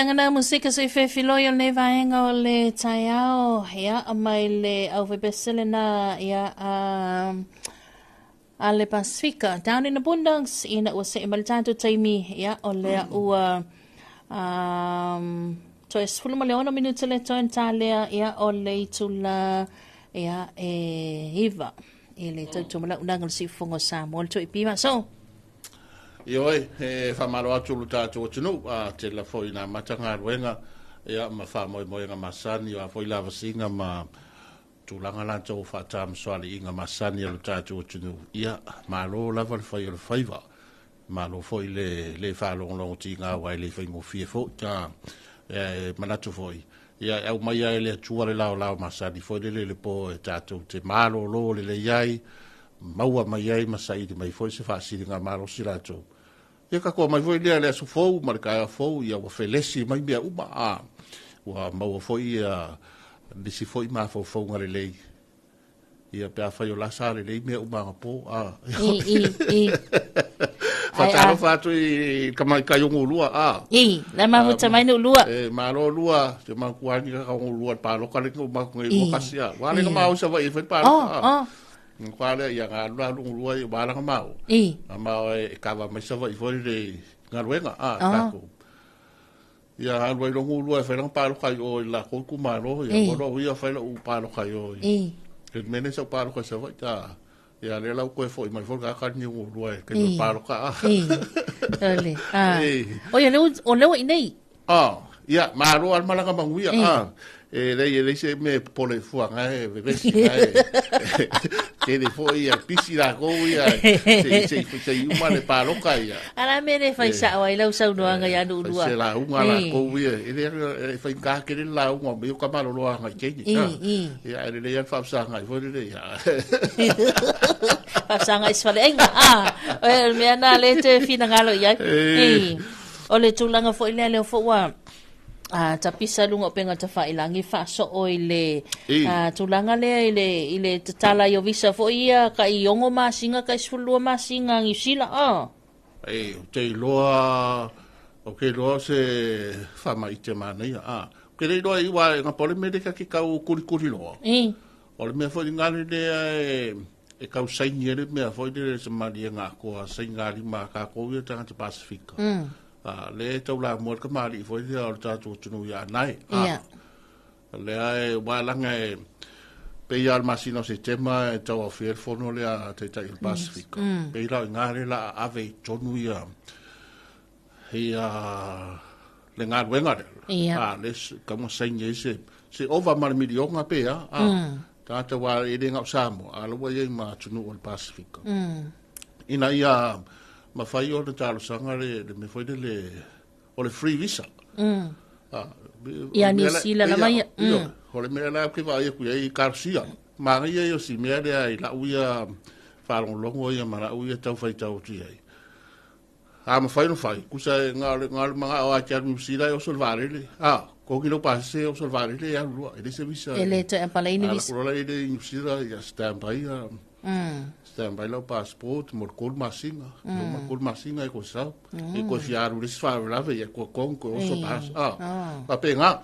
Speaker 1: ngana musika so fe filoyo le vaenga o le taiao ya mai le au besele na ya ale Pacifica down in abundance in was mal tanto taimi ya o le ua to es fulma le 1 minuto le to entale ya o le tula ya hiva ele to mala unang si fongo sa mol to ipima so
Speaker 12: Ioi, fa maro atu luta atu tunu, te la foi na matanga ruenga, ia ma fa moi moi nga masani, ia foi lava singa ma tulanga la tau fa tam swali inga masani luta atu tunu, ia malo lava le foi le faiva, malo foi le fa long long tinga wai le foi mo fie fo, ta manatu foi. Ia au mai ai le tua le lao masani, foi le po tatu te malo lo le iai, maua mai ai masai de mai foi se fa siringa malo sirato. Ia ka ko mai foi le so fo marka fo ia wa felesi mai bia uma wa maua foi disi foi ma fo ngare le ia pe fa yo la sale le me uma po fa talofa tu kama ka yo lua
Speaker 1: la ma mo tamai no lua
Speaker 12: malo lua te ma kuani ka lua pa lo ka le ko ma ko kasia wa le ma usa va i fa pa Kuala ia ngā lua i wālanga mau. Mau e kawa mai sawa i fori re ngā ruenga. Tāko. Ia ngā lua i rongu lua e whailanga pālokai o i la kouku mālo. Ia moro ia whaila u pālokai o i. Ke mene sa pālokai sawa i tā. Ia le lau koe fo i mai fori kakani o lua e kei pāloka.
Speaker 1: Ole. O ia o lewa i nei?
Speaker 12: Ia, mālo al malanga manguia. Lei se me pole fuanga vesi ke le foi a pisi la go ia se uma le paloka ia
Speaker 1: ala mene fai sa wa ila usau no anga ya no lua
Speaker 12: se la unga la go ia ele fai ka ke la unga me ka malo lo anga ke ia ele ia fa sa nga foi le ia
Speaker 1: fa sa nga isfale enga me ana le te fina ngalo ia o le tulanga foi le fo wa tapisa lunga penga ta fa ilangi fa so oile tulanga le ile tatala yo visa fo ia ka iongo masinga ka sulu masinga ngi sila
Speaker 12: te loa loa se fa mai te mana ia ke le loa i wa nga pole medica ki ka kuri loa o le me fo ngale le e ka usaini ele me fo de se maria nga ko sainga ma ka ko ia ta Pacifica le tau la mo ka mali foi de or ta tu tunu ya nai le ai walanga pe ya al masino sistema tau ofer fono le a te tai Pacific pe la ngare la ave tonu ya le ngar wenga le como senye se over mar milionga pe ta ta wa e nga samo alo wa ye ma tunu o Pacific ina ia ma fai o le talo sanga le me foi le o le free visa
Speaker 1: ia ni sila la mai
Speaker 12: o le me la ke vai ku ai Garcia ma ia yo si me ai la uia fa longo ia ma uia tau fai tau ti ai ma fai no fai ku sa ngal ma o a cha mi sila o solvare le ko ki lo passe o solvare le ya lu e se visa
Speaker 1: ele to en palaini visa
Speaker 12: ko le de sila ya stamp ai Stem by lo passport mo kol masinga mo kol masinga ko sa e ko fiaru le sfa la ve ko konko so pas pa penga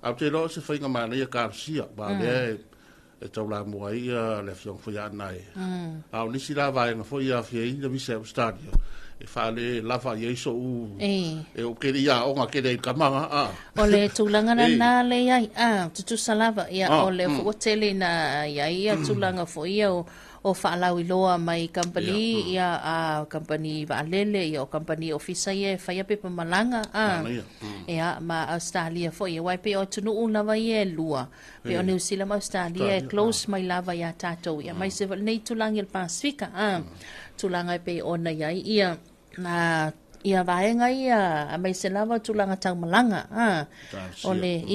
Speaker 12: a te lo se foi nga mana ia Garcia ba le e tau la mo ai le fiong foi anai ni sila vai nga foi a fie i visa stadio e fa le lava ye so e o ke ia o nga ke de kamanga
Speaker 1: o le tulanga na le ai tu salava ia o le fo tele na ia tulanga fo ia o whaalau iloa mai company ia company waalele ia o company ofisa ia whaia pepa malanga ia ma Australia fo ia wai pe o tunu lava ia lua pe o New Zealand Australia e close mai lava ia tatou ia mai se nei tulanga il Pacifica tulanga pe ona ia na ia vaenga ia mai se lava tulanga tau malanga ole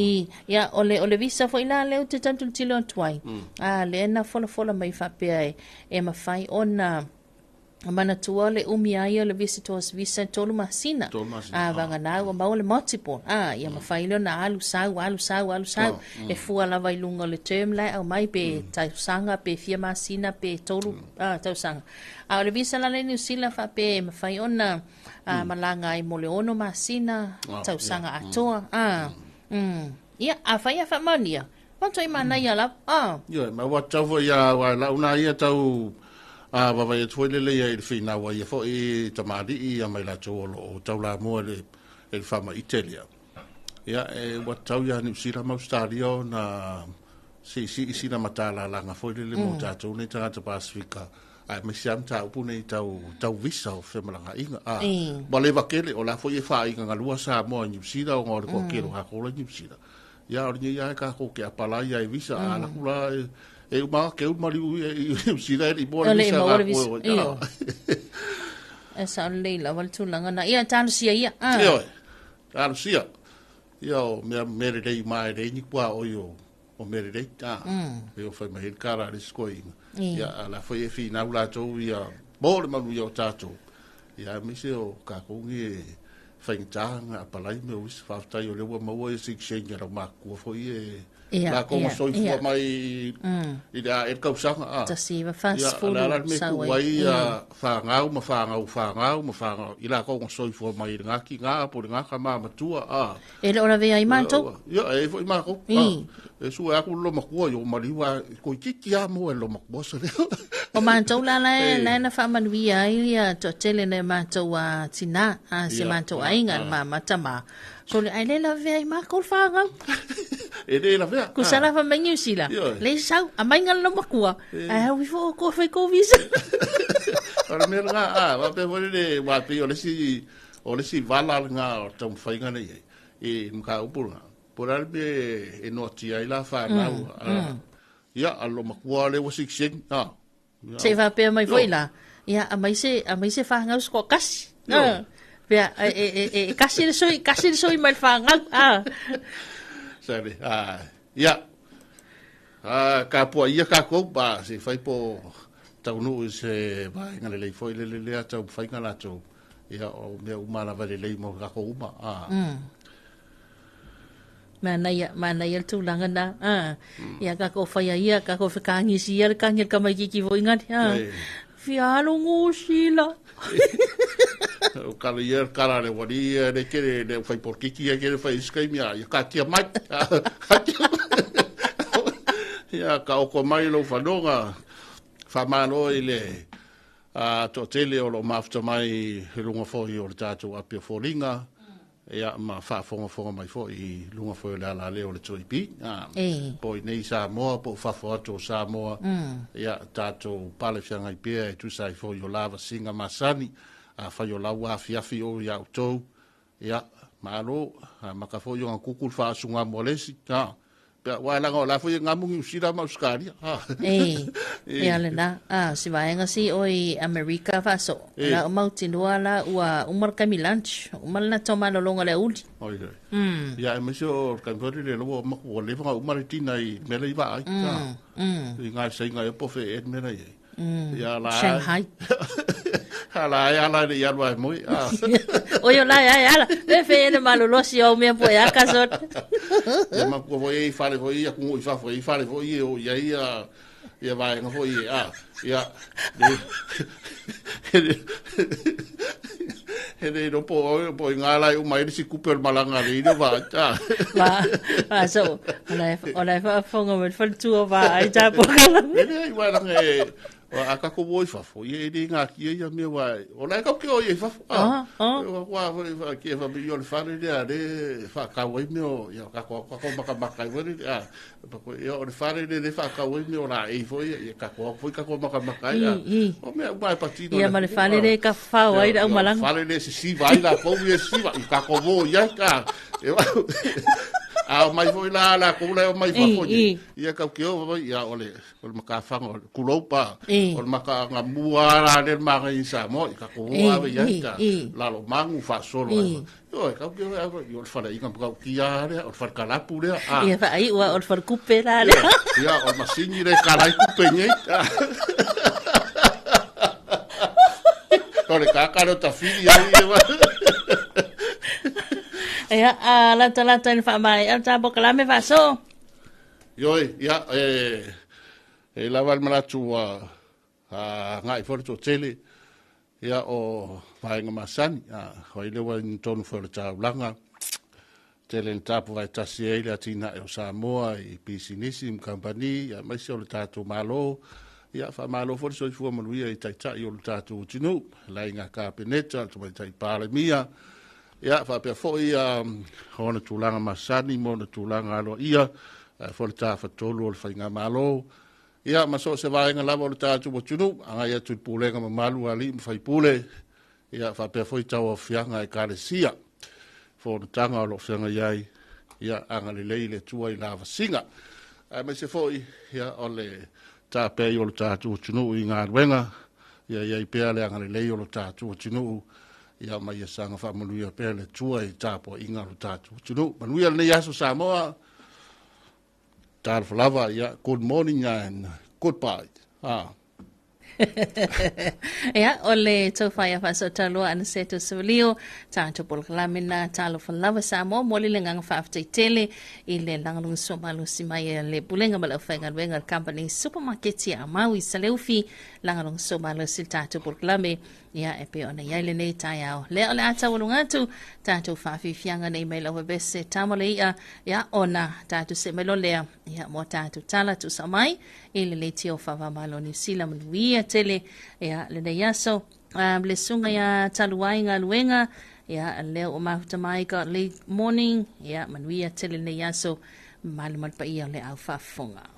Speaker 1: ole visa foi la le te tantu tilo twai le na fola mai fa pe e ma fai ona mana tua le umi ai le visitors visa tolu masina vanga na wa mau le multiple ia mafailo na alu sau e fua lava i lunga le term lai au mai pe tausanga pe fia masina pe tolu tausanga le visa la le New Zealand fa pe mafai ona malanga i mole ono masina tausanga atoa ia afai fa mania wanto i mana ia la
Speaker 12: ia ma wa tau ia wa la una ia tau wa vai tuile le ia fina wa ia fo i tamari ia mai la tolo tau la mo le fama Italia ia wa tau ia New Zealand ma stadio na si na matala la nga fo le mo tatu ni tanga Pasifika ai me siam tau pune tau visa o fe malanga inga ba le vakele o la fo i fa inga ngalua sa mo New Zealand o ngor ko kero ha ko New Zealand ia o ni ia ka ko ke apala ia visa ala kula e ma ke o mari u sira i bo visa
Speaker 1: esa le la val tu langa na ia tan sia ia
Speaker 12: tan sia ia me dei mai dei ni kwa o yo o me dei eu foi me cara de skoi ia ala foi fi na ula to ia bo le malu yo tato ia me se o ka ko ngi faintanga palai me us fa tai o le wa mo e six change ra ma ko foi la como soy fo mai ida e kausanga
Speaker 1: tasi va fast food
Speaker 12: sa wai fa ngau ila ko soy fo mai ngaki nga por ngaka ma matua
Speaker 1: ele ora ve ai manto
Speaker 12: yo e fo ma ko e su a ku lo ma ko yo mari wa ko kiki a mo lo ma ko so
Speaker 1: o manto la na fa man vi ai to tele ne manto wa tina se manto ai nga ma matama so le ai le la ve ai ma ko fa nga
Speaker 12: e de la vea
Speaker 1: ku sala fa menyu sila le sau a mai ngal no makua wi fo ko fe ko visa
Speaker 12: ora me nga va pe vole wa pe o le si vala nga o tom fai nga nei e mka upura por albe e no ti ai la fa na ya allo makua le was sing
Speaker 1: se va pe mai foi la ya a mai se fa nga ko kas vea kasi soi mal fa nga
Speaker 12: sabe ia ka po ia ka ko ba se fai po tau no se vai ngale le foi le tau fai ngala tau ia o me umana vale le mo ka ko uma
Speaker 1: mana ia tu langa na ia ka ko fai ia ka ko fikangi si ia ka ngel ka mai ki voi ngat fialo ngusila
Speaker 12: o kalier kala le wadi de kere de fai por kiki kere fai skai mia ya ka tia mai ya ka o ko mai lo fadonga fa mano ile to tele o lo mafta mai lunga fo i o tatu a pe folinga ya ma fa fo mai fo i lunga fo la le o le toipi poi nei sa mo po fa fo to sa mo ya tatu pale fianga i pe tu sai fo yo lava singa masani a fa yo lawa fiafi o ya to ya malo maka fo yo kukul fa sunga molesi pe wala ngo la fo ngamu usira ma uskari
Speaker 1: ya le na si va nga si oi America fa so la mountain wala wa umar kamilanch umar na toma lo longa le ulti
Speaker 12: ya me so kan fo le lo mo le fa umar tina i me le va ai nga sai nga po fe et me na ya la
Speaker 1: Shanghai
Speaker 12: ala de ya vai moi
Speaker 1: oyo la ya le fe de malo lo si o me po ya kasot
Speaker 12: ya ma ko voi fale voi ya ku fa foi fale voi o ya ya vai ngo foi ya ele no po ngala o mai si kupel malanga ri no va
Speaker 1: so ona fa fonga met fal tu va ai ta po kala
Speaker 12: ele vai lang wa ka ko voi fa fo ye de nga ki ya me wa o la ka ke o ye fa wa ke fa bi yo fa de fa ka wo me o ya ka ko maka wo de pa ko yo fa de fa ka wo me o la e fo ye ka ko maka ya o me ba pa ti no
Speaker 1: ya ma le fa de ka fa wa ida malang
Speaker 12: fa de si vai la ko ye si va ka ko wo ya ka mai foi la ko le mai fa fo ia ka ke o ia ole maka fa kulopa o maka ngamua la le maka isa mo ka ko wa ya ka la lo mangu fa solo yo ka ke yo fa i ka ki ya o fa kala pu le
Speaker 1: ia fa ai o fa kupera le
Speaker 12: ia o masini le kala kupe ni Kore kakaro ta fili ai
Speaker 1: Ia, lata ni whamai, au tā boka lame whaso.
Speaker 12: Yoi, ia, lawal manatu ngai whorito tele, ia o whainga masani, hoi lewa ni tonu whore tā ulanga, tele ni tāpu vai tasi eile a tina e o Samoa, i pisinisi, mkampani, ia maisi o le tātou malo, ia wha malo whore so i fua manuia i taitai o le tātou tinu, lai ngā kāpeneta, tumai tai pāre mia, ia fa pe fo ia hona tulanga masani mo na tulanga alo ia fo ta fa tolu o fa malo ia maso se va nga lavo ta tu tunu anga ia tu pule nga malu ali fa pule ia fa pe fo ta o fianga e kalesia fo tanga o fianga ia anga le leile tua i lava singa ma se fo ia ole ta pe o ta tu tunu i nga wenga ia i pe ale anga le leile o ta tu tunu ia mai ia sanga wha manuia pēle tua i tāpo i ngaru tātu. Tunu, manuia nei aso Samoa, tāra whalawa ia, good morning and goodbye.
Speaker 1: Ia, ole tau whai a whaso talua ana seto sivilio, tātou polkalamina, Talofa Samoa, moli le nganga whaaftai tele, i le langalunga somalu si mai le bulenga malau whainga wenga company supermarket ia Maui Saleufi, langalunga somalu si tātou polkalame, ia e pe ona iaile nei tai au. Lea ole ata walungatu, tātou whaafifianga nei mai lau bese tamale ia ona tātou se melo lea, ia mo tātou tala tu samai, i le leiti o whawamalo ni sila manuia tele, ia le nei aso, le sunga ia taluai ngā luenga, ia leo o mahuta mai ka late morning, ia manuia tele nei aso, malumat pa ia le au whafonga.